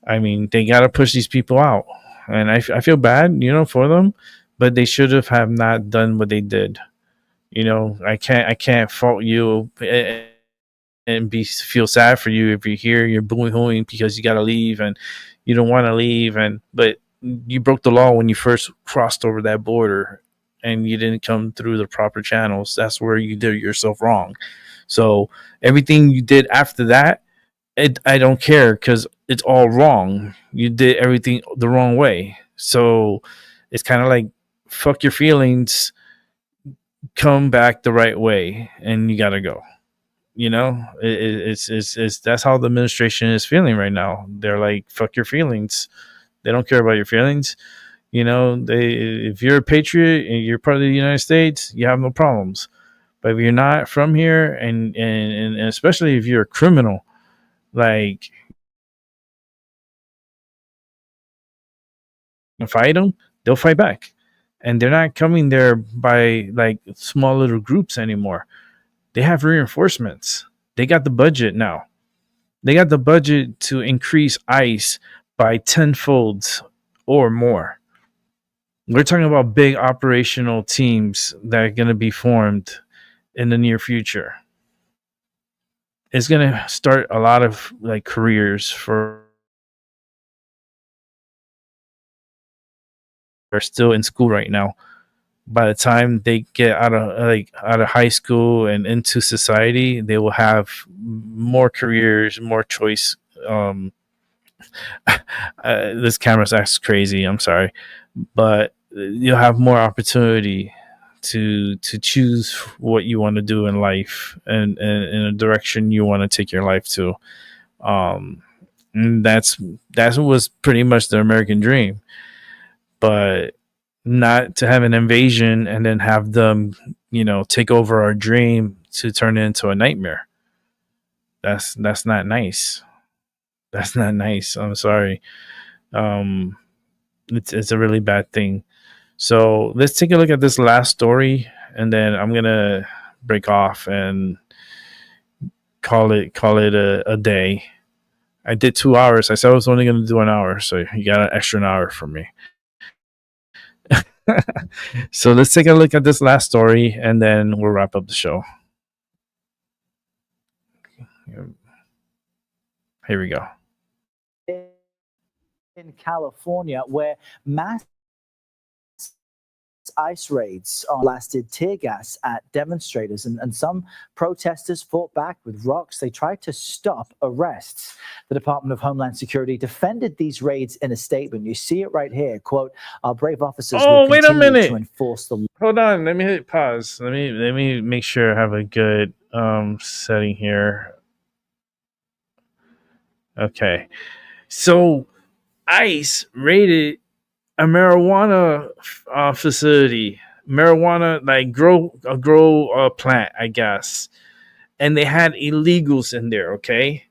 I mean, they got to push these people out, and I feel bad, for them, but they should have not done what they did. I can't fault you and feel sad for you if you're here, you're booing because you got to leave and you don't want to leave, but you broke the law when you first crossed over that border and you didn't come through the proper channels. That's where you did yourself wrong. So everything you did after that, I don't care, because it's all wrong. You did everything the wrong way. So it's kind of like, fuck your feelings, come back the right way, and you gotta go. It's that's how the administration is feeling right now. They're like, fuck your feelings. They don't care about your feelings. If you're a patriot and you're part of the United States, you have no problems. But if you're not from here, and especially if you're a criminal, like, fight them, they'll fight back. And they're not coming there by like small little groups anymore. They have reinforcements. They got the budget now. They got the budget to increase ICE by tenfold or more. We're talking about big operational teams that are going to be formed in the near future. It's going to start a lot of like careers for are still in school right now. By the time they get out of high school and into society, they will have more careers, more choice. This camera's acts crazy. I'm sorry, but you'll have more opportunity to choose what you want to do in life and in a direction you want to take your life to. And that was pretty much the American dream. But not to have an invasion and then have them, take over our dream to turn it into a nightmare. That's not nice. That's not nice. I'm sorry. It's a really bad thing. So let's take a look at this last story, and then I'm gonna break off and call it a day. I did 2 hours. I said I was only gonna do an hour, so you got an extra hour from me. So let's take a look at this last story, and then we'll wrap up the show. Here we go. In California, where mass ICE raids blasted tear gas at demonstrators, and some protesters fought back with rocks. They tried to stop arrests. The Department of Homeland Security defended these raids in a statement. You see it right here. Quote, our brave officers will wait a continue minute to enforce the law. Hold on, let me hit pause. Let me make sure I have a good setting here. Okay, so ICE raided a marijuana facility, marijuana like grow plant, I guess, and they had illegals in there. Okay,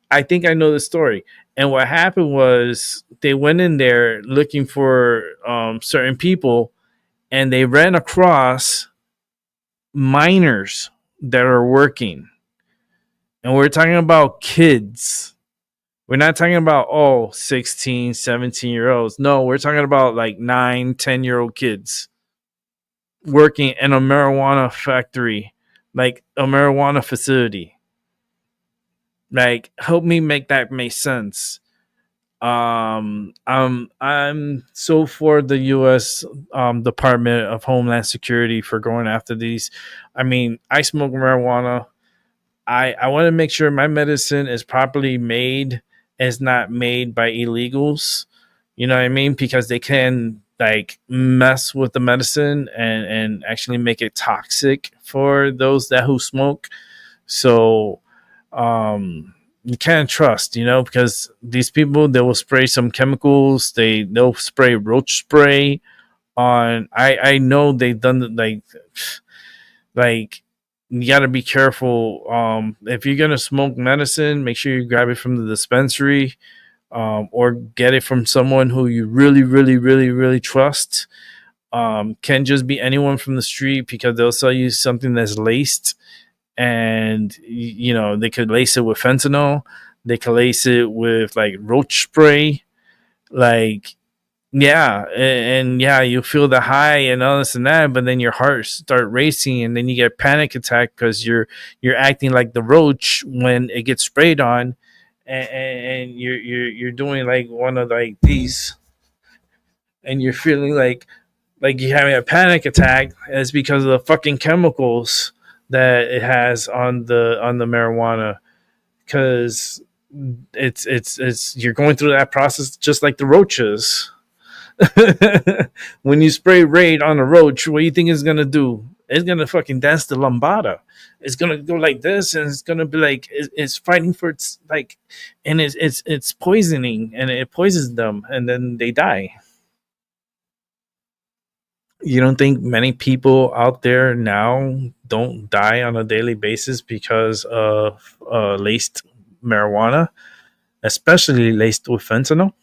I think I know the story. And what happened was they went in there looking for certain people, and they ran across minors that are working. And we're talking about kids. We're not talking about 16, 17-year-olds. No, we're talking about like 9, 10-year-old kids. working in a marijuana factory, like a marijuana facility. Like, help me make that make sense. I'm so for the U.S. Department of Homeland Security for going after these. I mean, I smoke marijuana. I want to make sure my medicine is properly made, is not made by illegals. You know what I mean? Because they can like mess with the medicine and actually make it toxic for those that who smoke. So you can't trust, because these people, they will spray some chemicals, they'll spray roach spray on. I know they've done like you got to be careful. If you're gonna smoke medicine, make sure you grab it from the dispensary, or get it from someone who you really, really, really, really trust. Can't just be anyone from the street, because they'll sell you something that's laced, and they could lace it with fentanyl. They could lace it with like roach spray. Like, yeah, and yeah, you feel the high and all this and that, but then your heart start racing, and then you get panic attack because you're acting like the roach when it gets sprayed on, and you're doing like one of like these, and you're feeling like you're having a panic attack. And it's because of the fucking chemicals that it has on the marijuana, because it's you're going through that process just like the roaches. When you spray Raid on a roach, what do you think it's gonna do? It's gonna fucking dance the lambada. It's gonna go like this, and it's gonna be like it's fighting for its like, and it's poisoning, and it poisons them, and then they die. You don't think many people out there now don't die on a daily basis because of laced marijuana, especially laced with fentanyl?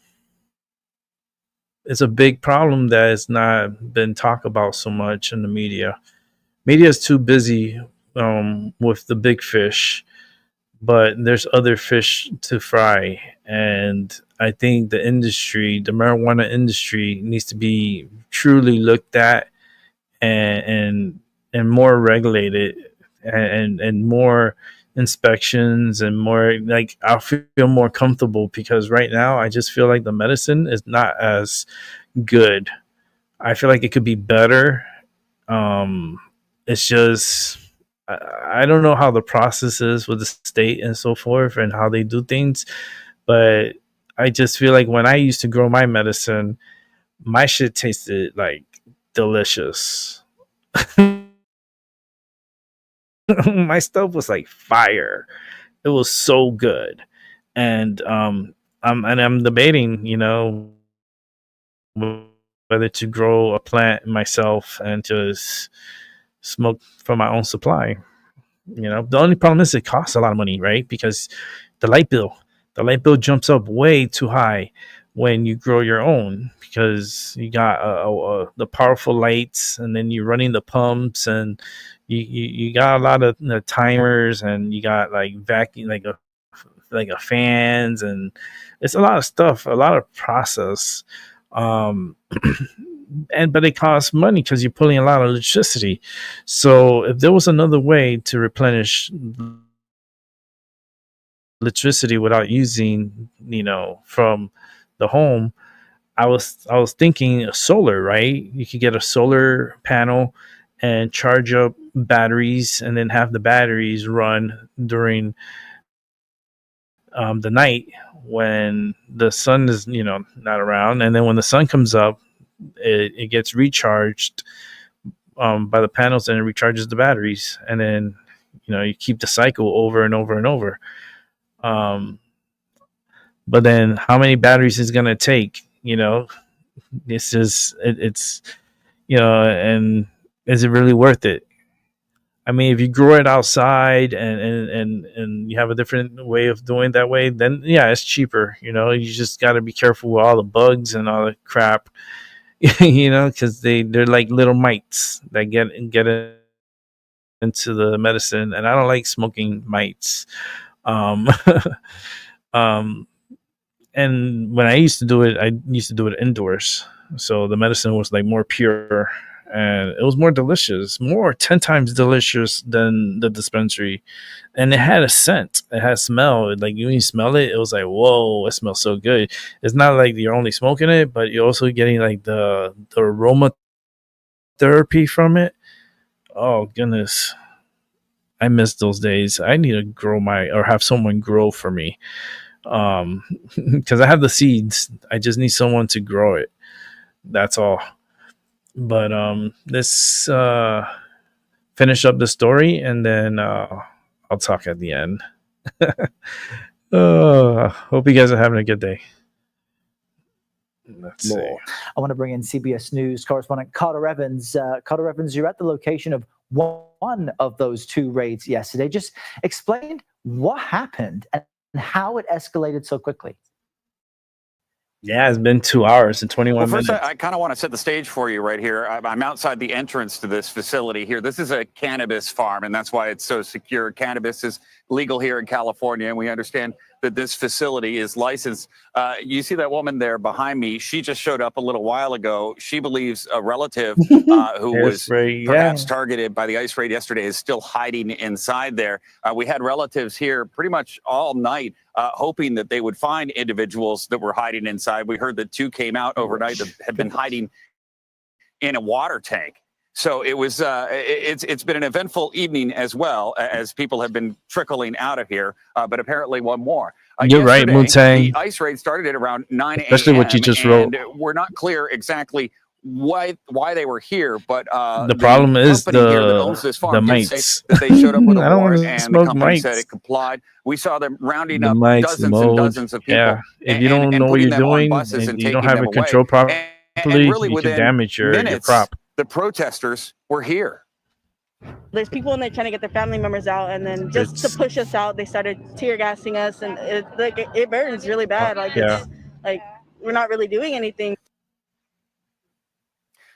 It's a big problem that has not been talked about so much in the media. Media is too busy with the big fish, but there's other fish to fry. And I think the marijuana industry, needs to be truly looked at and more regulated, and more inspections, and more like, I'll feel more comfortable, because right now I just feel like the medicine is not as good. I feel like it could be better. It's just I don't know how the process is with the state and so forth, and how they do things, but I just feel like when I used to grow my medicine, my shit tasted like delicious. My stuff was like fire. It was so good. And I'm debating, whether to grow a plant myself and just smoke from my own supply. The only problem is it costs a lot of money, right? Because the light bill jumps up way too high when you grow your own, because you got the powerful lights, and then you're running the pumps, and you got a lot of timers, and you got like vacuum, like a fans, and it's a lot of stuff, a lot of process. But it costs money because you're pulling a lot of electricity. So if there was another way to replenish electricity without using, from the home, I was thinking solar, right? You could get a solar panel and charge up batteries, and then have the batteries run during the night when the sun is, not around, and then when the sun comes up, it gets recharged by the panels, and it recharges the batteries, and then you keep the cycle over and over and over. But then how many batteries is gonna take? This is it's and is it really worth it? I mean, if you grow it outside, and you have a different way of doing that way, then yeah, it's cheaper. You just got to be careful with all the bugs and all the crap, because they're like little mites that get into the medicine, and I don't like smoking mites. And when I used to do it indoors, so the medicine was like more pure, and it was more delicious, 10 times delicious than the dispensary. And it had a scent, it had a smell. Like when you smell it, it was like, whoa, it smells so good. It's not like you're only smoking it, but you're also getting like the aroma therapy from it. Oh goodness, I miss those days. I need to grow or have someone grow for me, because I have the seeds. I just need someone to grow it. That's all. But let's finish up the story, and then I'll talk at the end. Hope you guys are having a good day. Let's see. I want to bring in CBS News correspondent Carter Evans. Carter Evans, you're at the location of one of those two raids yesterday. Just explain what happened and how it escalated so quickly. Yeah, it's been 2 hours and 21 minutes. First, I kind of want to set the stage for you right here. I'm outside the entrance to this facility here. This is a cannabis farm, and that's why it's so secure. Cannabis is legal here in California, and we understand that this facility is licensed. You see that woman there behind me? She just showed up a little while ago. She believes a relative who was perhaps targeted by the ICE raid yesterday is still hiding inside there. We had relatives here pretty much all night hoping that they would find individuals that were hiding inside. We heard that 2 came out overnight that had been hiding in a water tank. So it was. It's been an eventful evening as well, as people have been trickling out of here. But apparently, one more. You're right, Wu-Tang. The ICE raid started at around 9 a.m. Especially what you just wrote. We're not clear exactly why they were here, but the problem is company here that owns this farm did mites. say that they showed up with a I don't warrant, wanna and the smoke company mites. said it complied. We saw them rounding The up mites, dozens mold. and dozens of people. Yeah, if you and don't know what putting you're them on doing, buses and and you don't taking have them it away. controlled properly, And really you can within damage your minutes, crop. the protesters were here. There's people in there trying to get their family members out, and then just to push us out, they started tear gassing us, and it burns really bad. It's like we're not really doing anything.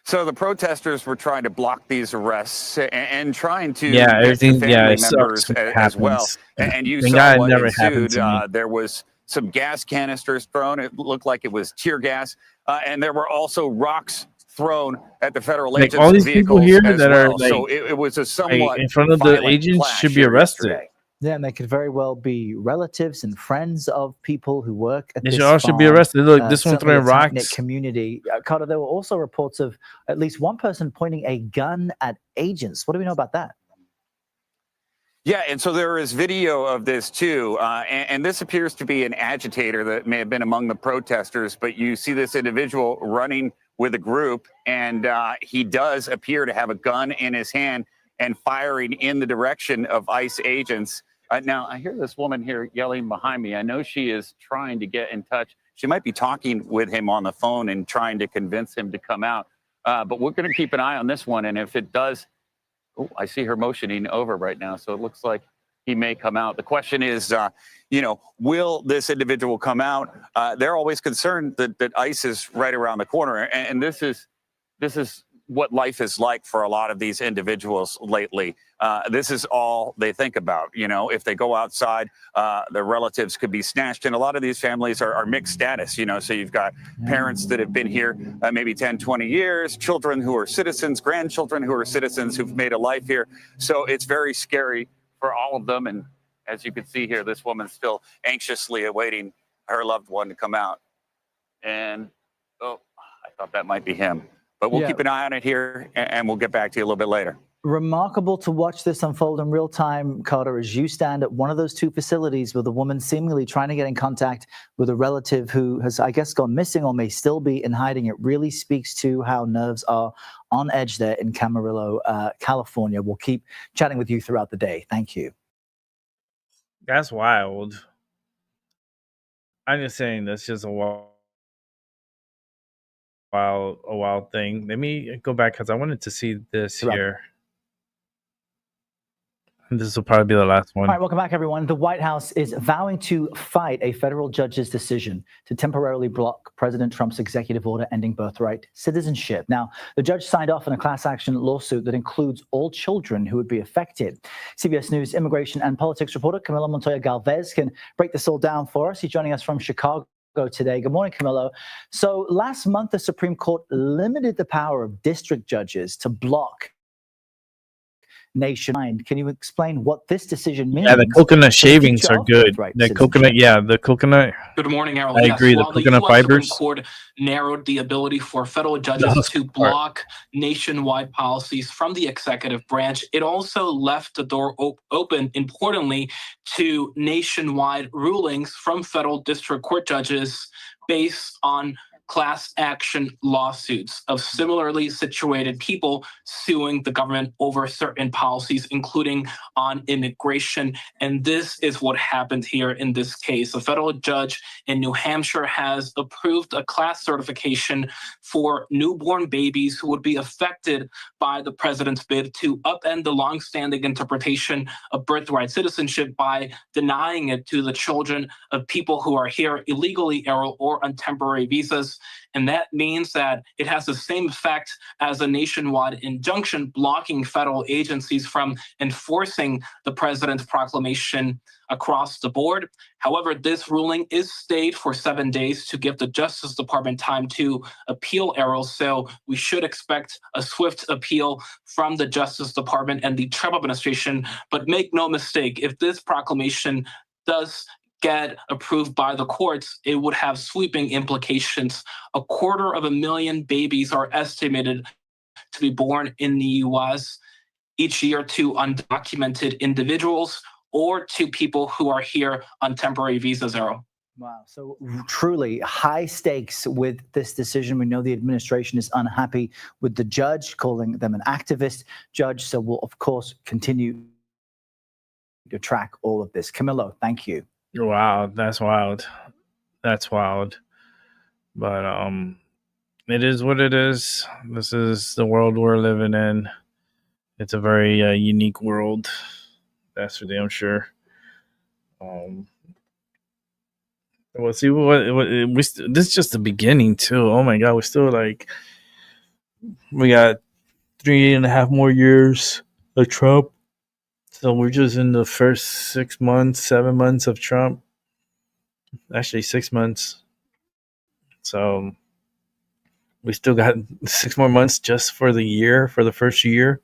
So the protesters were trying to block these arrests and trying to Yeah, get to everything. Yeah, family it members sucks when it as well. happens. And you Thank saw God it what never happened ensued. to me. There was some gas canisters thrown. It looked like it was tear gas, and there were also rocks thrown at the federal Like agents' all these people vehicles here as that well. are So like, it was a somewhat in front of the violent agents clash should be here arrested. yesterday. Yeah, and they could very well be relatives and friends of people who work at They this all should be farm. arrested. Look, this one Certainly throwing a tight-knit rocks. community. Carter, there were also reports of at least one person pointing a gun at agents. What do we know about that? Yeah, and so there is video of this too, and this appears to be an agitator that may have been among the protesters, but you see this individual running with a group, and he does appear to have a gun in his hand and firing in the direction of ICE agents. Now, I hear this woman here yelling behind me. I know she is trying to get in touch. She might be talking with him on the phone and trying to convince him to come out, but we're going to keep an eye on this one, and if it does... Oh, I see her motioning over right now, so it looks like he may come out. The question is, will this individual come out? They're always concerned that ICE is right around the corner, and this is what life is like for a lot of these individuals lately. This is all they think about. If they go outside, their relatives could be snatched. And a lot of these families are mixed status, so you've got parents that have been here maybe 10, 20 years, children who are citizens, grandchildren who are citizens who've made a life here. So it's very scary for all of them. And as you can see here, this woman's still anxiously awaiting her loved one to come out. And, I thought that might be him. But we'll keep an eye on it here, and we'll get back to you a little bit later. Remarkable to watch this unfold in real time, Carter, as you stand at one of those two facilities with a woman seemingly trying to get in contact with a relative who has, I guess, gone missing or may still be in hiding. It really speaks to how nerves are on edge there in Camarillo, California. We'll keep chatting with you throughout the day. Thank you. That's wild. I'm just saying that's just a wild thing. Let me go back because I wanted to see this here. And this will probably be the last one. All right, welcome back, everyone. The White House is vowing to fight a federal judge's decision to temporarily block President Trump's executive order ending birthright citizenship. Now, the judge signed off on a class action lawsuit that includes all children who would be affected. CBS News immigration and politics reporter Camila Montoya Galvez can break this all down for us. He's joining us from Chicago. today. Good morning, Camillo. So last month, the Supreme Court limited the power of district judges to block nationwide. Can you explain what this decision means? Yeah, the coconut for the shavings future are of good. birthright The citizenship? coconut, yeah, the coconut. Good morning, Errol. I Yes, agree. The while the coconut U.S. Supreme fibers. Court narrowed the ability for federal The judges husk to part. block nationwide policies from the executive branch, it also left the door open, importantly, to nationwide rulings from federal district court judges based on class action lawsuits of similarly situated people suing the government over certain policies, including on immigration. And this is what happened here in this case. A federal judge in New Hampshire has approved a class certification for newborn babies who would be affected by the president's bid to upend the longstanding interpretation of birthright citizenship by denying it to the children of people who are here illegally or on temporary visas. And that means that it has the same effect as a nationwide injunction blocking federal agencies from enforcing the president's proclamation across the board. However, this ruling is stayed for 7 days to give the Justice Department time to appeal, Errol. So we should expect a swift appeal from the Justice Department and the Trump administration. But make no mistake, if this proclamation does get approved by the courts, it would have sweeping implications. 250,000 babies are estimated to be born in the U.S. each year to undocumented individuals or to people who are here on temporary visas, Errol. Wow. So truly high stakes with this decision. We know the administration is unhappy with the judge, calling them an activist judge. So we'll, of course, continue to track all of this. Camillo, thank you. Wow, that's wild. That's wild. But it is what it is. This is the world we're living in. It's a very unique world. That's for damn sure. We'll see this is just the beginning too. Oh my God, we're still we got 3.5 more years of Trump. So we're just in the first 6 months, 7 months of Trump. Actually, 6 months. So we still got 6 more months just for the first year.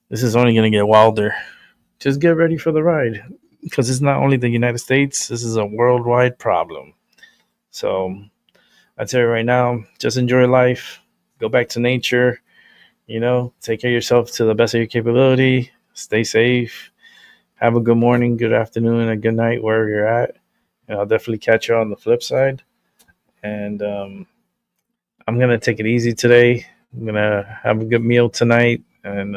This is only going to get wilder. Just get ready for the ride, because it's not only the United States. This is a worldwide problem. So I tell you right now, just enjoy life. Go back to nature. Take care of yourself to the best of your capability. Stay safe. Have a good morning, good afternoon, and good night wherever you're at. And I'll definitely catch you on the flip side. And I'm going to take it easy today. I'm going to have a good meal tonight and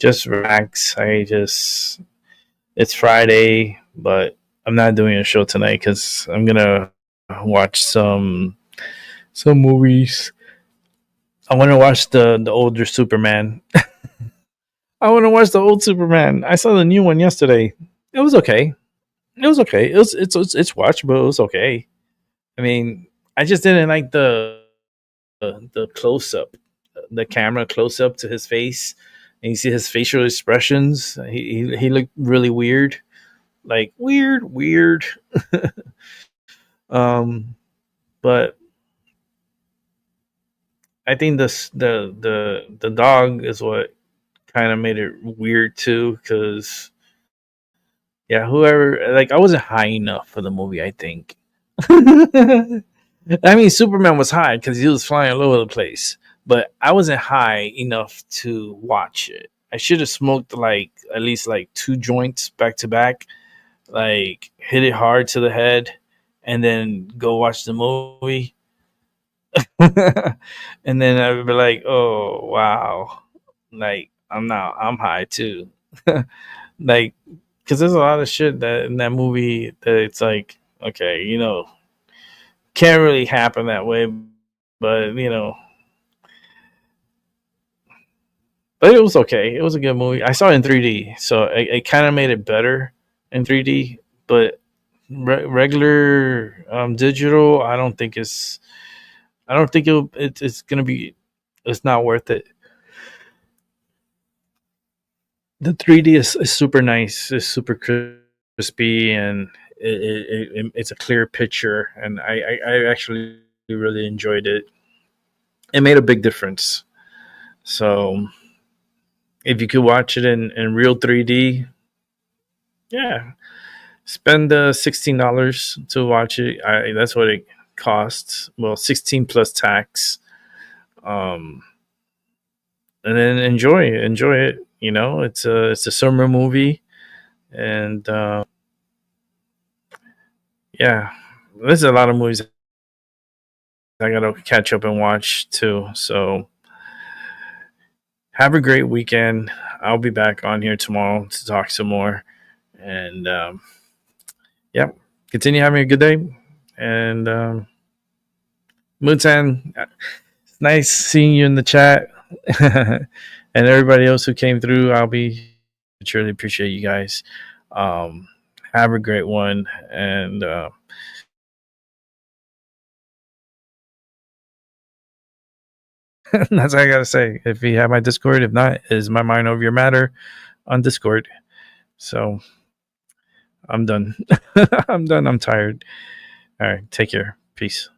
just relax. It's Friday, but I'm not doing a show tonight because I'm going to watch some movies. I want to watch the older Superman. I want to watch the old Superman. I saw the new one yesterday. It was okay. It's watchable. It was okay. I mean, I just didn't like the close up, the camera close up to his face, and you see his facial expressions. He looked really weird, weird. But I think the dog is what kind of made it weird too, because whoever, I wasn't high enough for the movie, I think. I mean, Superman was high because he was flying all over the place, but I wasn't high enough to watch it. I should have smoked at least 2 joints back to back, hit it hard to the head, and then go watch the movie. And then I would be like, oh wow, I'm high too. Because there's a lot of shit that in that movie that it's okay, can't really happen that way, but but it was okay. It was a good movie. I saw it in 3D, so it kind of made it better in 3D. But regular digital, I don't think it's gonna be. It's not worth it. The 3D is super nice. It's super crispy, and it's a clear picture, and I actually really enjoyed it. It made a big difference. So if you could watch it in real 3D, yeah, spend $16 to watch it. That's what it costs. Well, 16 plus tax. And then enjoy it. You know, it's a summer movie, and yeah, there's a lot of movies I gotta catch up and watch too. So have a great weekend. I'll be back on here tomorrow to talk some more, and yeah, continue having a good day. And Mutan, it's nice seeing you in the chat. And everybody else who came through, truly appreciate you guys. Have a great one, and that's all I gotta say. If you have my Discord, if not, is my mind over your matter on Discord. So I'm done. I'm done. I'm tired. All right, take care. Peace.